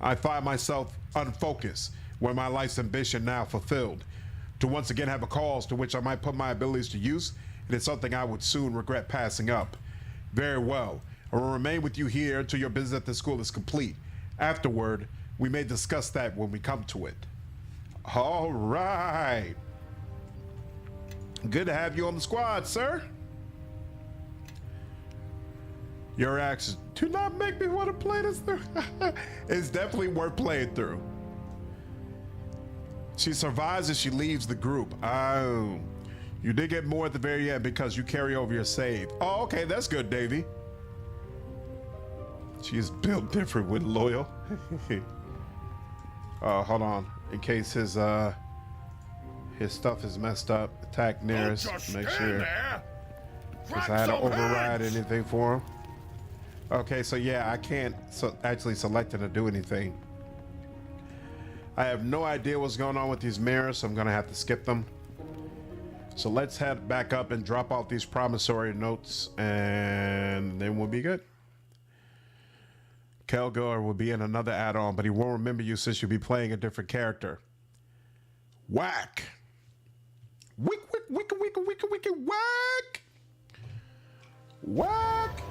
I find myself unfocused when my life's ambition now fulfilled. To once again have a cause to which I might put my abilities to use, it is something I would soon regret passing up. Very well. I will remain with you here until your business at the school is complete. Afterward, we may discuss that when we come to it. All right. Good to have you on the squad, sir. Your actions do not make me want to play this through. It's definitely worth playing through. She survives as she leaves the group. Oh, you did get more at the very end because you carry over your save. Oh, okay, that's good, Davey. She's built different with loyal. Hold on, in case his stuff is messed up. Attack nearest. Make sure. Because I had to override anything for him. Okay, so yeah, I can't actually select it to do anything. I have no idea what's going on with these mirrors, so I'm gonna have to skip them. So let's head back up and drop off these promissory notes, and then we'll be good. Kelgar will be in another add-on, but he won't remember you since you'll be playing a different character. Whack! Wick, wick, wick, wick, wick, wick, whack! Whack!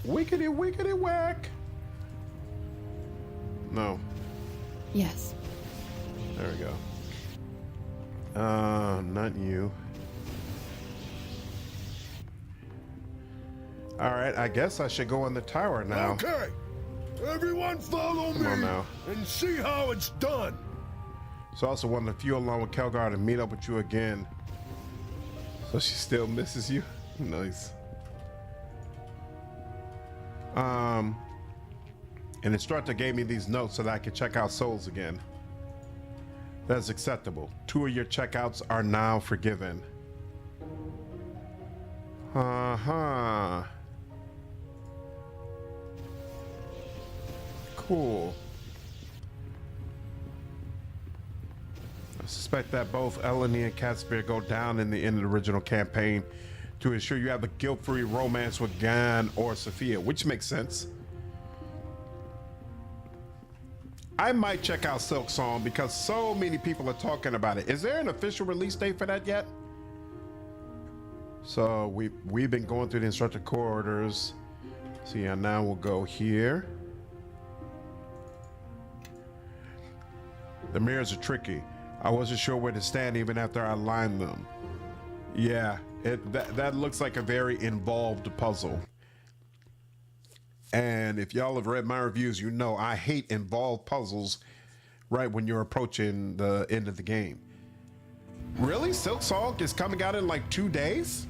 Wickety, wickety, whack! No. Yes. There we go. Not you. All right, I guess I should go on the tower now. Okay, everyone follow Come on me now. and see how it's done. So I also wanted to fuel along with Kelgar to meet up with you again. So she still misses you? Nice. An instructor gave me these notes so that I could check out souls again. That is acceptable. 2 of your checkouts are now forgiven. Uh-huh. Cool. I suspect that both Eleni and Catspear go down in the end of the original campaign to ensure you have a guilt-free romance with Gan or Sophia, which makes sense. I might check out Silk Song because so many people are talking about it. Is there an official release date for that yet? So we've been going through the instructor corridors. So yeah, now we'll go here. The mirrors are tricky. I wasn't sure where to stand even after I aligned them. Yeah, that looks like a very involved puzzle. And if y'all have read my reviews, you know I hate involved puzzles right when you're approaching the end of the game. Really? Silk Song is coming out in like 2 days?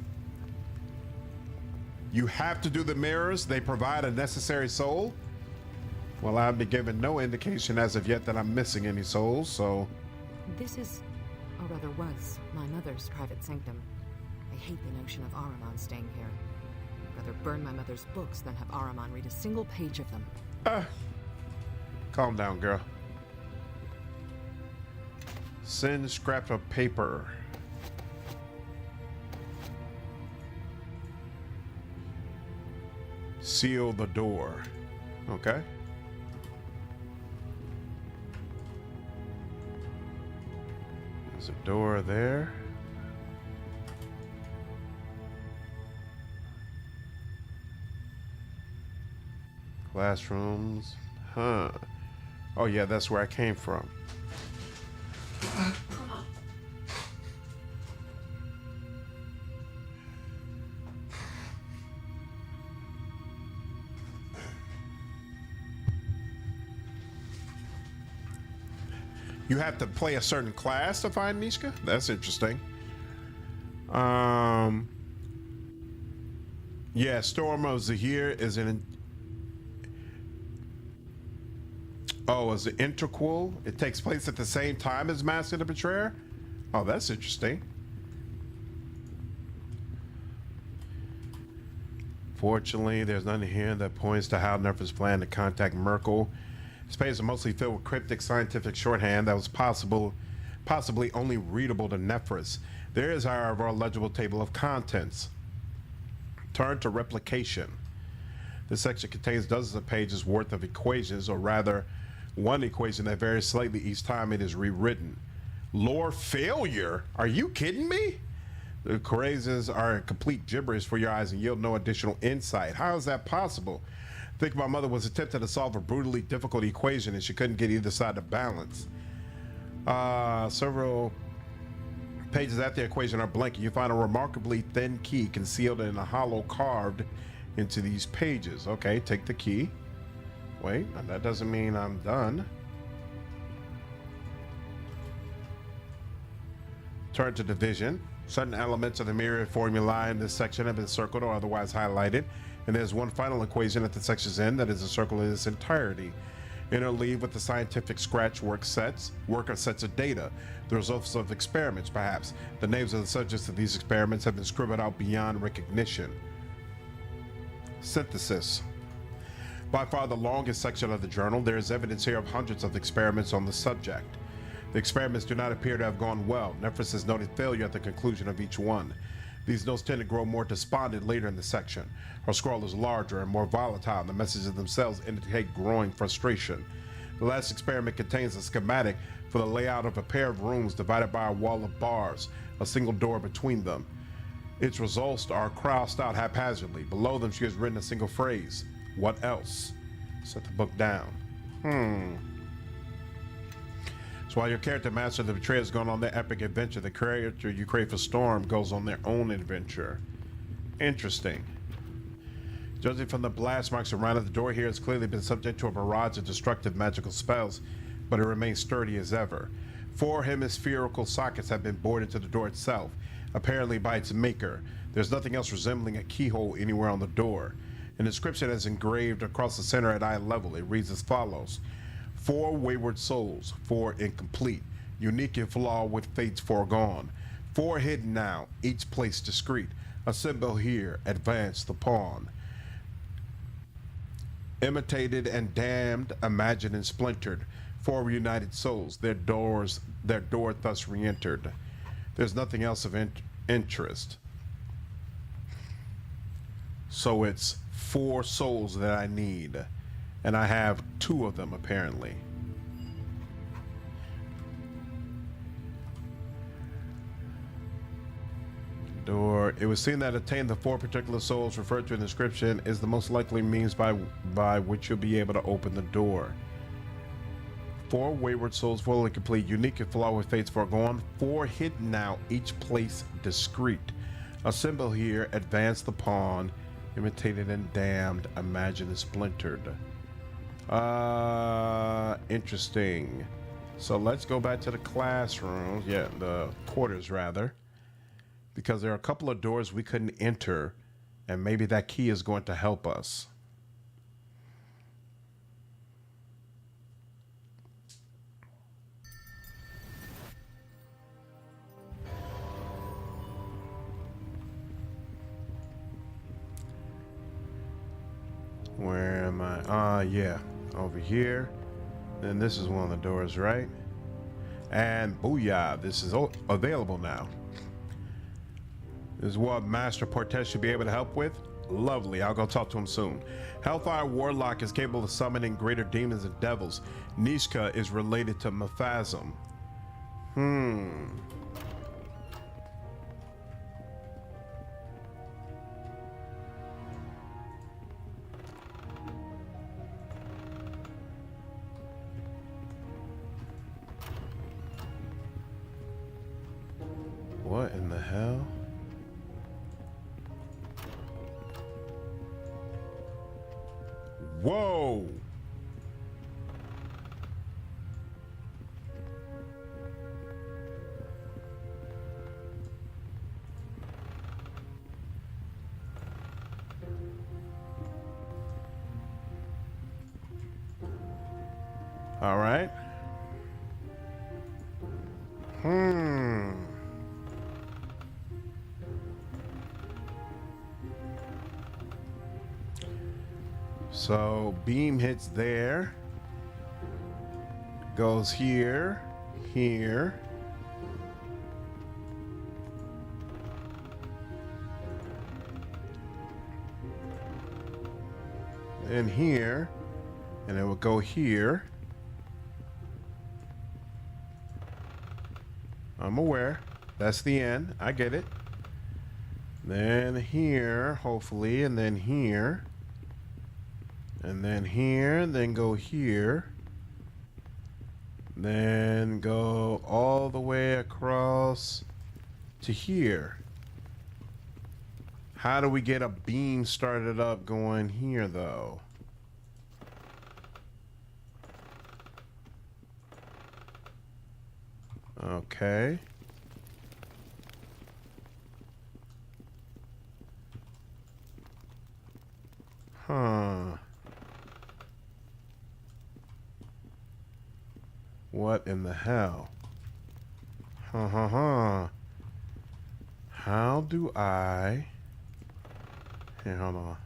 You have to do the mirrors. They provide a necessary soul. Well, I've been given no indication as of yet that I'm missing any souls, so... This is, or rather was, my mother's private sanctum. I hate the notion of Ahriman staying here. I'd rather burn my mother's books than have Ahriman read a single page of them. Calm down, girl. Send scrap of paper. Seal the door. Okay. There's a door there. Classrooms. Huh. Oh yeah, that's where I came from. You have to play a certain class to find Mishka? That's interesting. Yeah, Storm of Zahir is an... Oh, is it interquel? It takes place at the same time as Master the Betrayer? Oh, that's interesting. Fortunately, there's nothing here that points to how Nerfa's plan to contact Merkel. These pages are mostly filled with cryptic scientific shorthand that was possibly only readable to Nephris. There is, however, a legible table of contents. Turn to replication. This section contains dozens of pages worth of equations, or rather, one equation that varies slightly each time it is rewritten. Lore failure? Are you kidding me? The equations are complete gibberish for your eyes and yield no additional insight. How is that possible? I think my mother was attempting to solve a brutally difficult equation and she couldn't get either side to balance. Several pages after the equation are blank and you find a remarkably thin key concealed in a hollow carved into these pages. Okay, take the key. Wait, that doesn't mean I'm done. Turn to division. Certain elements of the myriad formulae in this section have been circled or otherwise highlighted, and there's one final equation at the section's end that is a circle in its entirety. Interleave with the scientific scratch work or sets of data, the results of experiments perhaps. The names of the subjects of these experiments have been scribbled out beyond recognition. Synthesis. By far the longest section of the journal, there is evidence here of hundreds of experiments on the subject. The experiments do not appear to have gone well. Nephris has noted failure at the conclusion of each one. These notes tend to grow more despondent later in the section. Her scroll is larger and more volatile, and the messages themselves indicate growing frustration. The last experiment contains a schematic for the layout of a pair of rooms divided by a wall of bars, a single door between them. Its results are crossed out haphazardly. Below them she has written a single phrase. What else? Set the book down. So while your character master the betrayer is going on their epic adventure, the character you create for Storm goes on their own adventure. Interesting. Judging from the blast marks around at the door here, it's clearly been subject to a barrage of destructive magical spells, but it remains sturdy as ever. 4 hemispherical sockets have been bored into the door itself, apparently by its maker. There's nothing else resembling a keyhole anywhere on the door. An inscription is engraved across the center at eye level. It reads as follows. 4 wayward souls, 4 incomplete, unique and flawed with fates foregone. 4 hidden now, each place discreet. Assemble here, advance the pawn. Imitated and damned, imagined and splintered. 4 reunited souls, their door thus re-entered. There's nothing else of interest. So it's 4 souls that I need. And I have 2 of them apparently. Door. It was seen that attain the 4 particular souls referred to in the description is the most likely means by which you'll be able to open the door. 4 wayward souls fully complete, unique and flawed with fates foregone. 4 hidden now, each place discreet. Assemble here, advance the pawn, imitated and damned, imagined and splintered. Interesting. So let's go back to the classroom. Yeah, the quarters rather. Because there are a couple of doors we couldn't enter, and maybe that key is going to help us. Where am I? Yeah, over here. Then this is one of the doors, right? And booyah, this is available now. This is what Master Portes should be able to help with. Lovely, I'll go talk to him soon. Hellfire Warlock is capable of summoning greater demons and devils. Nishka is related to Mephasm. What in the hell? Whoa! All right. So beam hits there. goes here, here. And here, and it will go here. I'm aware. That's the end. I get it. Then here, hopefully, and then here. And then here, then go here. Then go all the way across to here. How do we get a beam started up going here, though? Okay. Huh. What in the hell? How do I... Here, hold on.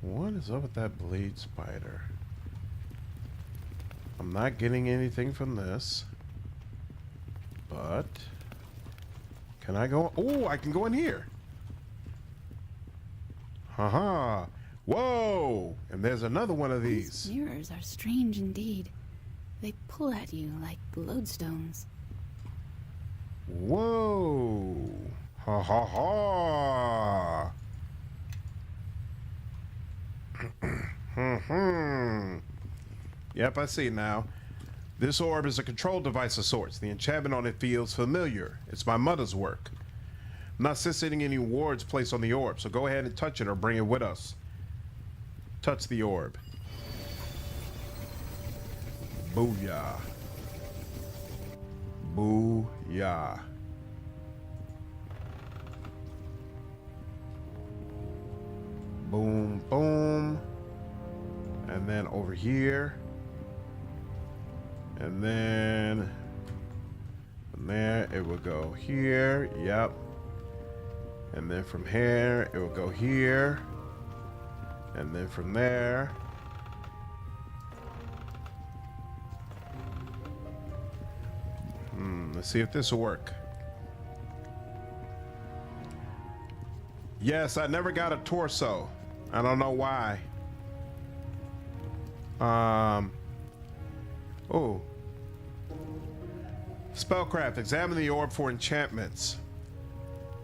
What is up with that blade spider? I'm not getting anything from this. But can I go? Oh, I can go in here. Haha. Whoa! And there's another one of these. These mirrors are strange indeed. They pull at you like lodestones. Whoa! Ha ha ha! Yep, I see now. This orb is a control device of sorts. The enchantment on it feels familiar. It's my mother's work. I'm not sensing any wards placed on the orb, so go ahead and touch it or bring it with us. Touch the orb. Booyah. Booyah. Boom, boom. And then over here. And then from there, it will go here. Yep. And then from here, it will go here. And then from there. Let's see if this will work. Yes, I never got a torso. I don't know why. Oh. Spellcraft. Examine the orb for enchantments.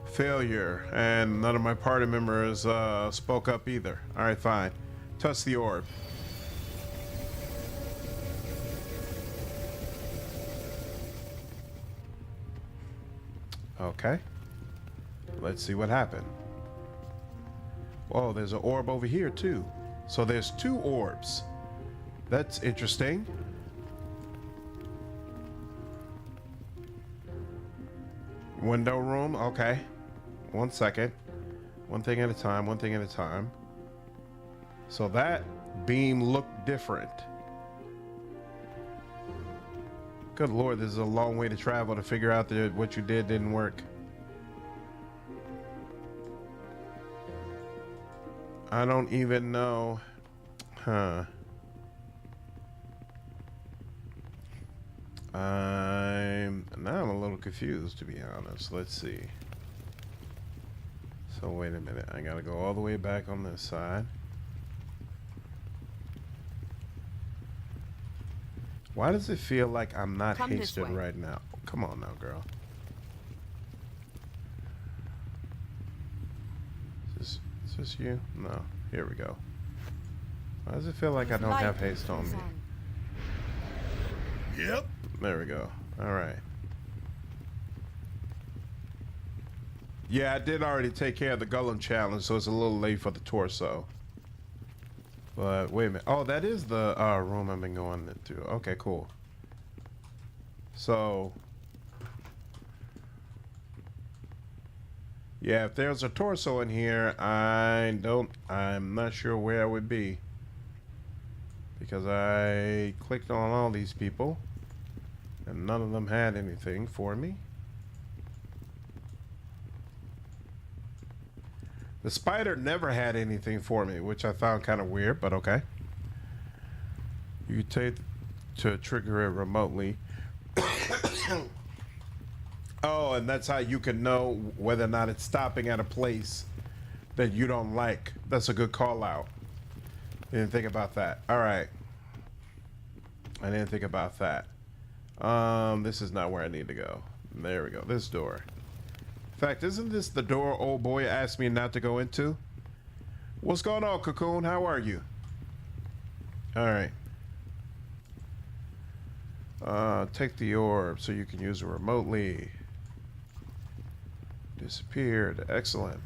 Failure. And none of my party members spoke up either. Alright, fine. Touch the orb. Okay. Let's see what happened. Whoa, there's an orb over here too. So there's two orbs. That's interesting. Window room, okay. 1 second. One thing at a time, one thing at a time. So that beam looked different. Good Lord, this is a long way to travel to figure out that what you did didn't work. I don't even know. Huh. Now I'm a little confused, to be honest. Let's see. So wait a minute. I gotta go all the way back on this side. Why does it feel like I'm not Come this hasted way. right now? Come on now, girl. Is this you? No. Here we go. Why does it feel like I don't have haste on me? Yep. There we go. All right. Yeah, I did already take care of the Golem challenge, so it's a little late for the torso. But wait a minute. Oh, that is the room I've been going into. Okay, cool. So, yeah, if there's a torso in here, I'm not sure where I would be. Because I clicked on all these people, and none of them had anything for me. The spider never had anything for me, which I found kind of weird, but okay. You take to trigger it remotely. Oh, and that's how you can know whether or not it's stopping at a place that you don't like. That's a good call out. Didn't think about that. All right. I didn't think about that. This is not where I need to go. There we go. This door. In fact, isn't this the door old boy asked me not to go into? What's going on, Cocoon? How are you? All right. Take the orb so you can use it remotely. Disappeared. Excellent.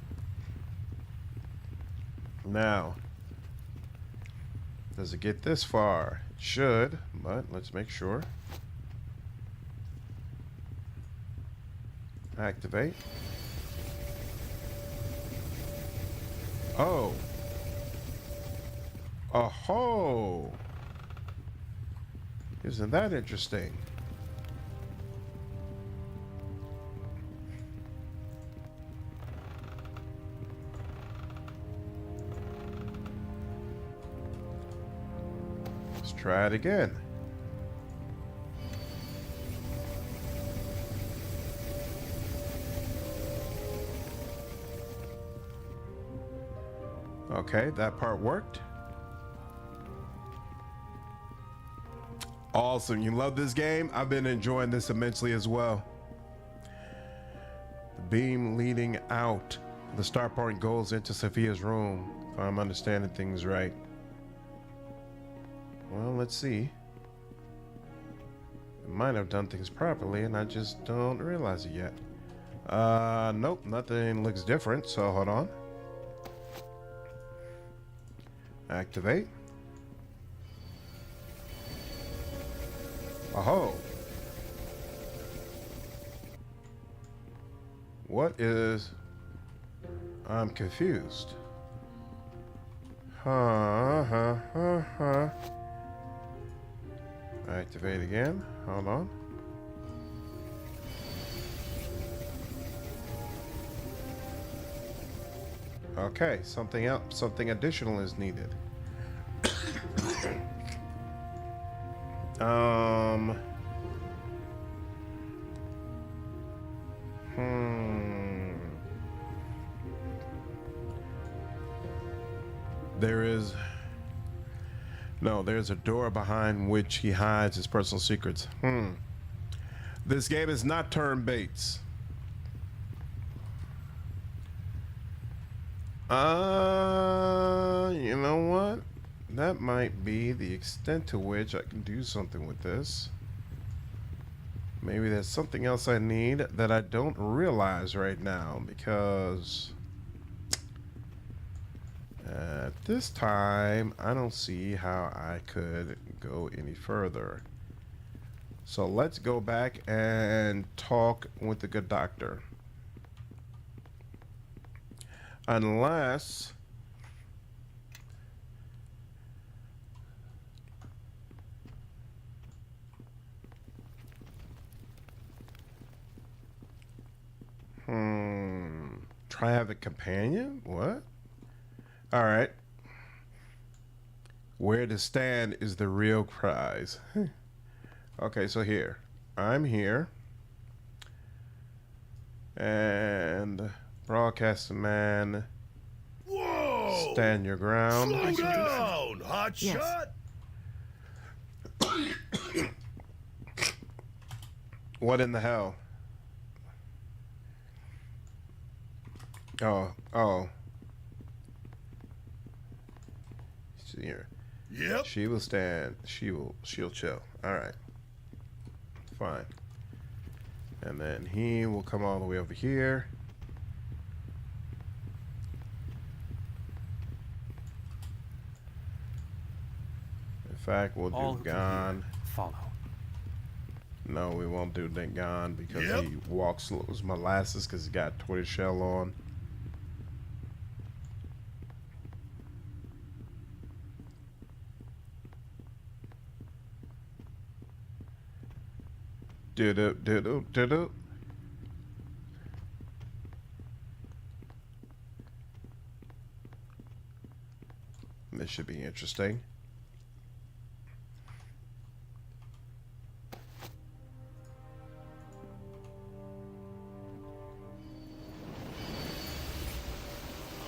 Now, does it get this far? It should, but let's make sure. Activate. Oh. Oh. Isn't that interesting? Let's try it again. Okay, that part worked. Awesome. You love this game? I've been enjoying this immensely as well. The beam leading out. The start point goes into Sophia's room, if I'm understanding things right. Well, let's see. I might have done things properly and I just don't realize it yet. Nope, nothing looks different, so hold on. Activate. Oh. What is... I'm confused. Activate again. Hold on. Okay, something else, something additional is needed. There is... No, there's a door behind which he hides his personal secrets. This game is not turn-based. You know what? That might be the extent to which I can do something with this. Maybe there's something else I need that I don't realize right now, because at this time I don't see how I could go any further. So let's go back and talk with the good doctor. Unless try have a companion? What? All right. Where to stand is the real prize. Okay, so here. I'm here. And broadcast man. Whoa! Stand your ground. Slow down, hot Yes. shot! What in the hell? Oh. See here. Yep. She will stand. She'll chill. All right. Fine. And then he will come all the way over here. fact, we'll All do who can gone. hear, follow. No, we won't do that gone because Yep. he walks slow as molasses because he got tortoise shell on. Do. This should be interesting.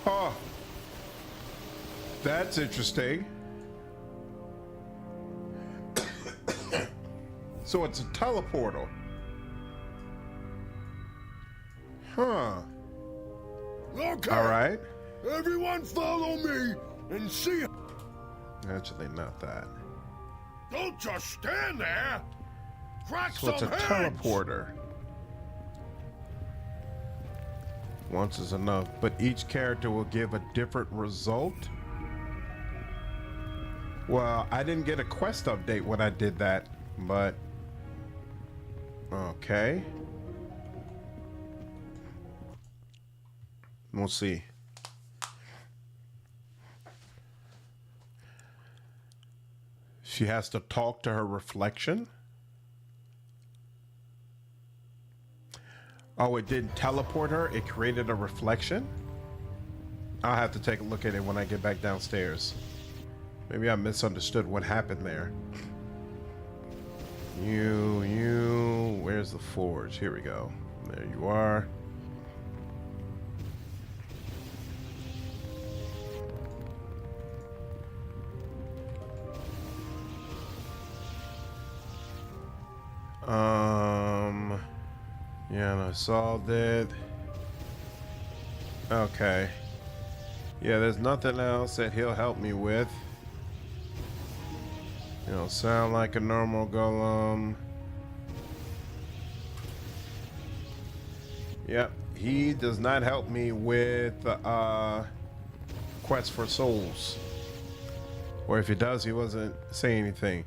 Oh, that's interesting. So it's a teleporter. Huh. Okay. All right. Everyone follow me and see. Actually, not that. Don't just stand there. Crack So it's a some heads. teleporter. Once is enough, but each character will give a different result. Well, I didn't get a quest update when I did that, but okay. We'll see. She has to talk to her reflection. Oh, it didn't teleport her. It created a reflection. I'll have to take a look at it when I get back downstairs. Maybe I misunderstood what happened there. Where's the forge? Here we go. There you are. Yeah, and I solved it. Okay. Yeah, there's nothing else that he'll help me with. You know, sound like a normal golem. Yep, he does not help me with quest for souls. Or if he does, he wasn't saying anything.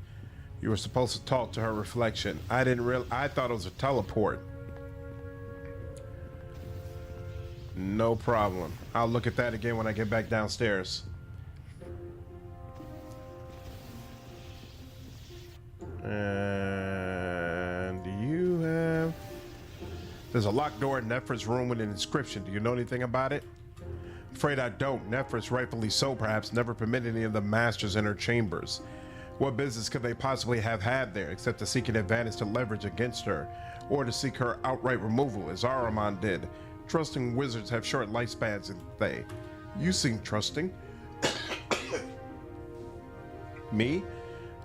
You were supposed to talk to her reflection. I thought it was a teleport. No problem. I'll look at that again when I get back downstairs. And you have... There's a locked door in Nephris' room with an inscription. Do you know anything about it? Afraid I don't. Nephris, rightfully so perhaps, never permitted any of the masters in her chambers. What business could they possibly have had there, except to seek an advantage to leverage against her, or to seek her outright removal, as Ahriman did? Trusting wizards have short lifespans, and they. You seem trusting. Me?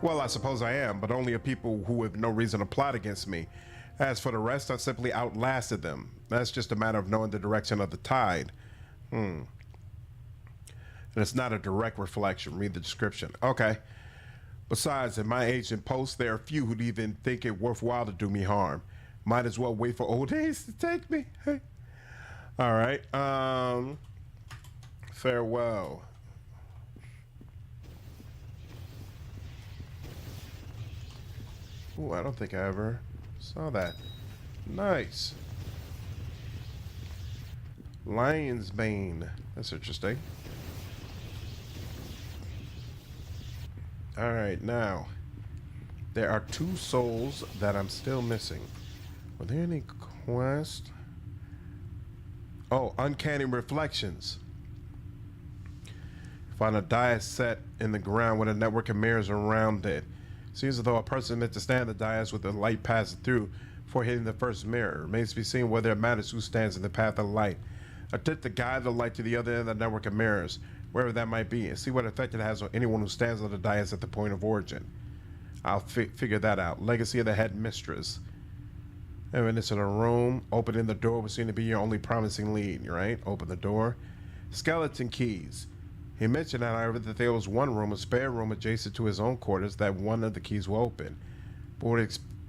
Well, I suppose I am, but only of people who have no reason to plot against me. As for the rest, I simply outlasted them. That's just a matter of knowing the direction of the tide. And it's not a direct reflection. Read the description. Okay. Besides, in my ancient post, there are few who'd even think it worthwhile to do me harm. Might as well wait for old age to take me. Hey. All right. Farewell. Ooh, I don't think I ever saw that. Nice. Lion's Bane. That's interesting. All right, now there are 2 souls that I'm still missing. Were there any quests? Oh, Uncanny Reflections. Find a dais set in the ground with a network of mirrors around it. Seems as though a person meant to stand the dais with the light passing through before hitting the first mirror. Remains to be seen whether it matters who stands in the path of light. Attempt to guide the light to the other end of the network of mirrors, wherever that might be, and see what effect it has on anyone who stands on the dais at the point of origin. I'll figure that out. Legacy of the Head Mistress. Evidence in a room. Opening the door would seem to be your only promising lead, right? Open the door. Skeleton keys. He mentioned, however, that there was one room, a spare room adjacent to his own quarters, that one of the keys will open.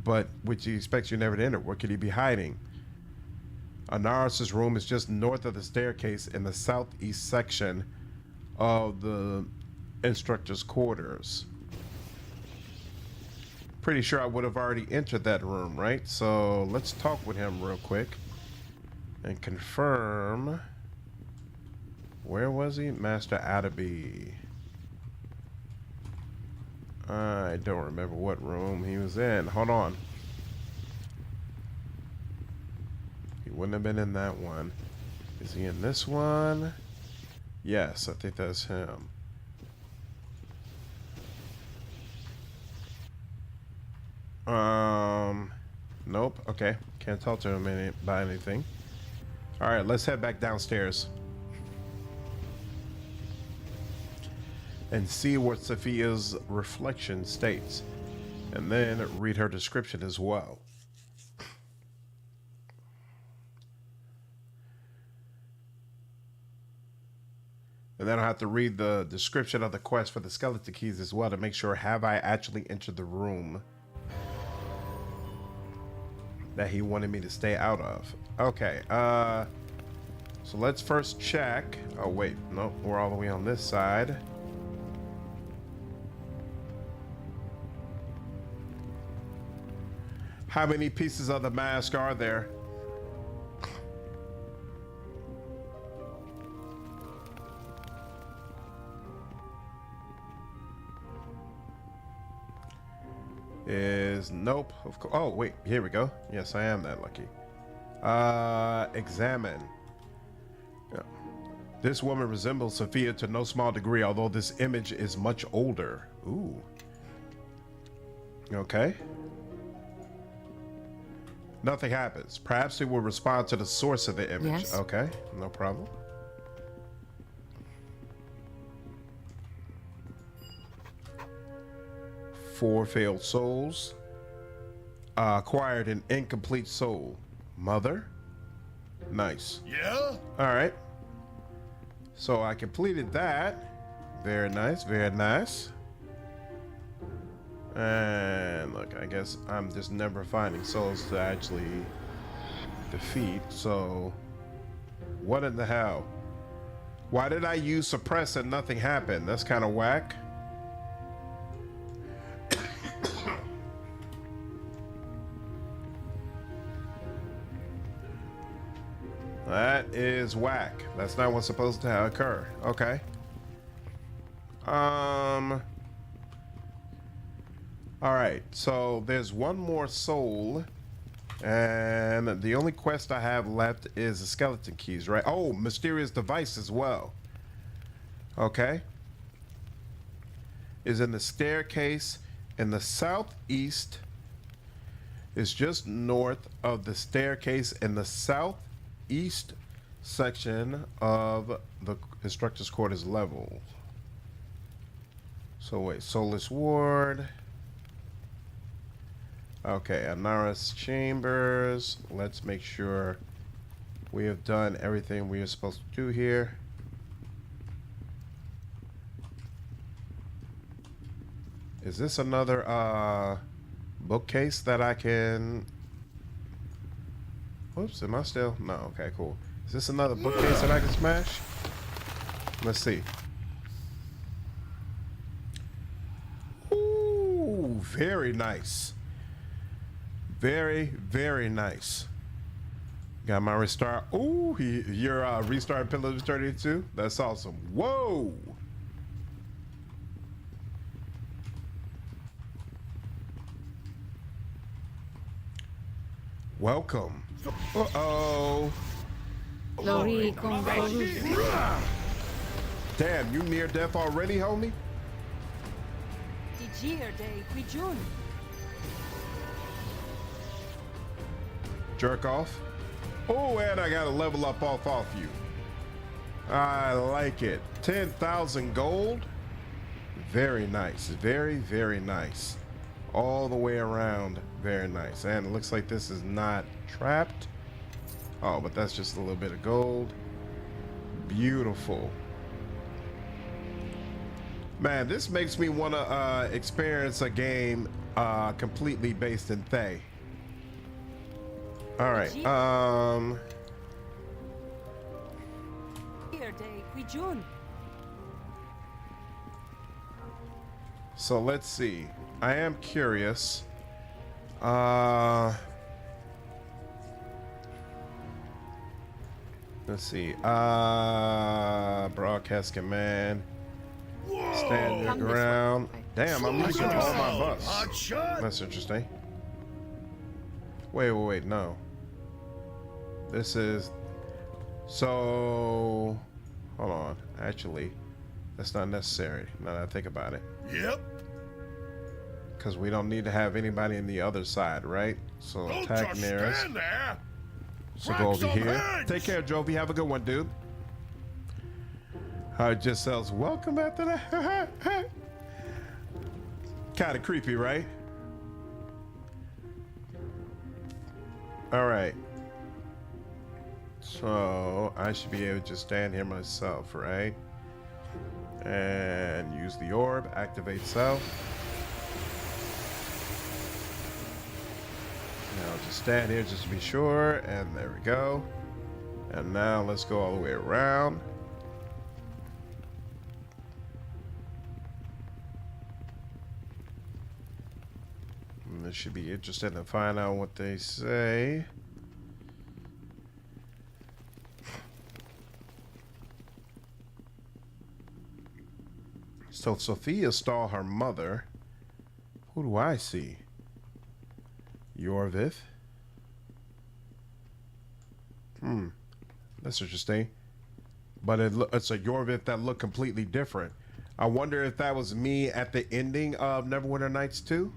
But which he expects you never to enter. What could he be hiding? Anaris' room is just north of the staircase in the southeast section of the instructor's quarters. pretty sure I would have already entered that room, right? So let's talk with him real quick and confirm. Where was he? Master Attaby. I don't remember what room he was in. Hold on. He wouldn't have been in that one. Is he in this one? Yes, I think that's him. Nope. Okay. Can't talk to him about anything. All right, let's head back downstairs and see what Sophia's reflection states, and then read her description as well. And then I'll have to read the description of the quest for the skeleton keys as well to make sure have I actually entered the room that he wanted me to stay out of. Okay, so let's first check. Oh wait, no, we're all the way on this side. How many pieces of the mask are there? Is nope. Of course. Oh wait, here we go. Yes, I am that lucky. Examine. Yeah. This woman resembles Sophia to no small degree, although this image is much older. Ooh. Okay. Nothing happens. Perhaps it will respond to the source of the image. Yes. Okay, no problem. Four failed souls. Acquired an incomplete soul. Mother. Nice. Yeah? All right. So I completed that. Very nice. Very nice. And look, I guess I'm just never finding souls to actually defeat. So what in the hell? Why did I use suppress and nothing happened? That's kind of whack. That is whack. That's not what's supposed to occur. Okay. All right, so there's one more soul, and the only quest I have left is the skeleton keys, right? Oh, mysterious device as well. Okay. Is in the staircase in the southeast. Is just north of the staircase in the southeast section of the instructor's quarters level. So wait, soulless ward. Okay, Anara's chambers. Let's make sure we have done everything we are supposed to do here. Is this another bookcase that I can... Oops, am I still? No, okay, cool. Is this another bookcase that I can smash? Let's see. Ooh, very nice. Very, very nice. Got my restart. Ooh, your restart Pillars 32. That's awesome. Whoa. Welcome. Uh-oh. Damn, you near death already, homie? Jerk off. Oh, and I gotta level up off you. I like it. 10,000 gold. Very nice. Very, very nice. All the way around. Very nice. And it looks like this is not trapped. Oh, but that's just a little bit of gold. Beautiful. Man, this makes me want to experience a game completely based in Thay. All right. So let's see. I am curious. Let's see. Broadcast command. Stand your Come this way. ground. Damn, I'm using all my bus. Hot shot. That's interesting. Wait, no. This is... So... Hold on. Actually, that's not necessary, now that I think about it. Yep. Because we don't need to have anybody in the other side, right? So Don't attack just nearest. stand there. So go Crack over some here. heads. Take care, Jovi. Have a good one, dude. How it just sells. Welcome back to the... Kind of creepy, right? All right. So I should be able to just stand here myself, right? And use the orb. Activate self. Now just stand here just to be sure. And there we go. And now let's go all the way around. And this should be interesting to find out what they say. So Sophia stole her mother. Who do I see? Yorvith. That's interesting. But it's a Yorvith that looked completely different. I wonder if that was me at the ending of Neverwinter Nights 2.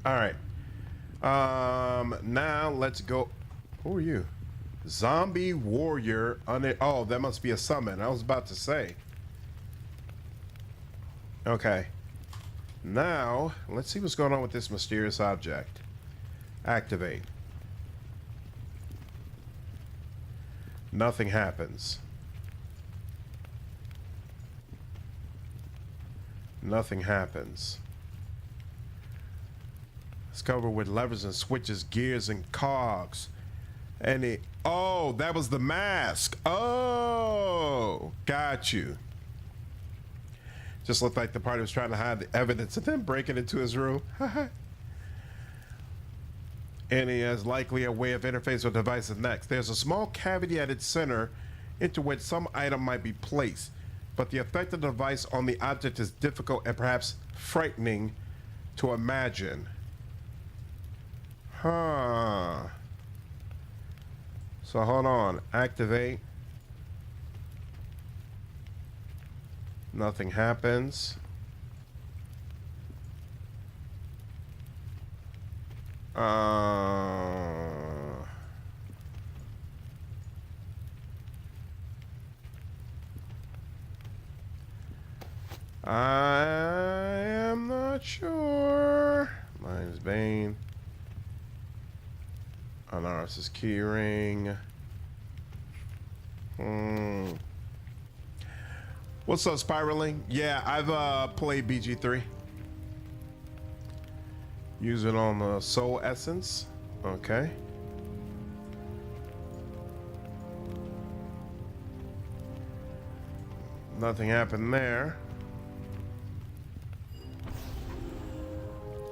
All right. Now let's go. Who are you? Zombie warrior. Oh, that must be a summon. I was about to say. Okay. Now, let's see what's going on with this mysterious object. Activate. Nothing happens. Nothing happens. It's covered with levers and switches, gears and cogs. And it... Oh, that was the mask. Oh, got you. Just looked like the party was trying to hide the evidence and then breaking into his room. And he has likely a way of interface with devices next. There's a small cavity at its center into which some item might be placed, but the effect of the device on the object is difficult and perhaps frightening to imagine. Huh. So hold on. Activate. Nothing happens. I am not sure. Mine's Bane. Anaris' keyring. What's up, Spiraling? Yeah, I've played BG3. Use it on the Soul Essence. Okay. Nothing happened there.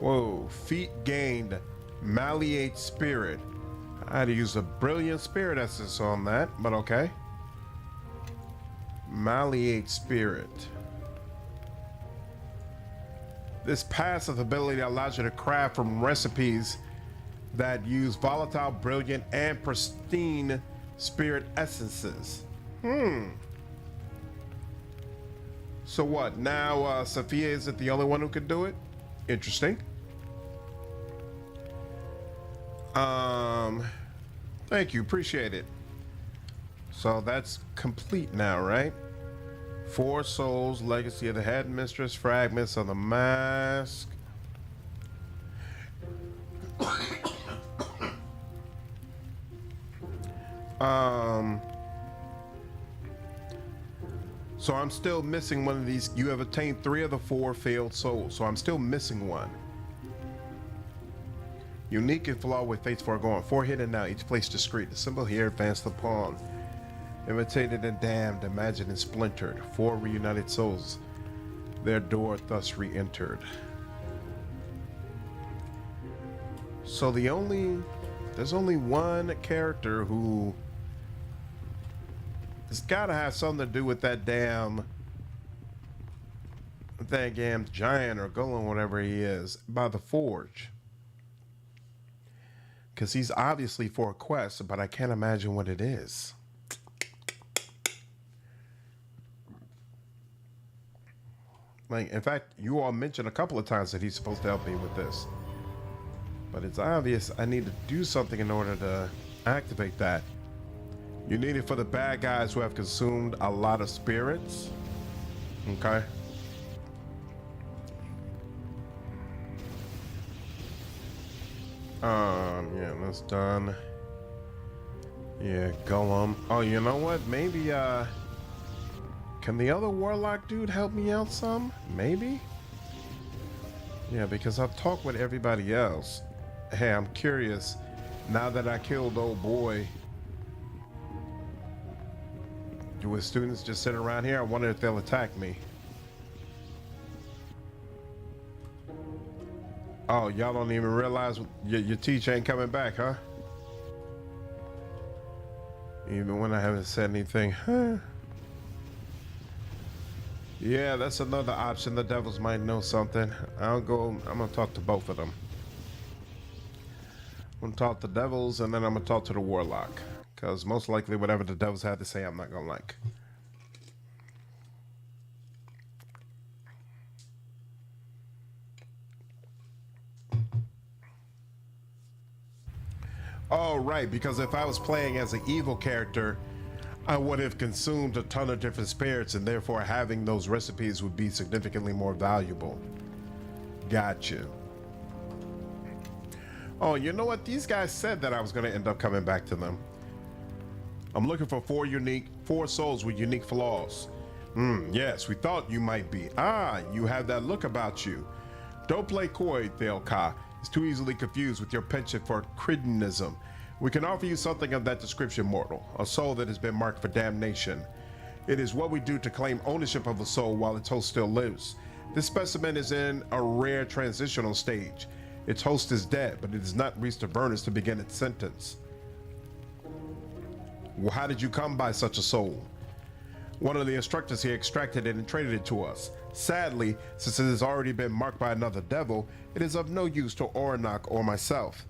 Whoa, feat gained. Malleate Spirit. I had to use a Brilliant Spirit Essence on that, but okay. Malleate Spirit. This passive ability allows you to craft from recipes that use volatile, brilliant, and pristine spirit essences. So what? Now Sophia isn't the only one who could do it? Interesting. Thank you, appreciate it. So that's complete now, right? 4 souls, legacy of the headmistress, fragments of the mask. So I'm still missing one of these. You have attained 3 of the 4 failed souls, so I'm still missing one. Unique and flawed with fates foregone. 4 hidden now, each place discreet. The symbol here advanced the pawn. Imitated and damned, imagined and splintered. 4 reunited souls. their door thus re-entered. So there's only one character who has got to have something to do with that damn giant or golem, whatever he is, by the forge. Because he's obviously for a quest, but I can't imagine what it is. Like, in fact, you all mentioned a couple of times that he's supposed to help me with this. But it's obvious I need to do something in order to activate that. You need it for the bad guys who have consumed a lot of spirits. Okay. Yeah, that's done. Yeah, golem. Oh, you know what? Maybe, can the other warlock dude help me out some? Maybe? Yeah, because I've talked with everybody else. Hey, I'm curious. Now that I killed old boy, do his students just sit around here? I wonder if they'll attack me. Oh, y'all don't even realize your teacher ain't coming back, huh? Even when I haven't said anything, huh? Yeah, that's another option. The devils might know something. I'm gonna talk to both of them. I'm gonna talk to the devils, and then I'm gonna talk to the warlock. Because most likely whatever the devils have to say, I'm not gonna like. Oh, right, because if I was playing as an evil character, I would have consumed a ton of different spirits, and therefore having those recipes would be significantly more valuable. Gotcha. Oh, you know what? These guys said that I was going to end up coming back to them. I'm looking for four souls with unique flaws. Yes, we thought you might be. Ah, you have that look about you. Don't play coy, Thelka. It's too easily confused with your penchant for cretinism. We can offer you something of that description, mortal. A soul that has been marked for damnation. It is what we do to claim ownership of a soul while its host still lives. This specimen is in a rare transitional stage. Its host is dead, but it has not reached Avernus to begin its sentence. Well, how did you come by such a soul? One of the instructors here extracted it and traded it to us. Sadly, since it has already been marked by another devil, it is of no use to Oranok or myself.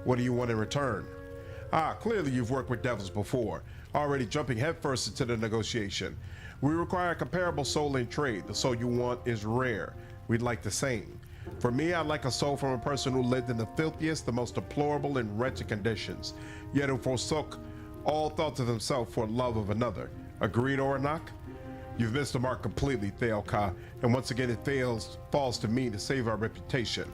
What do you want in return? Ah, clearly you've worked with devils before, already jumping headfirst into the negotiation. We require a comparable soul in trade. The soul you want is rare. We'd like the same. For me, I'd like a soul from a person who lived in the filthiest, the most deplorable and wretched conditions, yet who forsook all thoughts of himself for love of another. Agreed, Oranok? You've missed the mark completely, Thelka, and once again it falls to me to save our reputation.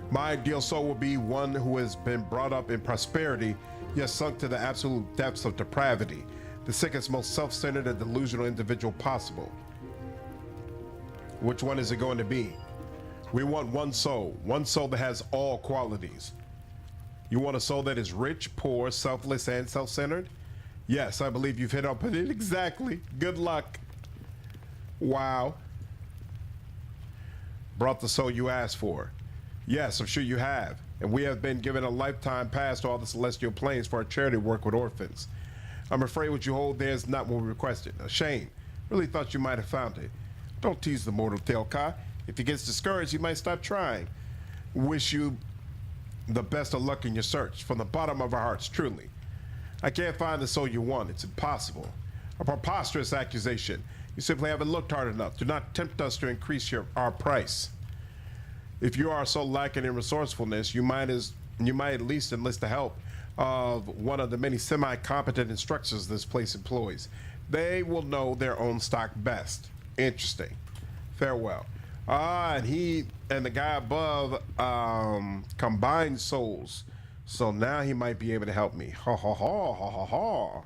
My ideal soul will be one who has been brought up in prosperity, yet sunk to the absolute depths of depravity, the sickest, most self-centered and delusional individual possible. Which one is it going to be? We want one soul that has all qualities. You want a soul that is rich, poor, selfless, and self-centered? Yes, I believe you've hit up on it exactly. Good luck. Wow. Brought the soul you asked for. Yes, I'm sure you have. And we have been given a lifetime pass to all the celestial planes for our charity work with orphans. I'm afraid what you hold there is not what we requested. A shame. Really thought you might have found it. Don't tease the mortal, Thelka. If he gets discouraged, he might stop trying. Wish you the best of luck in your search. From the bottom of our hearts, truly. I can't find the soul you want. It's impossible. A preposterous accusation. You simply haven't looked hard enough. Do not tempt us to increase our price. If you are so lacking in resourcefulness, you might at least enlist the help of one of the many semi-competent instructors this place employs. They will know their own stock best. Interesting. Farewell. And he and the guy above combined souls. So now he might be able to help me. Ha ha ha ha ha ha.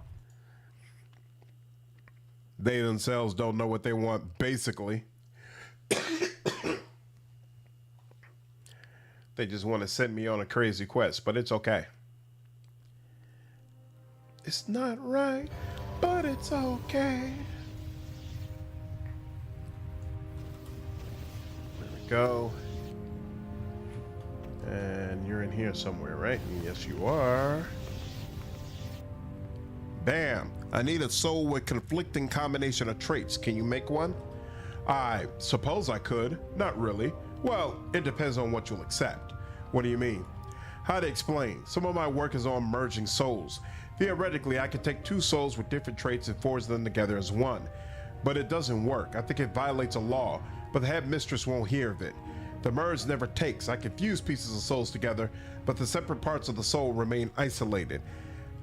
They themselves don't know what they want, basically. They just want to send me on a crazy quest, but it's okay. It's not right, but it's okay. go. And you're in here somewhere, right? Yes, you are. Bam. I need a soul with conflicting combination of traits. Can you make one? I suppose I could. Not really. Well, it depends on what you'll accept. What do you mean? How to explain? Some of my work is on merging souls. Theoretically, I could take two souls with different traits and forge them together as one. But it doesn't work. I think it violates a law, but the headmistress won't hear of it. The merge never takes. I can fuse pieces of souls together, but the separate parts of the soul remain isolated.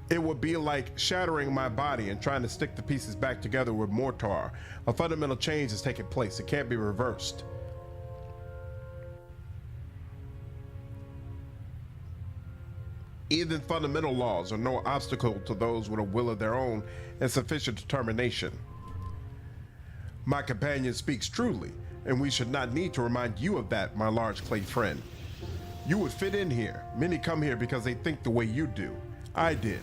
It would be like shattering my body and trying to stick the pieces back together with mortar. A fundamental change is taking place. It can't be reversed. Even fundamental laws are no obstacle to those with a will of their own and sufficient determination. My companion speaks truly, and we should not need to remind you of that, my large clay friend. You would fit in here. Many come here because they think the way you do. I did.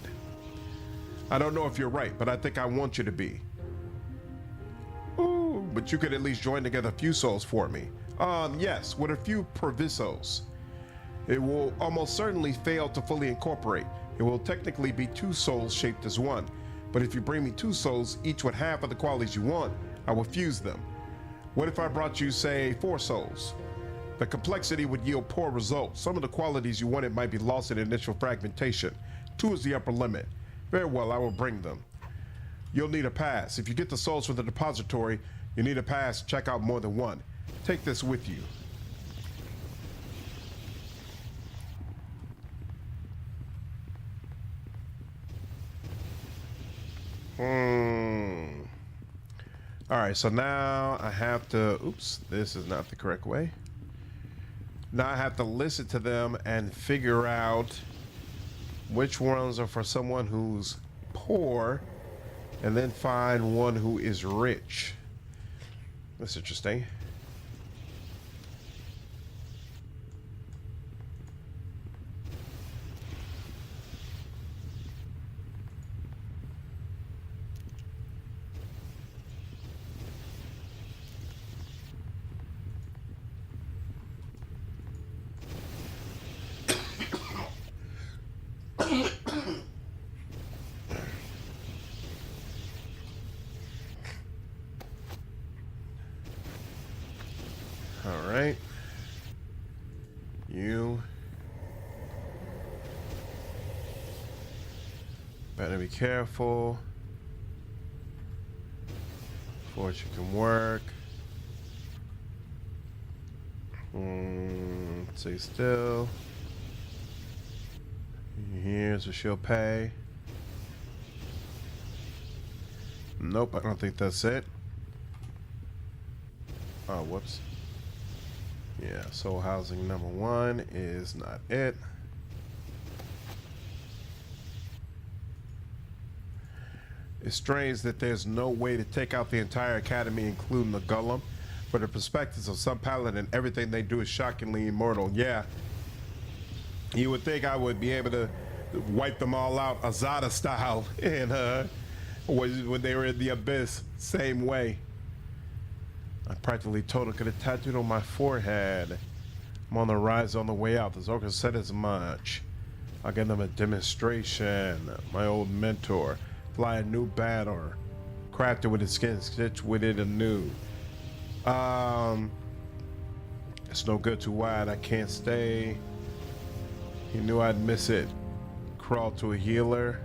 I don't know if you're right, but I think I want you to be. Ooh, but you could at least join together a few souls for me. Yes, with a few provisos. It will almost certainly fail to fully incorporate. It will technically be two souls shaped as one. But if you bring me two souls, each with half of the qualities you want, I will fuse them. What if I brought you, say, 4 souls? The complexity would yield poor results. Some of the qualities you wanted might be lost in initial fragmentation. 2 is the upper limit. Very well, I will bring them. You'll need a pass. If you get the souls from the depository, you need a pass to check out more than one. Take this with you. All right, so now I have to, oops, this is not the correct way. Now I have to listen to them and figure out which ones are for someone who's poor and then find one who is rich. That's interesting. All right. You better be careful. Fortune can work. Stay still. Here's what she'll pay. Nope, I don't think that's it. Oh, whoops. Yeah, soul housing number 1 is not it. It's strange that there's no way to take out the entire academy, including the Golem. For the perspectives of some paladin, everything they do is shockingly immortal. Yeah. You would think I would be able to wipe them all out Azada style and when they were in the abyss, same way. I practically totally could have tattooed on my forehead. I'm on the rise on the way out. The Zorka said as much. I'll give them a demonstration. My old mentor. Fly a new banner. Crafted with his skin, stitched with it anew. It's no good too wide. I can't stay. He knew I'd miss it. Crawl to a healer.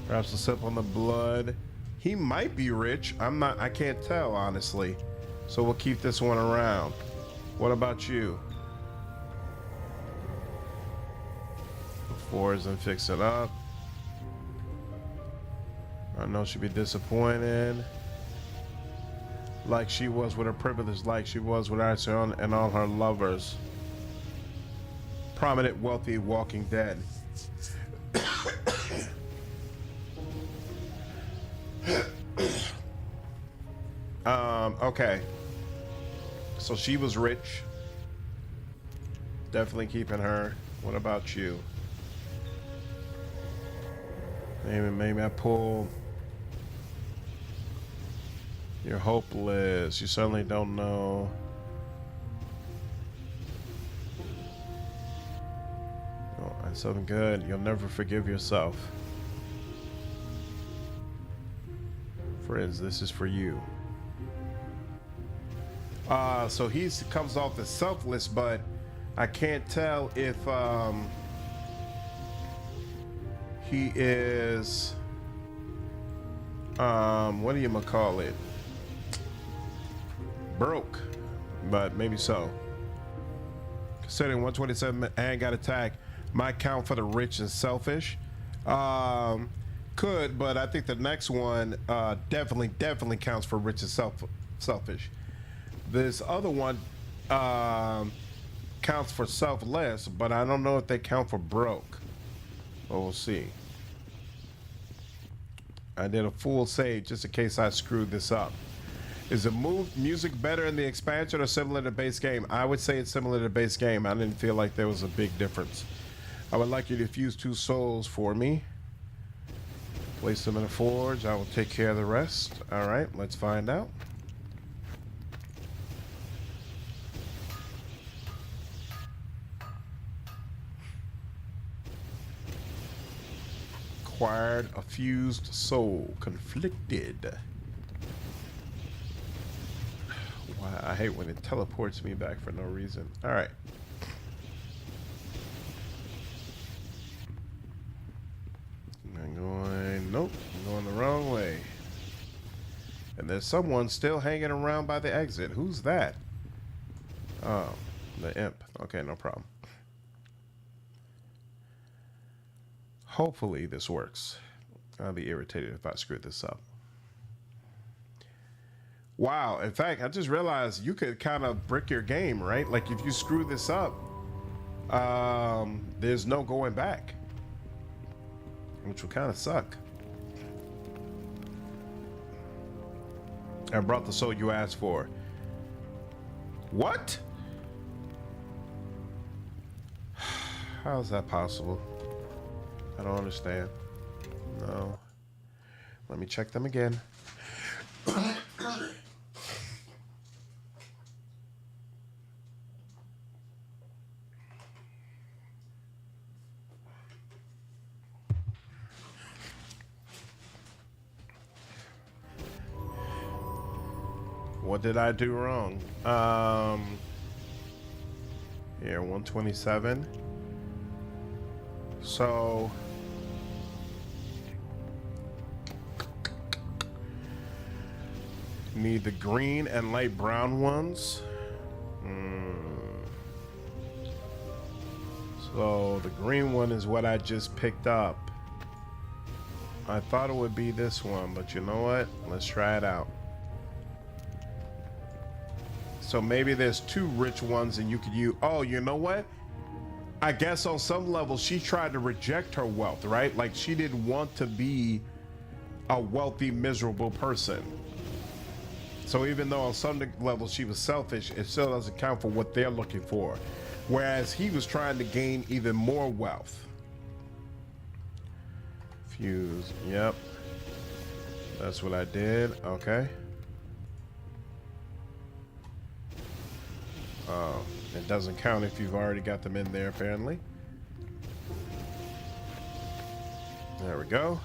Perhaps a sip on the blood. He might be rich. I can't tell, honestly. So we'll keep this one around. What about you? Before and fix it up. I know she'd be disappointed. Like she was with her privilege, like she was with Arson and all her lovers. Prominent, wealthy, walking dead. Okay. So she was rich. Definitely keeping her. What about you? Maybe I pull. You're hopeless. You certainly don't know. Something good. You'll never forgive yourself. Friends, this is for you. So he comes off as selfless, but I can't tell if he is what do you call it? Broke, but maybe so. Considering 127 and got attacked might count for the rich and selfish. Could, but I think the next one definitely counts for rich and selfish. This other one counts for selfless, but I don't know if they count for broke. But we'll see. I did a full save just in case I screwed this up. Is the music better in the expansion or similar to the base game? I would say it's similar to the base game. I didn't feel like there was a big difference. I would like you to fuse 2 souls for me. Place them in a forge. I will take care of the rest. All right, let's find out. Acquired a fused soul. Conflicted. Wow, I hate when it teleports me back for no reason. All right. I'm going, nope, I'm going the wrong way. And there's someone still hanging around by the exit. Who's that? Oh, the imp. Okay, no problem. Hopefully this works. I'll be irritated if I screw this up. Wow, in fact, I just realized you could kind of brick your game, right? Like if you screw this up, there's no going back, which will kind of suck. I brought the soul you asked for. What? How is that possible? I don't understand. No. Let me check them again. What did I do wrong? Here, 127. So need the green and light brown ones. So the green one is what I just picked up. I thought it would be this one, but you know what? Let's try it out. So maybe there's 2 rich ones and you could use, oh, you know what? I guess on some level she tried to reject her wealth, right? Like she didn't want to be a wealthy, miserable person. So even though on some level she was selfish, it still doesn't count for what they're looking for. Whereas he was trying to gain even more wealth. Fuse, yep. That's what I did, okay. It doesn't count if you've already got them in there, apparently. There we go.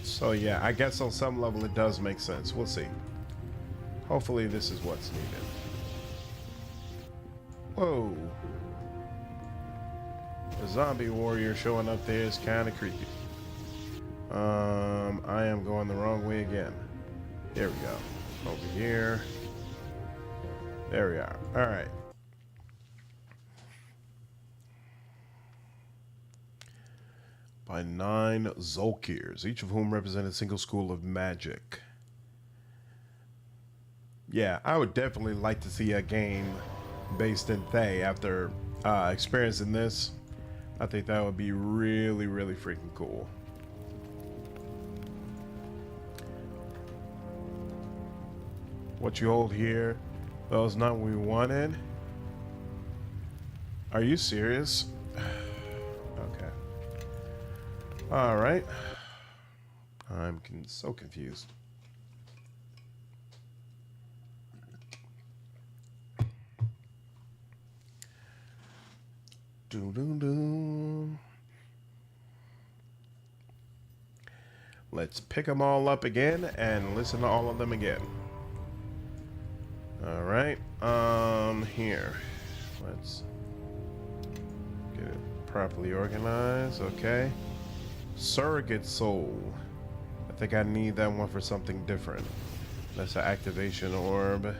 So yeah, I guess on some level it does make sense. We'll see. Hopefully this is what's needed. Whoa. The zombie warrior showing up there is kind of creepy. I am going the wrong way again. Here we go. Over here. There we are. All right. By 9 Zolkirs, each of whom represent a single school of magic. Yeah, I would definitely like to see a game based in Thay after experiencing this. I think that would be really, really freaking cool. What you hold here, that was not what we wanted. Are you serious? Okay. All right. I'm so confused. Doo-doo-doo. Let's pick them all up again and listen to all of them again. All right. Here. Let's get it properly organized. Okay. Surrogate soul. I think I need that one for something different. That's an activation orb.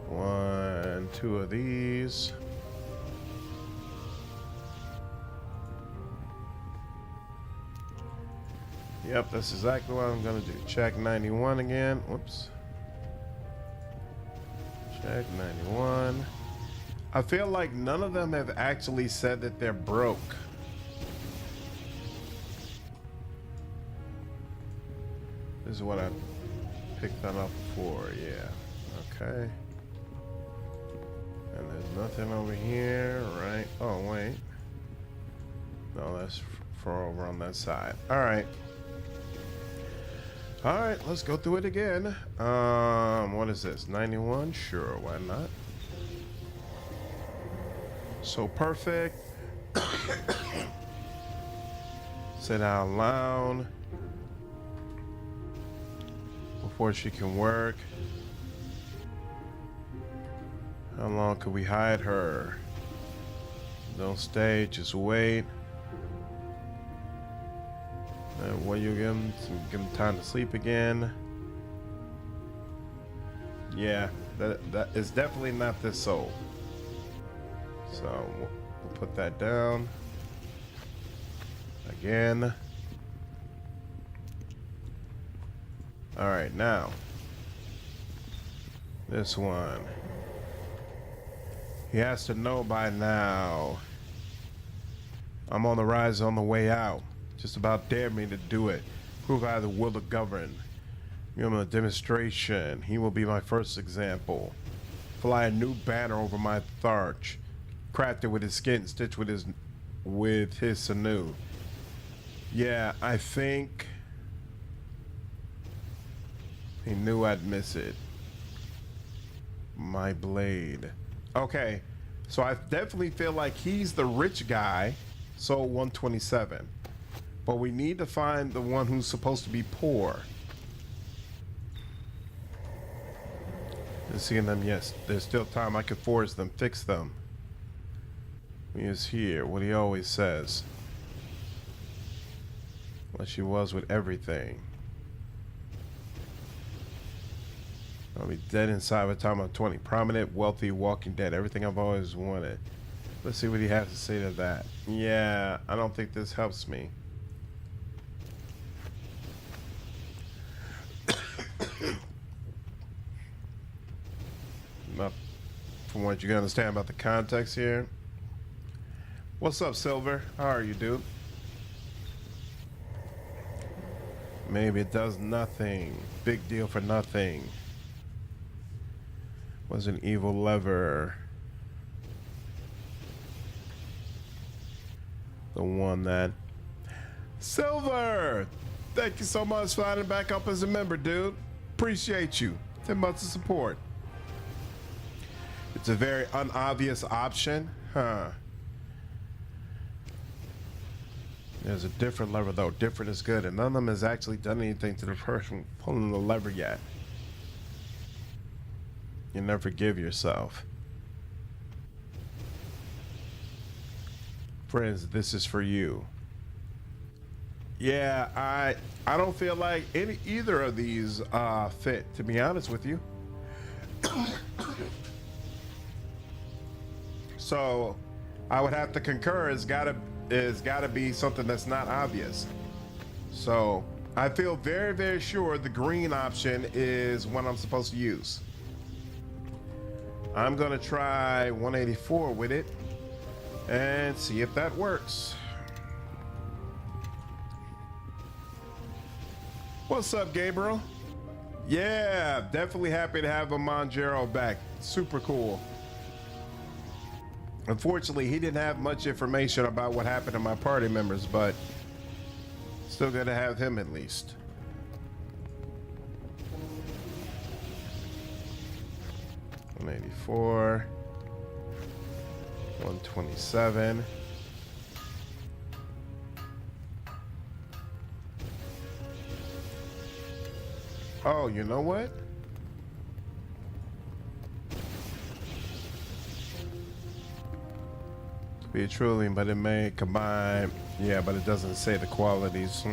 1, 2 of these. Yep, that's exactly what I'm gonna do. Check 91 again. Whoops. Check 91. I feel like none of them have actually said that they're broke. This is what I picked them up for, yeah. Okay. And there's nothing over here, right? Oh, wait. No, that's for over on that side. All right. All right, let's go through it again. What is this? 91? Sure, why not? So perfect. Sit out loud before she can work. How long could we hide her? Don't stay, just wait. What you give him time to sleep again. Yeah, that is definitely not this soul. So we'll put that down again. All right, now this one. He has to know by now. I'm on the rise, on the way out. Just about dared me to do it. Prove I have the will to govern. Give him a demonstration. He will be my first example. Fly a new banner over my tharch. Crafted with his skin, stitched with his sinew. Yeah, I think he knew I'd miss it. My blade. Okay, so I definitely feel like he's the rich guy, soul 127. But we need to find the one who's supposed to be poor. Seeing them, yes, there's still time. I could force them, fix them. He is here, what he always says. What she was with everything. I'll be dead inside by the time I'm 20. Prominent, wealthy, walking dead. Everything I've always wanted. Let's see what he has to say to that. Yeah, I don't think this helps me. Not from what you can understand about the context here. What's up, Silver? How are you, dude? Maybe it does nothing. Big deal for nothing. Was an evil lever. The one that... Silver! Thank you so much for signing back up as a member, dude. Appreciate you. 10 months of support. It's a very unobvious option. Huh. There's a different lever, though. Different is good. And none of them has actually done anything to the person pulling the lever yet. You never forgive yourself. Friends, this is for you. Yeah, I don't feel like either of these fit, to be honest with you. So I would have to concur. It's gotta be something that's not obvious. So I feel very, very sure the green option is what I'm supposed to use. I'm gonna try 184 with it and see if that works. What's up, Gabriel? Yeah, definitely happy to have Amanjero back. Super cool. Unfortunately, he didn't have much information about what happened to my party members, but still good to have him at least. $184, $127. Oh, you know what? Be truly, but it may combine. Yeah, but it doesn't say the qualities.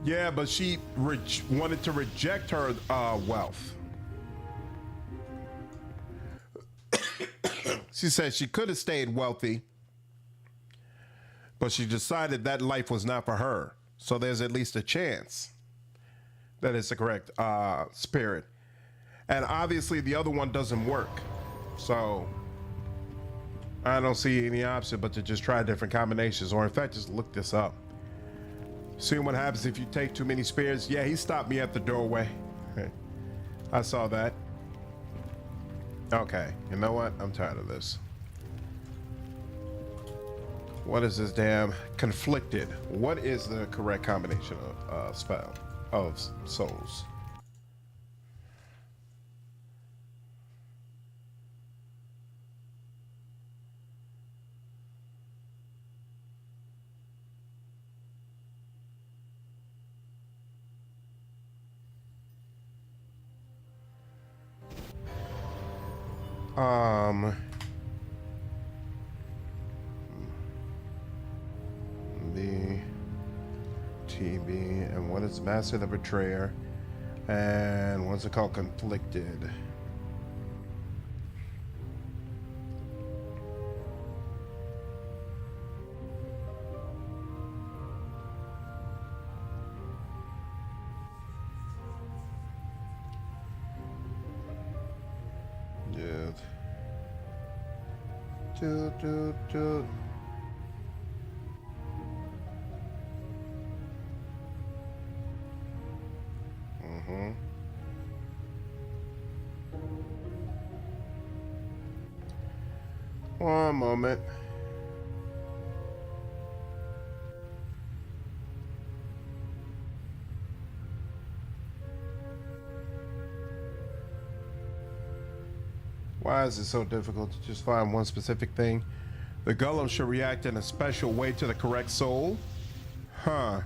Yeah, but she wanted to reject her wealth. She said she could have stayed wealthy, but she decided that life was not for her. So there's at least a chance that it's the correct spirit. And obviously the other one doesn't work. So I don't see any option but to just try different combinations, or in fact, just look this up. See what happens if you take too many spirits. Yeah, he stopped me at the doorway. I saw that. Okay, you know what? I'm tired of this. What is this damn conflicted? What is the correct combination of spell of souls? The TB, and what is Master the Betrayer, and what's it called? Conflicted. Dude. Dude. One moment. Why is it so difficult to just find one specific thing? The golem should react in a special way to the correct soul? Huh.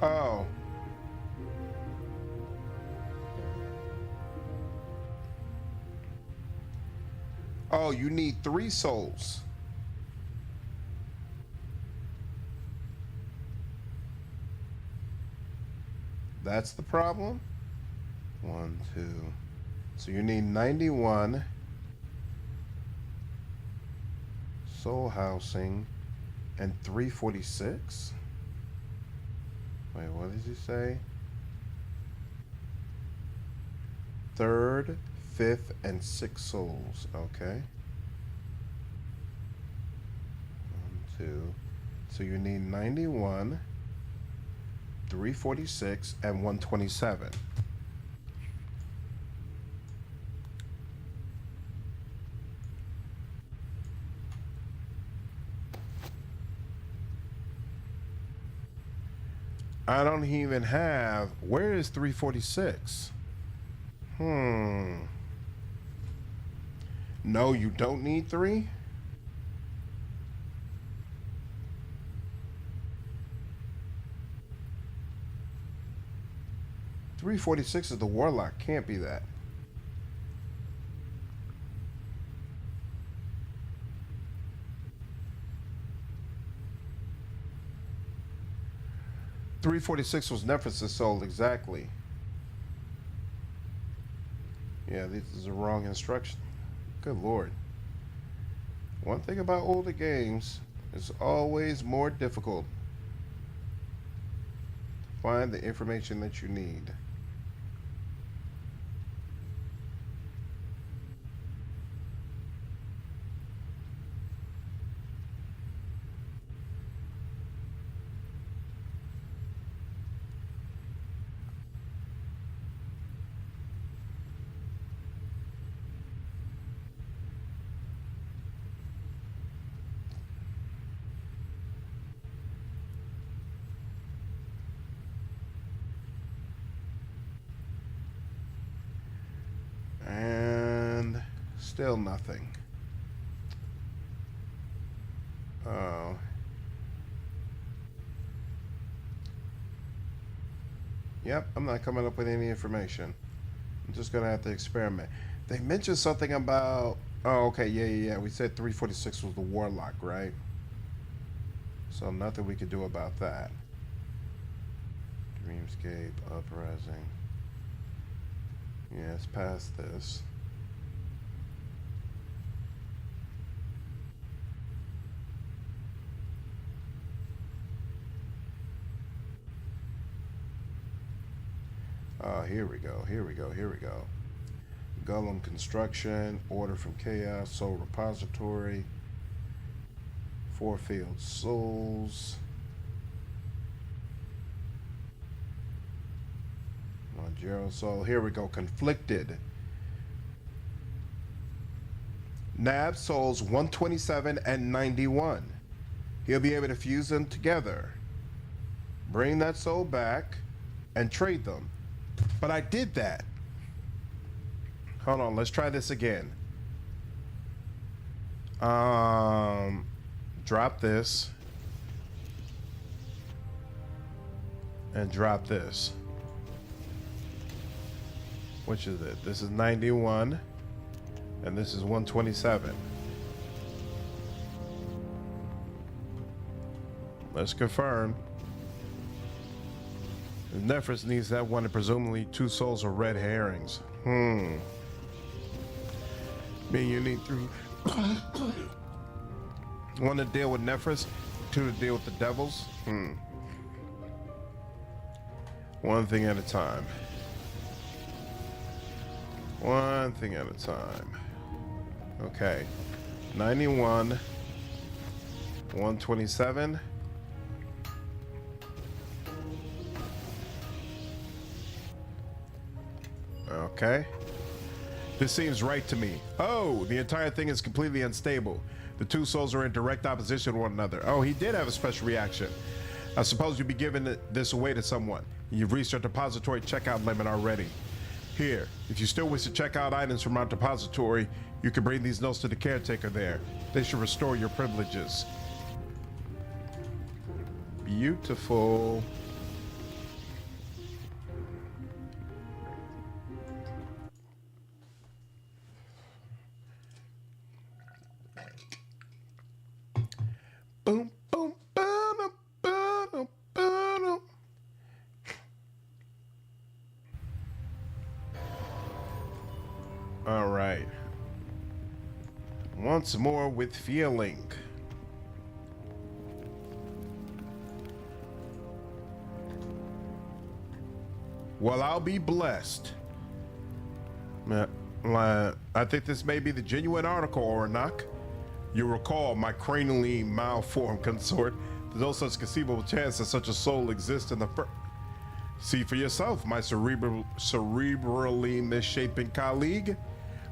Oh. Oh, you need 3 souls. That's the problem? 1, 2. So you need 91 soul housing and 346? Wait, what did you say? 3rd, 5th, and 6th souls. Okay. 1, 2. So you need 91, 346, and 127. I don't even have. Where is 346? No, you don't need 3? $346 is the warlock. Can't be that. $346 was Nephros' soul, exactly. Yeah, this is a wrong instruction. Good lord. One thing about older games, it's always more difficult to find the information that you need. Still nothing. Oh. Yep, I'm not coming up with any information. I'm just gonna have to experiment. They mentioned something about... Oh, okay, yeah. We said 346 was the Warlock, right? So nothing we could do about that. Dreamscape, Uprising. Yeah, it's past this. Here we go. Golem Construction, Order from Chaos, Soul Repository, Four-Field Souls, Monjero Soul. Here we go. Conflicted. Nav Souls 127 and 91. He'll be able to fuse them together, bring that soul back, and trade them. But I did that. Hold on, let's try this again. Drop this. And drop this. Which is it? This is 91. And this is 127. Let's confirm. Nephris needs that one, and presumably 2 souls are red herrings. Mean you need 3. 1 to deal with Nephris, 2 to deal with the devils. One thing at a time. One thing at a time. Okay. 91. 127. Okay. This seems right to me. Oh, the entire thing is completely unstable. The 2 souls are in direct opposition to one another. Oh, he did have a special reaction. I suppose you'd be giving this away to someone. You've reached our depository checkout limit already. Here, if you still wish to check out items from our depository, you can bring these notes to the caretaker there. They should restore your privileges. Beautiful. Boom, boom, ba-dum, ba-dum, ba-dum. All right. Once more with feeling. Well, I'll be blessed. I think this may be the genuine article, Oranak. You recall my cranially malformed consort. There's no such conceivable chance that such a soul exists in the See for yourself, my cerebrally misshapen colleague.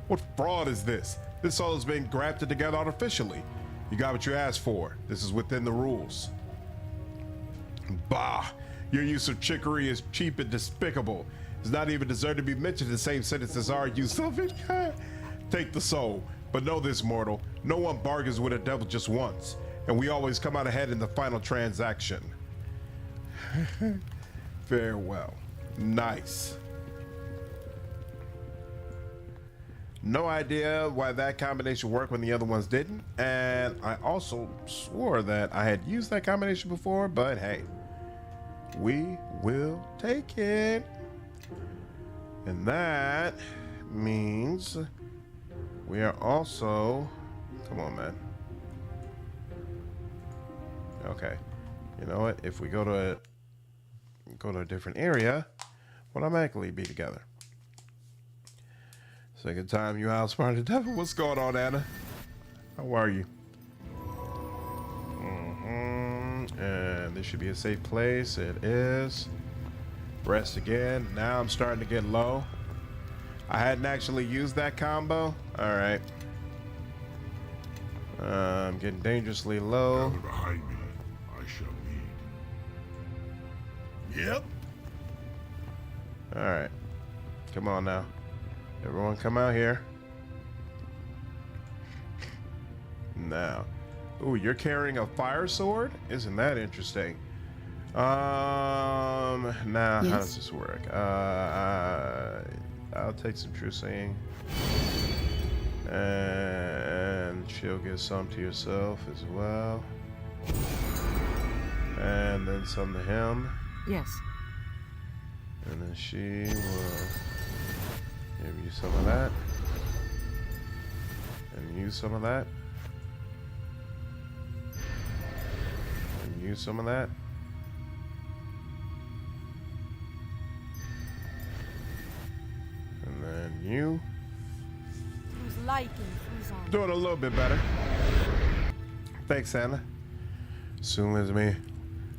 What fraud is this? This soul has been grafted together artificially. You got what you asked for. This is within the rules. Bah! Your use of trickery is cheap and despicable. It's not even deserved to be mentioned in the same sentence as our use of it. Take the soul. But know this, mortal, no one bargains with a devil just once, and we always come out ahead in the final transaction. Farewell. Nice. No idea why that combination worked when the other ones didn't, and I also swore that I had used that combination before, but hey, we will take it. And that means we are also, come on, man. Okay, you know what? If we go to a different area, we'll automatically be together. Second time you outsmarted the devil. What's going on, Anna? How are you? And this should be a safe place. It is. Rest again. Now I'm starting to get low. I hadn't actually used that combo. All right. I'm getting dangerously low. Gather behind me. I shall lead. Yep. All right. Come on now. Everyone come out here. Now, ooh, you're carrying a fire sword? Isn't that interesting? Now how does this work? I'll take some true saying. And she'll give some to yourself as well. And then some to him. Yes. And then she will give you some of that. And use some of that. And use some of that. And then you. Whose liking who's on. Doing a little bit better. Thanks, Santa. Soon as me.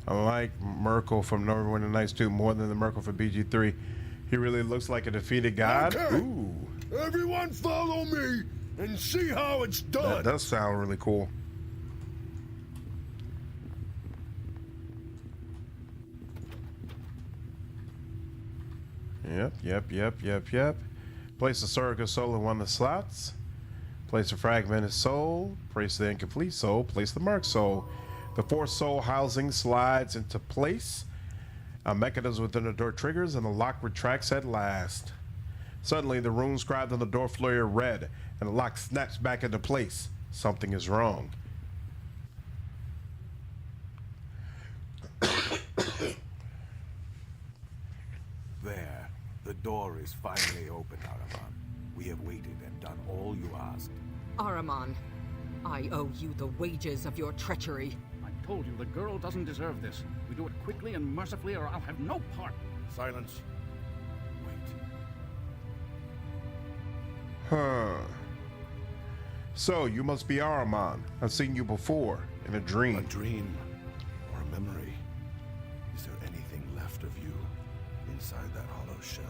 I like Merkel from NWN2 more than the Merkel from BG3. He really looks like a defeated god. Okay. Ooh. Everyone follow me and see how it's done. That does sound really cool. Yep. Place the surrogate soul in one of the slots. Place a fragmented soul. Place the incomplete soul. Place the marked soul. The 4 soul housing slides into place. A mechanism within the door triggers and the lock retracts at last. Suddenly, the runes scribed on the door flare red and the lock snaps back into place. Something is wrong. There. The door is finally open, Araman. We have waited and done all you asked. Araman, I owe you the wages of your treachery. I told you the girl doesn't deserve this. We do it quickly and mercifully or I'll have no part. Silence. Wait. Huh. So, you must be Araman. I've seen you before, in a dream. A dream or a memory. Is there anything left of you inside that hollow shell?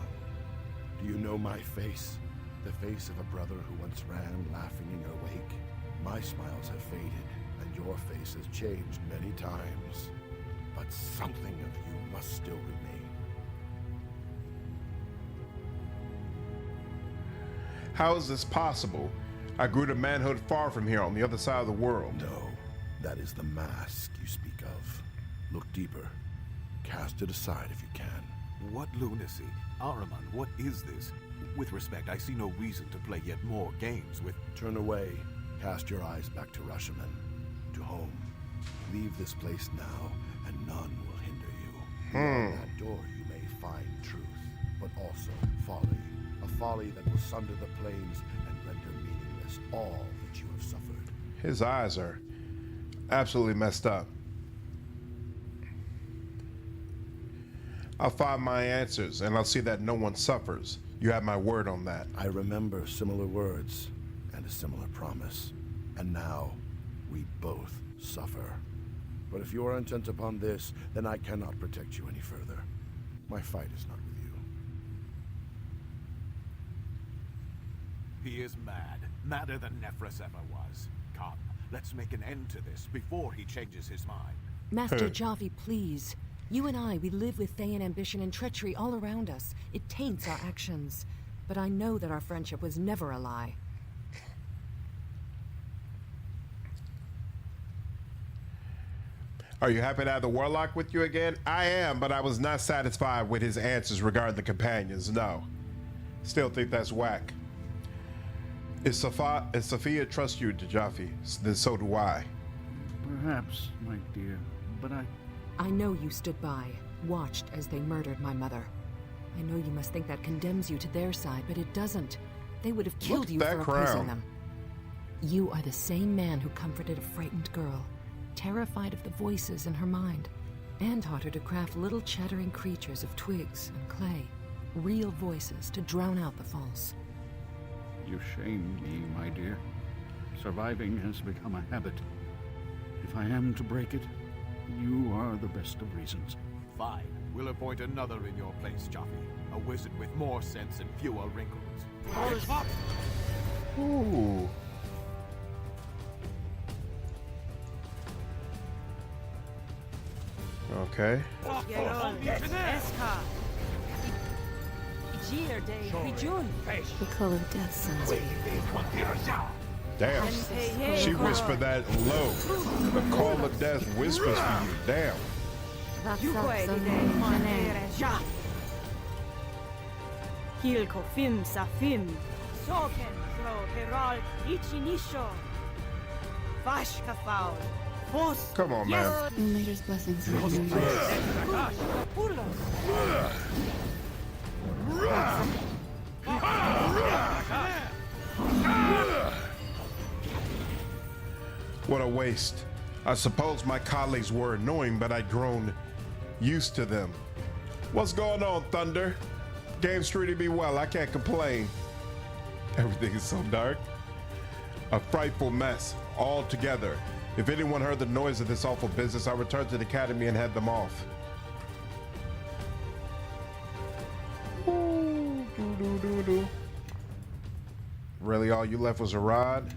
Do you know my face? The face of a brother who once ran laughing in your wake. My smiles have faded, and your face has changed many times. But something of you must still remain. How is this possible? I grew to manhood far from here on the other side of the world. No, that is the mask you speak of. Look deeper. Cast it aside if you can. What lunacy? Araman, what is this? With respect, I see no reason to play yet more games with... Turn away. Cast your eyes back to Rashomon, to home. Leave this place now, and none will hinder you. Beyond that door you may find truth, but also folly. A folly that will sunder the plains and render meaningless all that you have suffered. His eyes are absolutely messed up. I'll find my answers, and I'll see that no one suffers. You have my word on that. I remember similar words and a similar promise. And now, we both suffer. But if you are intent upon this, then I cannot protect you any further. My fight is not with you. He is mad. Madder than Nephros ever was. Come, let's make an end to this before he changes his mind. Master Javi, please. You and I, we live with Thayan ambition and treachery all around us. It taints our actions. But I know that our friendship was never a lie. Are you happy to have the Warlock with you again? I am, but I was not satisfied with his answers regarding the companions, no. Still think that's whack. If Sophia trusts you, Jaffe, then so do I. Perhaps, my dear, but I know you stood by, watched as they murdered my mother. I know you must think that condemns you to their side, but it doesn't. They would have killed you for opposing them. You are the same man who comforted a frightened girl, terrified of the voices in her mind, and taught her to craft little chattering creatures of twigs and clay, real voices to drown out the false. you shame me, my dear. Surviving has become a habit. If I am to break it, you are the best of reasons. Fine. We'll appoint another in your place, Jaffe. A wizard with more sense and fewer wrinkles. Ooh. Okay. The color of death sounds weird. Damn. She whispered that low. The call of death whispers for you. Damn. Hilko fim sa fim. Soken zro herald ichinisho. Vashkafau. Fos. Come on, man. Ilmater's blessings. What a waste. I suppose my colleagues were annoying, but I'd grown used to them. What's going on, Thunder? Game's treating me well. I can't complain. Everything is so dark. A frightful mess all together. If anyone heard the noise of this awful business, I returned to the academy and had them off. Ooh, doo. Really, all you left was a rod?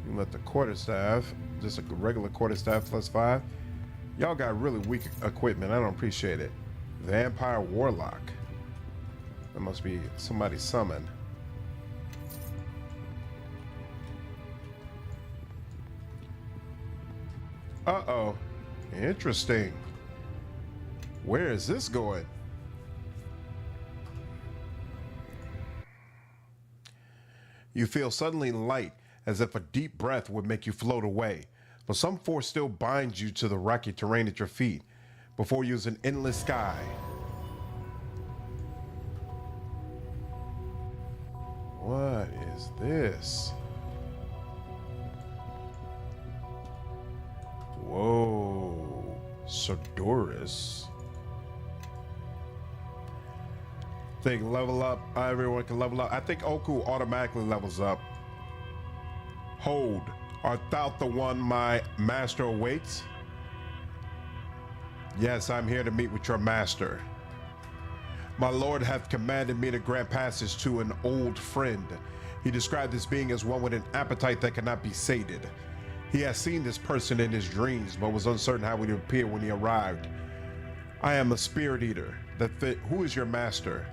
You let the quarterstaff, just a regular quarterstaff +5. Y'all got really weak equipment. I don't appreciate it. Vampire Warlock. That must be somebody summoned. Uh-oh. Interesting. Where is this going? You feel suddenly light, as if a deep breath would make you float away. But some force still binds you to the rocky terrain at your feet. Before you is an endless sky. What is this? Whoa, Sodorus. Think level up. Everyone can level up. I think Oku automatically levels up. Hold. Art thou the one my master awaits? Yes, I'm here to meet with your master. My lord hath commanded me to grant passage to an old friend. He described this being as one with an appetite that cannot be sated. He has seen this person in his dreams, but was uncertain how he would appear when he arrived. I am a spirit eater. Who is your master?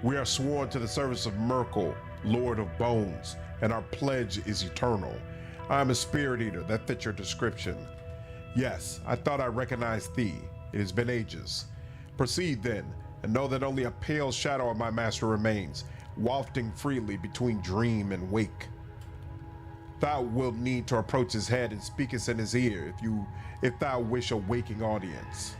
We are sworn to the service of Merkel, Lord of Bones, and our pledge is eternal. I am a spirit eater. That fits your description. Yes, I thought I recognized thee. It has been ages. Proceed then, and know that only a pale shadow of my master remains, wafting freely between dream and wake. Thou wilt need to approach his head and speakest in his ear if thou wish a waking audience.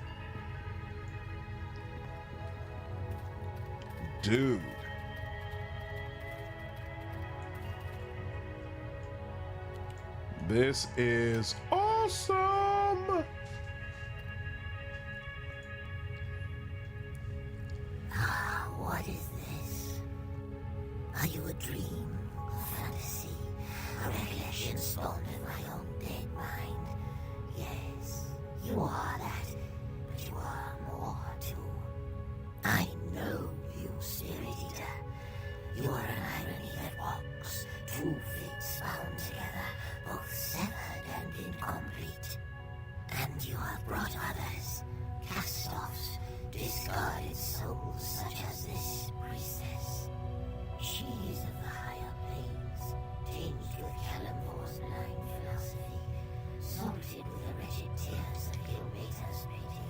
Dude. This is awesome. What is this? Are you a dream, a fantasy, a recollection spawned in my own dead mind? Yes, you are that, but you are more too. I know you, Spirit Eater. You are an irony that walks, two fates bound together, both severed and incomplete. And you have brought others, cast-offs, discarded souls such as this priestess. She is of the higher planes, tinged with Kalimvor's blind philosophy, salted with the wretched tears of Ilmater's pity.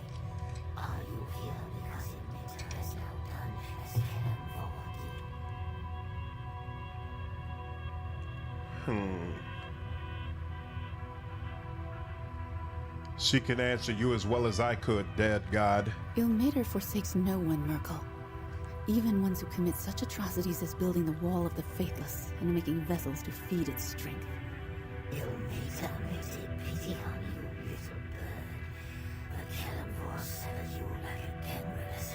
Are you here because Ilmater has now done as Kalimvor did? She can answer you as well as I could, dead god. Ilmater forsakes no one, Merkel. Even ones who commit such atrocities as building the wall of the faithless and making vessels to feed its strength. Ilmater may take pity on you, little bird, but Kalimvor severed you like a generous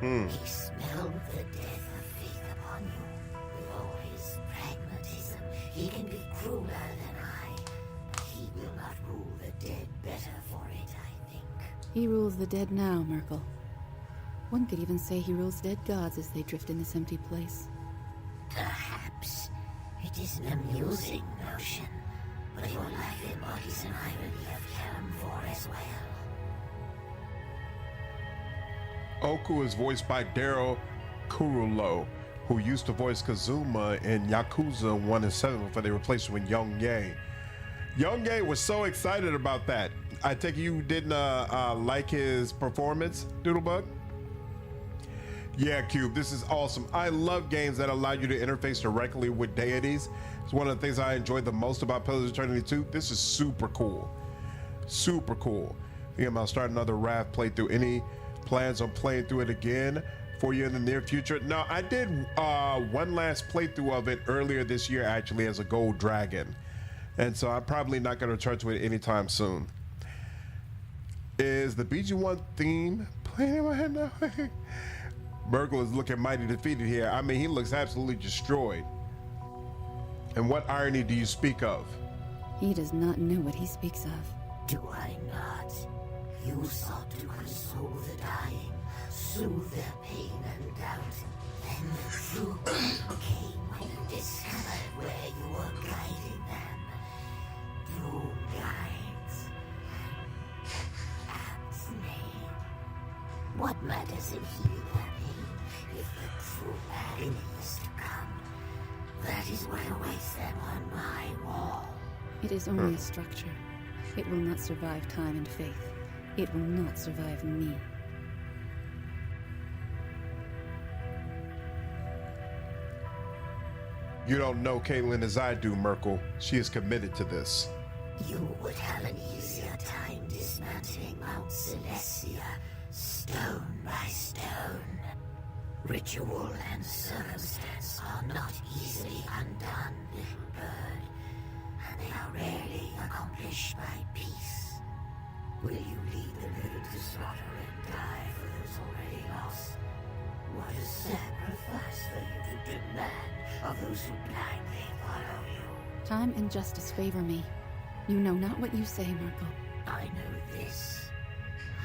hand. He smelled the death of faith upon you. With all his pragmatism, he can be crueler than I, but he will not rule the dead better for it, I think. He rules the dead now, Merkel. One could even say he rules dead gods as they drift in this empty place. Perhaps. It is an amusing notion, but your life embodies an irony of Kalimvor as well. Oku is voiced by Daryl Kurulo, who used to voice Kazuma in Yakuza 1 and 7 before they replaced him with Young Ye. Young Ye was so excited about that. I take it you didn't like his performance, Doodlebug? Yeah, Cube, this is awesome. I love games that allow you to interface directly with deities. It's one of the things I enjoyed the most about Pillars of Eternity 2. This is super cool. Super cool. Thinking about starting another Raft playthrough. Any plans on playing through it again for you in the near future? No, I did one last playthrough of it earlier this year, actually, as a Gold Dragon. And so I'm probably not going to return to it anytime soon. Is the BG1 theme playing in my head now? Merkel is looking mighty defeated here. I mean, he looks absolutely destroyed. And what irony do you speak of? He does not know what he speaks of. Do I not? You sought to console the dying, soothe their pain and doubt. Then the truth came when you discovered where you were guiding them. Through guides. Apt's name. What matters in healing their pain if the true agony is to come? That is what awaits them on my wall. It is only a structure. It will not survive time and faith. It will not survive me. You don't know Caitlin as I do, Merkel. She is committed to this. You would have an easier time dismantling Mount Celestia, stone by stone. Ritual and circumstance are not easily undone, little bird, and they are rarely accomplished by peace. Will you lead the living to slaughter and die for those already lost? What a sacrifice for you to demand of those who blindly follow you. Time and justice favor me. You know not what you say, Merkel. I know this.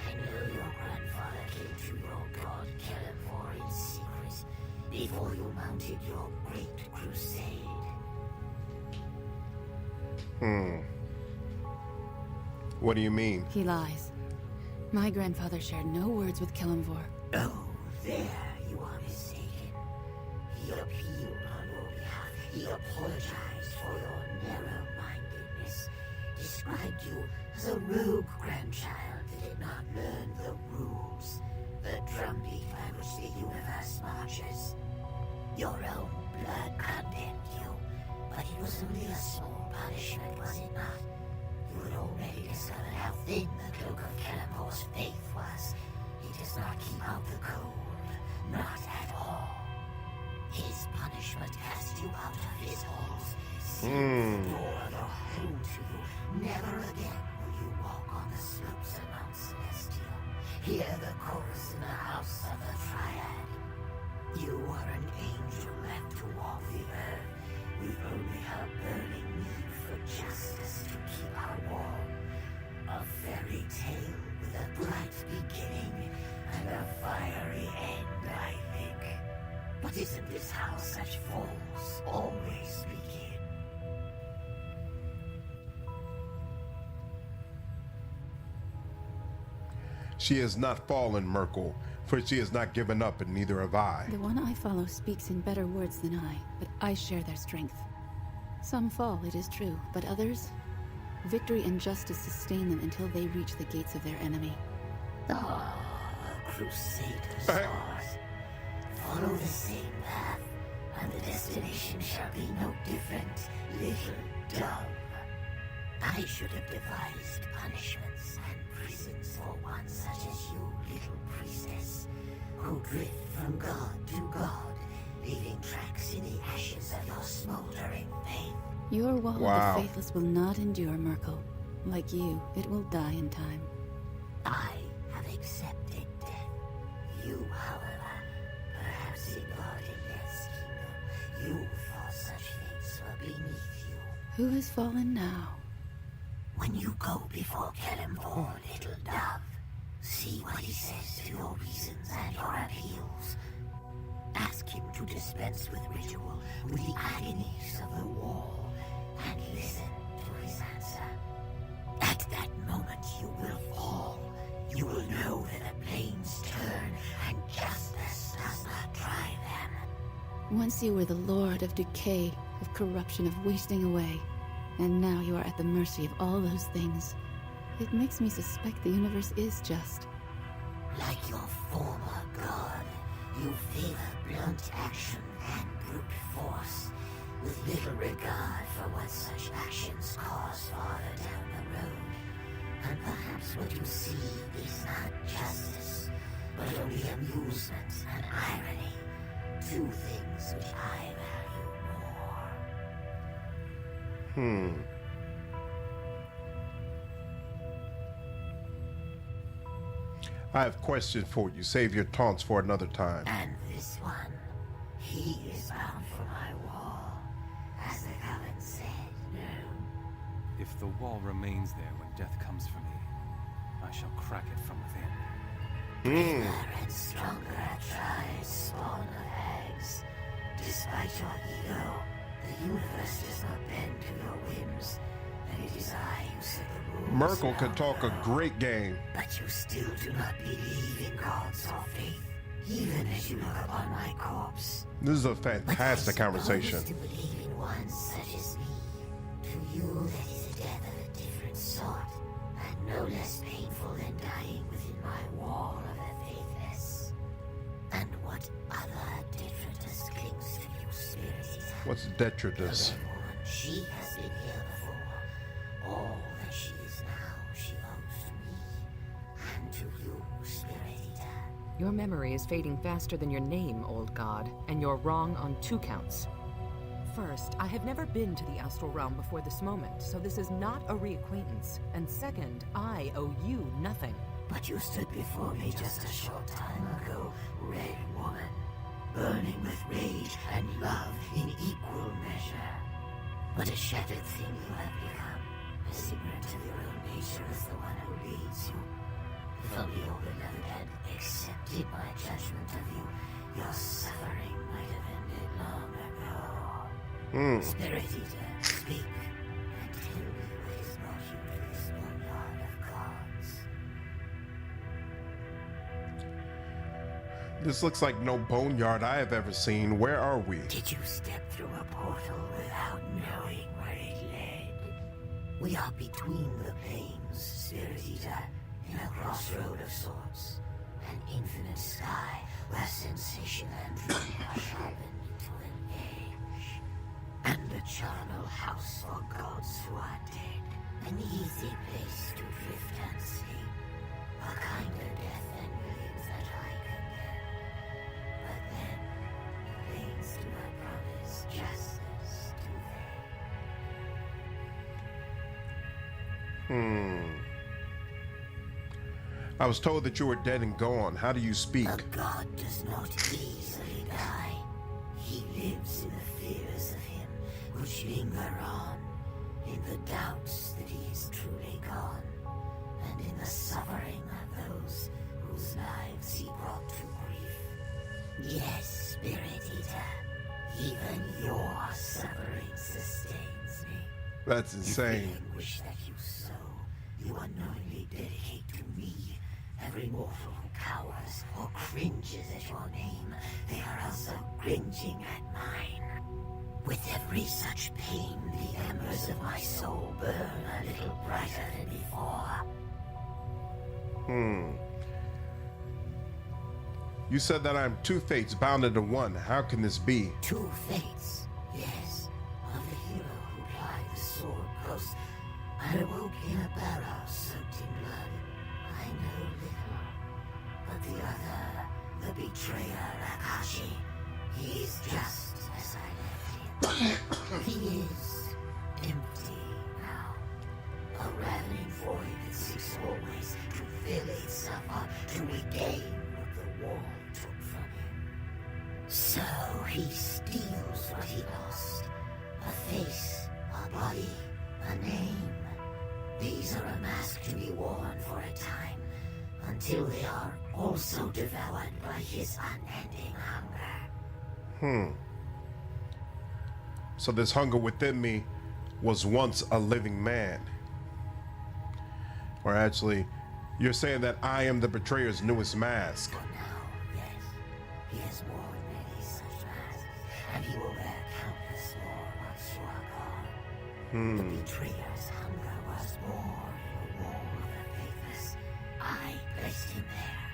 I know your grandfather came to your god Kellenvor in secret before you mounted your great crusade. What do you mean? He lies. My grandfather shared no words with Kellenvor. Oh, there you are mistaken. He appealed on your behalf. He apologized for your narrow-mindedness. Described you as a rogue grandchild that did not learn the rules, the drumbeat by which the universe marches. Your own blood condemned you, but it was only a small punishment, was it not? You had already discovered how thin the cloak of Kellenvor's faith was. He does not keep out the cold, not at all. His punishment cast you out of his halls, sealed the door of your home to you. Never again will you walk on the slopes of Mount Celestial. Hear the chorus in the house of the Triad. You are an angel left to walk the earth, with only her burning need for justice to keep her warm. A fairy tale with a bright beginning and a fiery end, I think. But isn't this how such falls always begin? She has not fallen, Merkel, for she has not given up, and neither have I. The one I follow speaks in better words than I, but I share their strength. Some fall, it is true, but others? Victory and justice sustain them until they reach the gates of their enemy. Ah, a crusader's cause. Follow the same path, and the destination shall be no different, little dove. I should have devised punishments and prisons for one such as you, little priestess, who drift from god to god, leaving tracks in the ashes of your smoldering faith. Your wall Wow. of the faithless will not endure, Merkel. Like you, it will die in time. I have accepted death. You, however, perhaps ignoring death's kingdom, you thought such fates were beneath you. Who has fallen now? When you go before Kellenvor, little dove, see what he says to your reasons and your appeals. Ask him to dispense with ritual, with the agonies of the wall, and listen to his answer. At that moment you will fall. You will know that the planes turn and justice does not drive them. Once you were the lord of decay, of corruption, of wasting away. And now you are at the mercy of all those things. It makes me suspect the universe is just. Like your former god, you favor blunt action and brute force, with little regard for what such actions cause farther down the road. And perhaps what you see is not justice, but only amusement and irony. Two things which I value more. I have questions for you. Save your taunts for another time. And this one, he is bound for my wall, as the Coven said, no. If the wall remains there when death comes for me, I shall crack it from within. Braver and stronger tries spawn of eggs. Despite your ego, the universe does not bend to your whims, and it is I who set the rules. Merkel can talk a great game. But you still do not believe in gods or faith, even as you look upon my corpse. This is a fantastic conversation. To believe in one such as me. To you, that is a death of a different sort, and no less painful than dying within my wall of the faithless. And what other detritus clings to you, Spirit? What's detritus? She has been here before. All that she is now, she owes to me, and to you, Spirit Eater. Your memory is fading faster than your name, old god, and you're wrong on 2 counts. First, I have never been to the astral realm before this moment, so this is not a reacquaintance. And second, I owe you nothing. But you stood before me just a short time ago, Red Woman, burning with rage and love in equal measure. But a shattered thing you have become, as ignorant of your own nature as the one who leads you. If only your beloved had accepted my judgment of you, your suffering might have ended long ago. Spirit Eater, speak, and tell me what has brought you to this boneyard of gods. This looks like no boneyard I have ever seen. Where are we? Did you step through a portal without knowing where it led? We are between the planes, Spirit Eater, in a crossroad of sorts. An infinite sky where sensation and dream are sharpened to an edge. And a charnel house for gods who are dead. An easy place to drift and sleep. A kinder death than millions that I can get. But then, things do not promise justice, do they? I was told that you were dead and gone. How do you speak? A god does not easily die. He lives in the fears of him which linger on, in the doubts that he is truly gone, and in the suffering of those whose lives he brought to grief. Yes, Spirit Eater, even your suffering sustains me. That's insane. The anguish that you sow, you unknowingly dedicate to me. Every mortal who cowers or cringes at your name, they are also cringing at mine. With every such pain, the embers of my soul burn a little brighter than before. You said that I'm 2 fates bound into one. How can this be? 2 fates, yes, of the hero who plied the sword post. I awoke in a barrow soaked in blood. I know little, but the other, the betrayer Akashi, he is just as I left him. He is empty now, a ravening void that seeks always to fill itself up, to regain what the wall took from him. So he steals what he lost, a face, a body, a name. These are a mask to be worn for a time, until they are also devoured by his unending hunger. So this hunger within me was once a living man. Or actually, you're saying that I am the betrayer's newest mask. For now, yes, he has worn many such masks, The betrayer's hunger was more in the wall of the faithless. I placed him there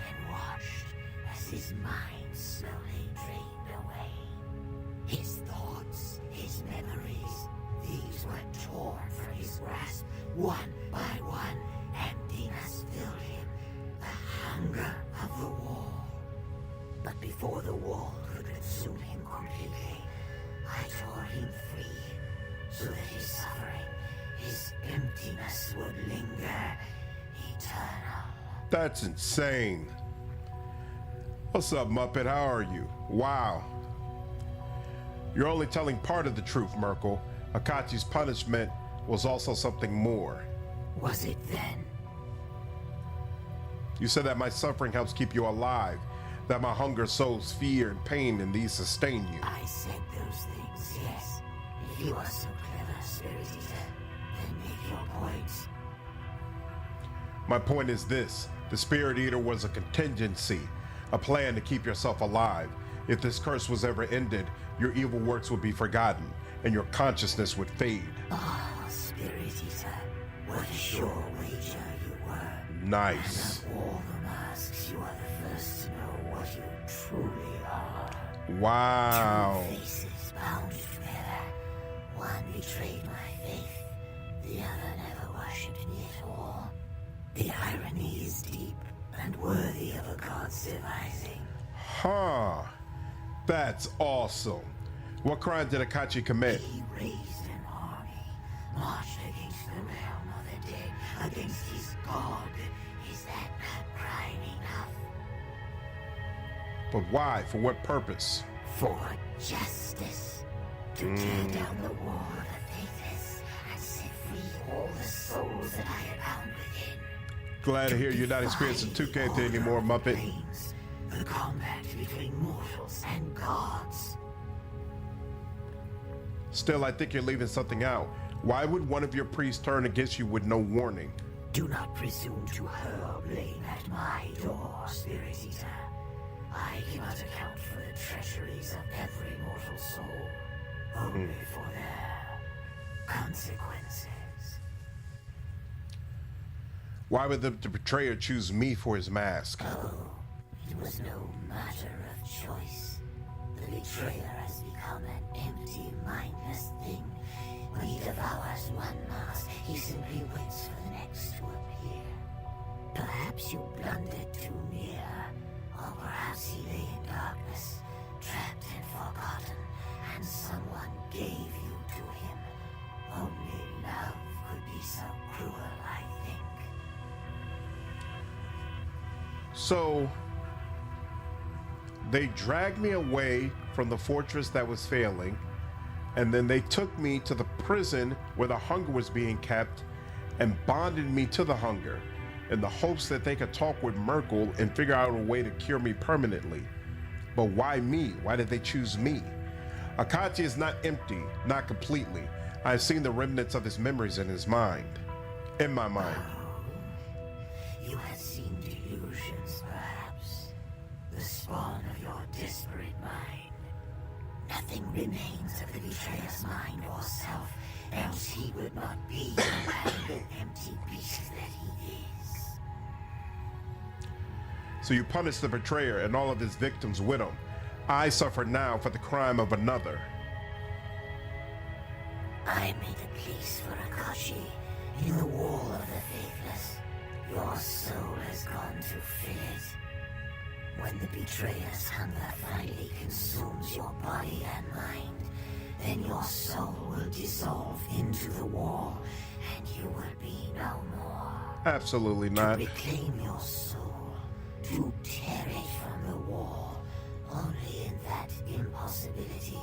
and watched as his mind slowly drained away. His thoughts, his memories, these were torn from his grasp, one by one. Emptiness filled him, the hunger of the wall. But before the wall could consume him completely, I tore him free, so that his suffering, his emptiness would linger eternal. That's insane. What's up, Muppet? How are you? Wow. You're only telling part of the truth, Merkel. Akachi's punishment was also something more. Was it then? You said that my suffering helps keep you alive, that my hunger sows fear and pain, and these sustain you. I said those things, yes. If you are so clever, Spirit Eater, then make your points. My point is this. The Spirit Eater was a contingency, a plan to keep yourself alive. If this curse was ever ended, your evil works would be forgotten, and your consciousness would fade. Ah, Spirit Eater, what a sure wager you were. Nice. And of all the masks, you are the first to know what you truly are. Wow. Two faces bound together. One betrayed my faith, the other never worshipped me at all. The irony is deep and worthy of a god's devising. Huh. That's awesome. What crime did Akachi commit? He raised an army, marched against the realm of the dead, against his god. Is that not crime enough? But why? For what purpose? For justice. To tear down the wall of the faithless and set free all the souls that I had bound within. Glad to hear you're not experiencing 2K anymore, Muppet. The combat between mortals and gods. Still, I think you're leaving something out. Why would one of your priests turn against you with no warning? Do not presume to hurl blame at my door, Spirit Eater. I cannot account for the treacheries of every mortal soul, only for their consequences. Why would the betrayer choose me for his mask? Oh, it was no matter of choice. The betrayer has become an empty, mindless thing. When he devours one mask, he simply waits for the next to appear. Perhaps you blundered too near, or perhaps he lay in darkness, trapped and forgotten, and someone gave you to him. Only love could be so cruel, I think. So, they dragged me away from the fortress that was failing, and then they took me to the prison where the hunger was being kept and bonded me to the hunger in the hopes that they could talk with Merkel and figure out a way to cure me permanently. But why me? Why did they choose me? Akachi is not empty, not completely. I've seen the remnants of his memories in his mind. In my mind. You have seen delusions, perhaps. The spawn of your desperate mind. Nothing remains of the betrayer's mind or self, else he would not be the empty beast that he is. So you punish the betrayer and all of his victims with him. I suffer now for the crime of another. I made a place for Akashi in the wall of the faithless. Your soul has gone to fill it. When the betrayer's hunger finally consumes your body and mind, then your soul will dissolve into the wall, and you will be no more. Absolutely not. To reclaim your soul, to tear it from the wall, only in that impossibility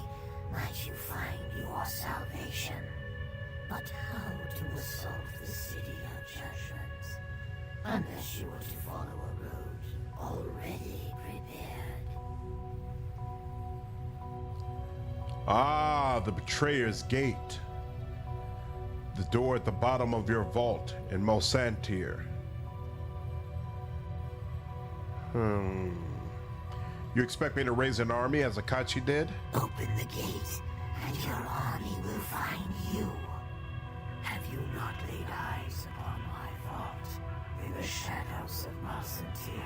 might you find your salvation. But how to assault the city of judgment, unless you were to follow a road already prepared? Ah, the betrayer's gate. The door at the bottom of your vault in Mosantir. You expect me to raise an army as Akachi did? Open the gate, and your army will find you. Have you not laid eyes upon my vault in the shadows of Malsentir?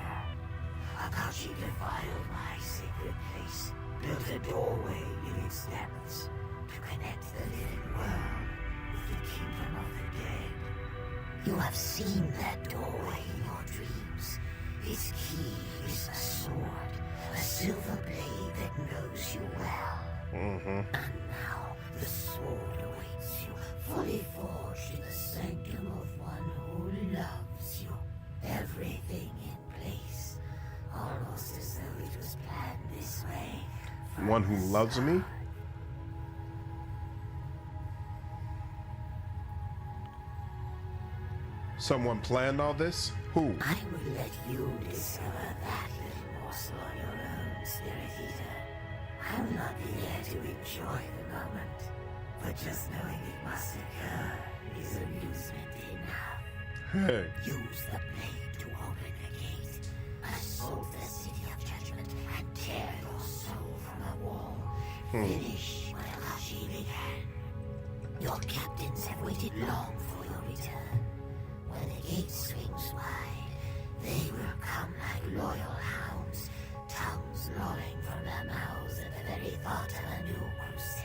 Akachi defiled my sacred place, built a doorway in its depths to connect the living world with the kingdom of the dead. You have seen that doorway in your dreams. Its key is a sword, a silver blade that knows you well. And now the sword awaits you, fully forged in the sanctum of one who loves you. Everything in place, almost as though it was planned this way. One who loves me? Someone planned all this? Who? I will let you discover that little morsel on your own, Spirit Eater. I will not be there to enjoy the moment, but just knowing it must occur is amusement enough. Hey. Use the blade to open the gate, assault the city of judgment, and tear your soul from the wall. Finish what Akashi began. Your captains have waited long for your return. When the gate swings wide, they will come like loyal hounds, tongues lolling from their mouths at the very thought of a new crusade.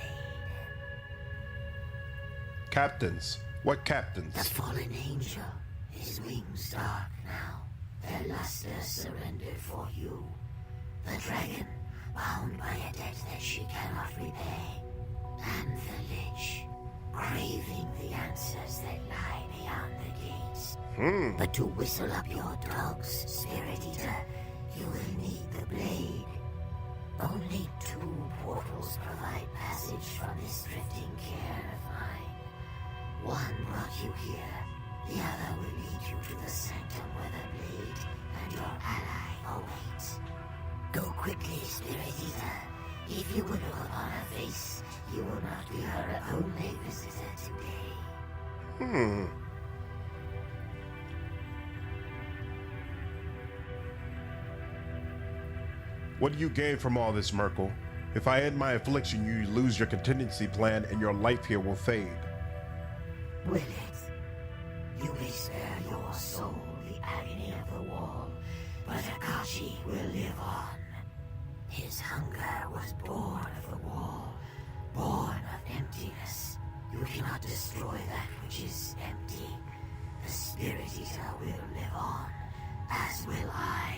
Captains? What captains? The fallen angel, his wings dark now, their luster surrendered for you. The dragon, bound by a debt that she cannot repay. And the lich, craving the answers that lie beyond the gates. But to whistle up your dogs, Spirit Eater, you will need the blade. Only 2 portals provide passage from this drifting care of mine. One brought you here, the other will lead you to the sanctum where the blade and your ally await. Go quickly, Spirit Eater. If you would look upon her face, you will not be her only visitor today. What do you gain from all this, Merkel? If I end my affliction, you lose your contingency plan and your life here will fade. Will it? You may spare your soul the agony of the wall, but Akashi will live on. His hunger was born of the wall, born of emptiness. You cannot destroy that which is empty. The Spirit Eater will live on, as will I.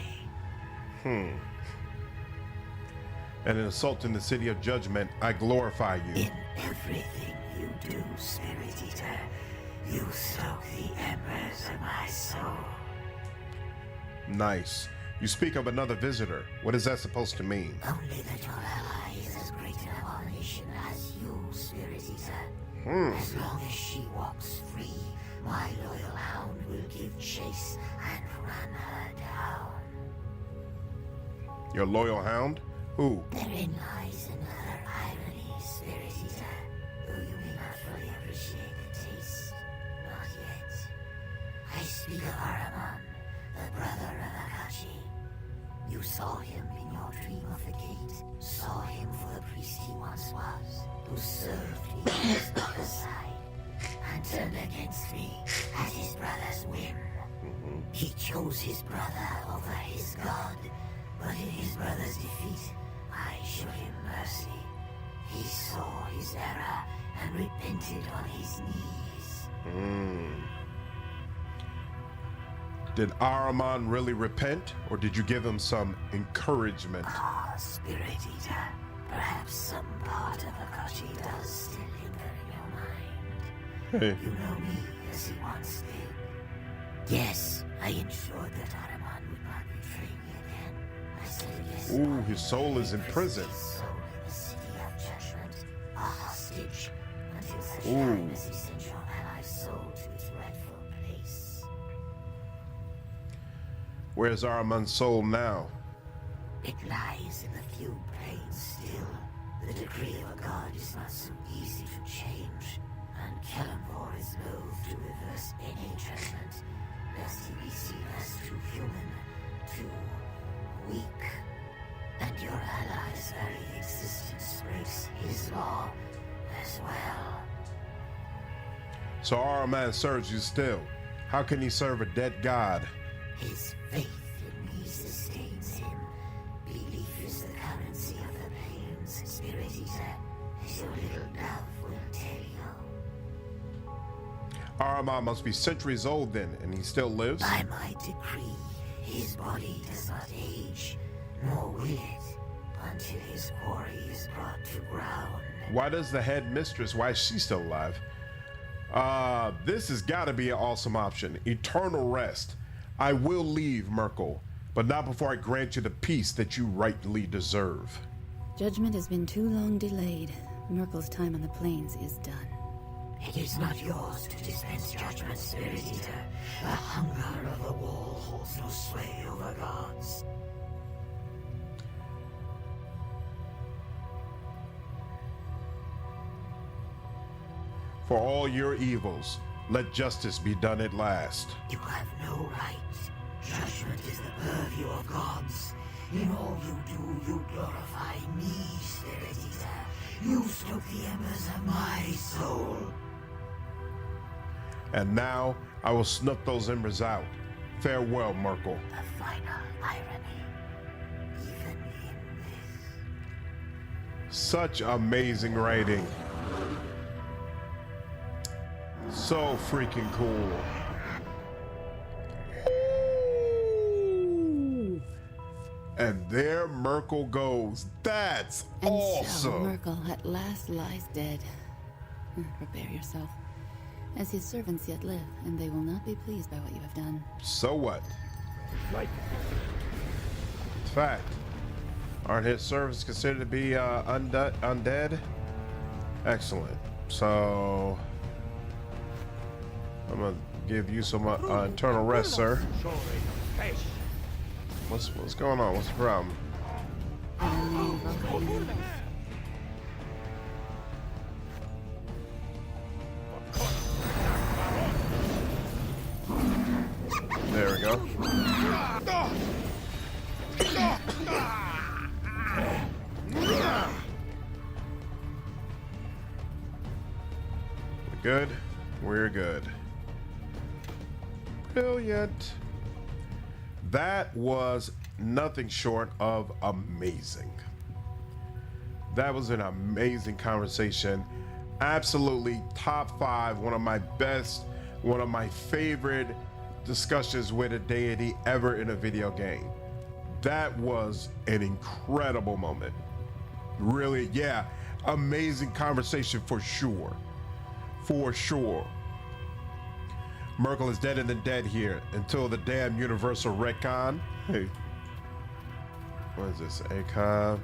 And in assaulting the city of judgment, I glorify you. In everything you do, Spirit Eater, you soak the embers of my soul. Nice. You speak of another visitor. What is that supposed to mean? Only that your ally is as great an abomination as you, Spirit Eater. As long as she walks free, my loyal hound will give chase and run her down. Your loyal hound? Who? Therein lies another irony, Spirit Eater, though you may not fully appreciate the taste. Not yet. I speak of Araman, the brother of Akachi. You saw him in your dream of the gate, saw him for the priest he once was, who served me on his other side, and turned against me at his brother's whim. He chose his brother over his god, but in his brother's defeat, I showed him mercy. He saw his error and repented on his knees. Did Araman really repent, or did you give him some encouragement? Ah, Spirit Eater, perhaps some part of Akashi does still linger in your mind. Hey. You know me as he once did. Yes, I ensured that Araman would not betray me again. I said yes. Ooh, his soul is in prison. His soul in the city of judgment, a hostage, until such time as he sent your ally's soul to its rightful place. Where's Araman's soul now? It lies in the few planes still. The decree of a god is not so easy to change, and Kellenvor is loath to reverse any judgment, lest he be seen as too human, too weak. And your ally's very existence breaks his law as well. So our man serves you still. How can he serve a dead god? His faith in me sustains him. Belief is the currency of the plains, Spirit Eater. Your little dove will tell you. Armand must be centuries old then, and he still lives? By my decree, his body does not age, nor will it, until his quarry is brought to ground. Why does the head mistress, why is she still alive? This has got to be an awesome option. Eternal rest. I will leave, Merkel, but not before I grant you the peace that you rightly deserve. Judgment has been too long delayed. Merkel's time on the plains is done. It is not yours to dispense judgment, Spirit Eater. The hunger of the wall holds no sway over gods. For all your evils, let justice be done at last. You have no right. Judgment is the purview of gods. In all you do, you glorify me, Spirit Eater. You stoke the embers of my soul. And now I will snuff those embers out. Farewell, Merkel. The final irony, even in this. Such amazing writing. So freaking cool. Ooh. And there Merkel goes. That's And awesome. so Merkel at last lies dead. Prepare yourself, as his servants yet live, and they will not be pleased by what you have done. So what? It's fact. Aren't his servants considered to be undead? Excellent. So I'm gonna give you some internal rest, sir. What's going on? What's the problem? There we go. We're good. We're good. Brilliant. That was nothing short of amazing. That was an amazing conversation. Absolutely top 5, one of my best, one of my favorite discussions with a deity ever in a video game. That was an incredible moment. Really, yeah, amazing conversation for sure. For sure. Merkel is dead in the dead here until the damn universal retcon. Hey, what is this? ACOM.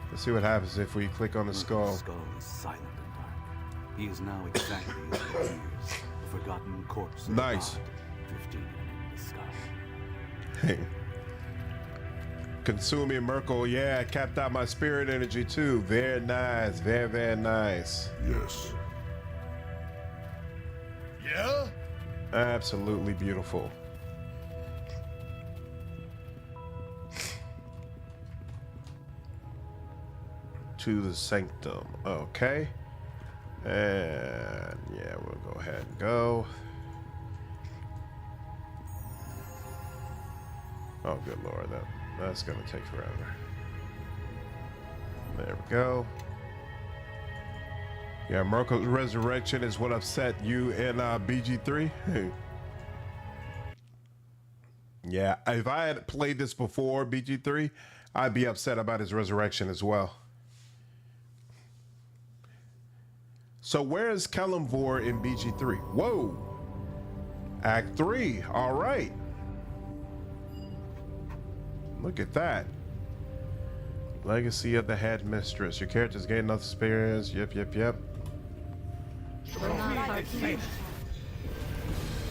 Let's see what happens if we click on the skull. The skull is silent and dark. He is now exactly as he appears, a forgotten corpse. Of Nice. God, drifting in the sky. Hey. Consuming Merkel, yeah, I capped out my spirit energy too. Very nice, very, very nice. Yes. Yeah? Absolutely beautiful. To the sanctum. Okay. And yeah, we'll go ahead and go. Oh, good Lord, that's gonna take forever. There we go. Yeah, Merkel's resurrection is what upset you in BG3. Yeah, if I had played this before BG3, I'd be upset about his resurrection as well. So where is Kelemvor in BG3? Whoa! Act 3, all right. Look at that. Legacy of the Headmistress. Your characters gain enough experience. Yep.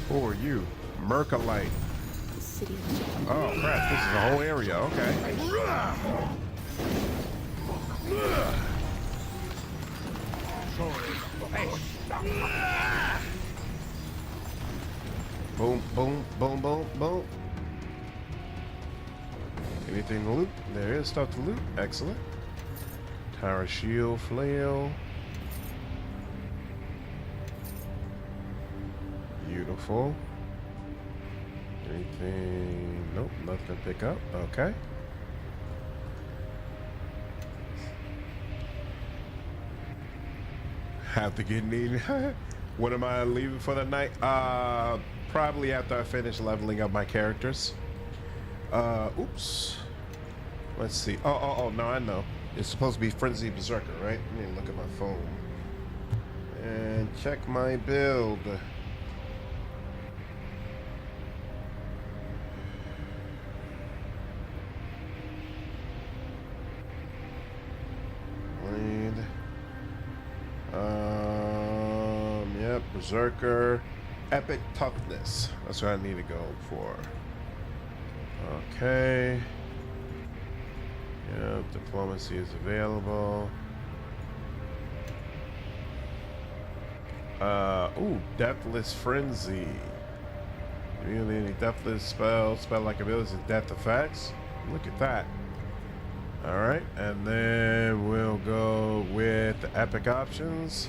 Who are you? Merkelite. City. Oh crap, this is a whole area, okay. Boom, boom, boom, boom, boom. Anything to loot? There is stuff to loot. Excellent. Tower shield, flail. Beautiful. Anything? Nope, nothing to pick up. Okay. Have to get needed. When am I leaving for the night? Probably after I finish leveling up my characters. Oops. Let's see. Oh, no, I know. It's supposed to be Frenzy Berserker, right? Let me look at my phone. And check my build. Yep, Berserker. Epic Toughness. That's what I need to go for. Okay. Yep, Diplomacy is available. Ooh, Deathless Frenzy. Really any deathless spell-like abilities and death effects. Look at that. Alright, and then we'll go with the epic options.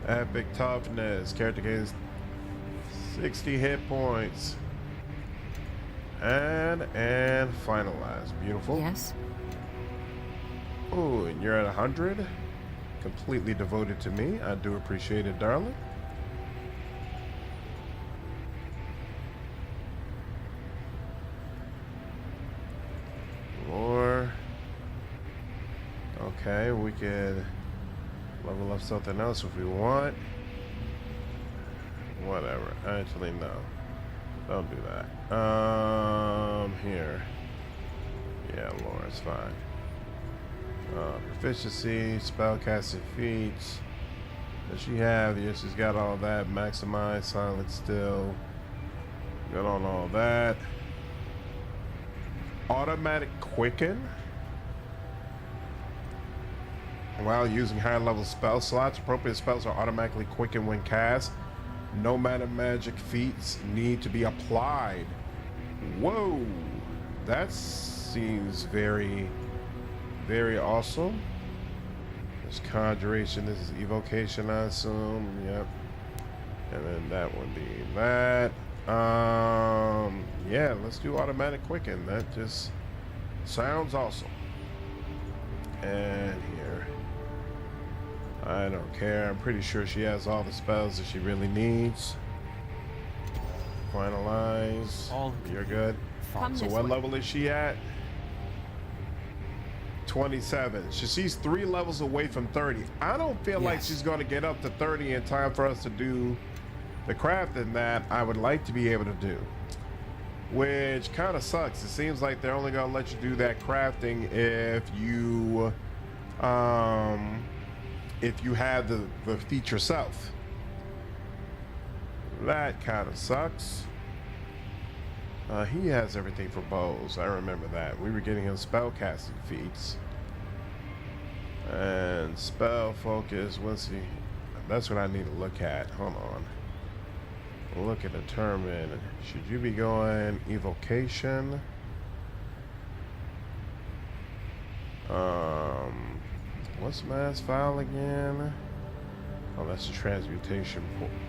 Epic Toughness. Character gains 60 hit points. And finalize. Beautiful. Yes? Ooh, and you're at 100. Completely devoted to me. I do appreciate it, darling. More. Okay, we could level up something else if we want. Whatever. Actually, no. Don't do that. Here. Yeah, Laura's fine. Proficiency, spellcasting feats. Does she have? Yeah, she's got all that. Maximize, silent still. Got on all that. Automatic quicken. While using higher level spell slots, appropriate spells are automatically quickened when cast. No mana magic feats need to be applied. Whoa, that seems very, very awesome. This conjuration, this is evocation, I assume. Yep. And then that would be that. Yeah, let's do automatic quicken. That just sounds awesome. And here. I don't care. I'm pretty sure she has all the spells that she really needs. Finalize. You're good. So what level is she at? 27. She's 3 levels away from 30. I don't feel like she's going to get up to 30 in time for us to do the crafting that I would like to be able to do. Which kind of sucks. It seems like they're only going to let you do that crafting if you have the feat yourself. That kind of sucks. He has everything for bows. I remember that. We were getting him spellcasting feats. And spell focus. Let's see. That's what I need to look at. Hold on. Look at determine. Should you be going evocation? What's mass file again? Oh, that's the transmutation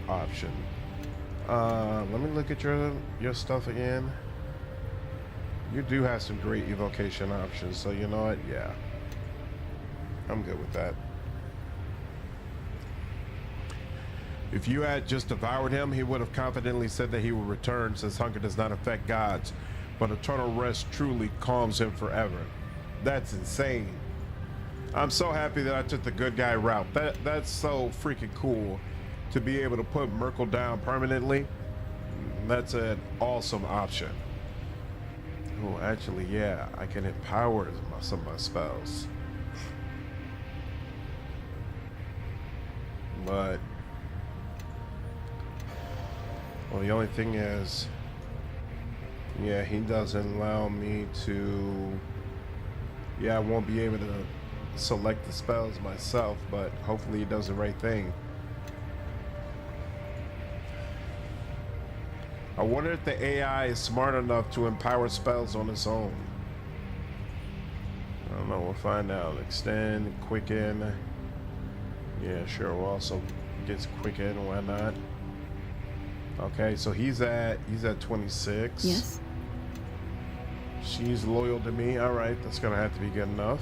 option. Let me look at your stuff again. You do have some great evocation options, so you know what? Yeah. I'm good with that. If you had just devoured him, he would have confidently said that he will return, since hunger does not affect gods, but eternal rest truly calms him forever. That's insane. I'm so happy that I took the good guy route. That's so freaking cool to be able to put Merkel down permanently. That's an awesome option. Oh, actually, yeah, I can empower some of my spells. But, well, the only thing is, yeah, he doesn't allow me to, yeah, I won't be able to select the spells myself, but hopefully he does the right thing. I wonder if the AI is smart enough to empower spells on its own. I don't know, we'll find out. Extend, quicken. Yeah, sure, we'll also get quicken, why not? Okay, so he's at 26. Yes? She's loyal to me. All right, that's gonna have to be good enough.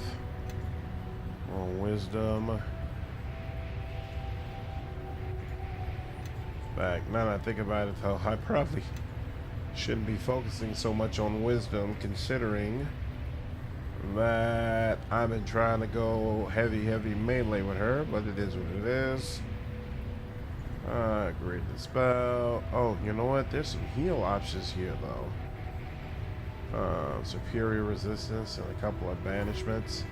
On wisdom. Back. Now that I think about it, though, I probably shouldn't be focusing so much on wisdom, considering that I've been trying to go heavy melee with her, but it is what it is. Great the spell. Oh, you know what? There's some heal options here, though. Superior resistance and a couple of banishments.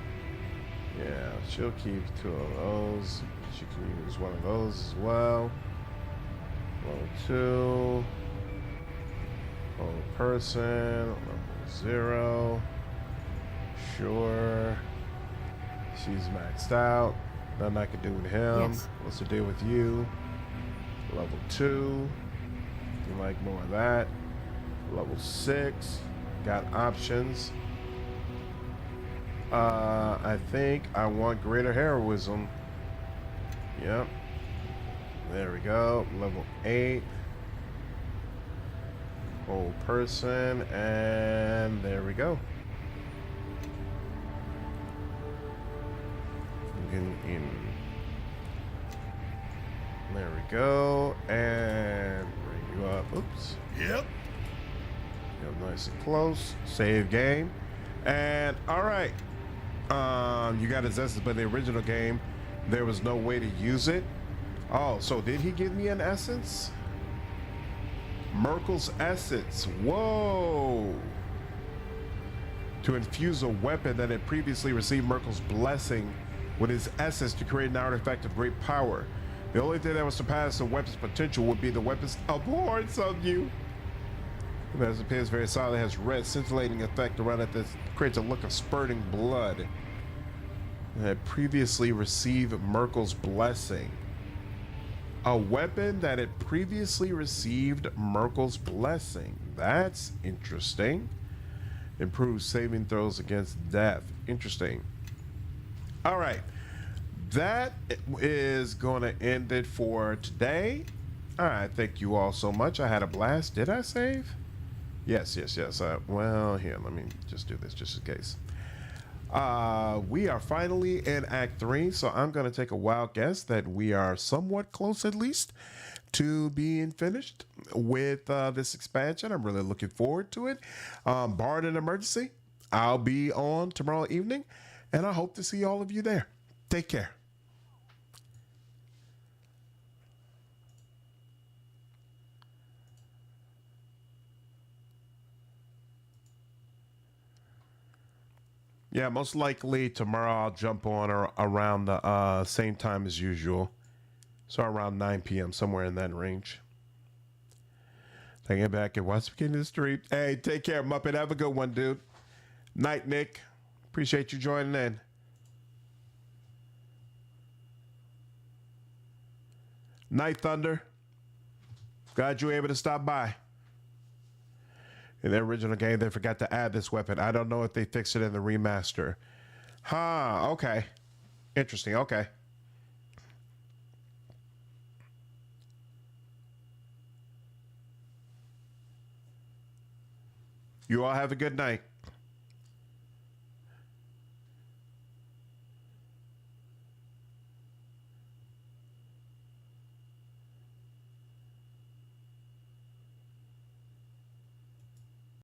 Yeah, she'll keep 2 of those. She can use 1 of those as well. Level 2. Level person. Level 0. Sure. She's maxed out. Nothing I can do with him. Yes. What's to do with you? Level 2. You like more of that. Level 6. Got options. I think I want greater heroism. Yep. There we go. Level 8. Whole person. And there we go. There we go. And bring you up. Oops. Yep. Yep, nice and close. Save game. And all right. You got his essence, but in the original game, there was no way to use it. Oh, so did he give me an essence? Merkel's essence. Whoa. To infuse a weapon that had previously received Merkel's blessing with his essence to create an artifact of great power. The only thing that would surpass the weapon's potential would be the weapon's abhorrence of you. As it appears very solid, it has red scintillating effect around it that creates a look of spurting blood. It had previously received Merkel's blessing. A weapon that had previously received Merkel's blessing. That's interesting. Improves saving throws against death. Interesting. All right. That is going to end it for today. All right. Thank you all so much. I had a blast. Did I save? Yes. Well, here, let me just do this just in case. We are finally in Act 3, so I'm going to take a wild guess that we are somewhat close, at least, to being finished with this expansion. I'm really looking forward to it. Barring an emergency, I'll be on tomorrow evening, and I hope to see all of you there. Take care. Yeah, most likely tomorrow I'll jump on around the same time as usual. So around 9 p.m., somewhere in that range. Take it back and watch the beginning of the stream. Hey, take care, Muppet. Have a good one, dude. Night, Nick. Appreciate you joining in. Night, Thunder. Glad you were able to stop by. In the original game, they forgot to add this weapon. I don't know if they fixed it in the remaster. Huh, okay. Interesting, okay. You all have a good night.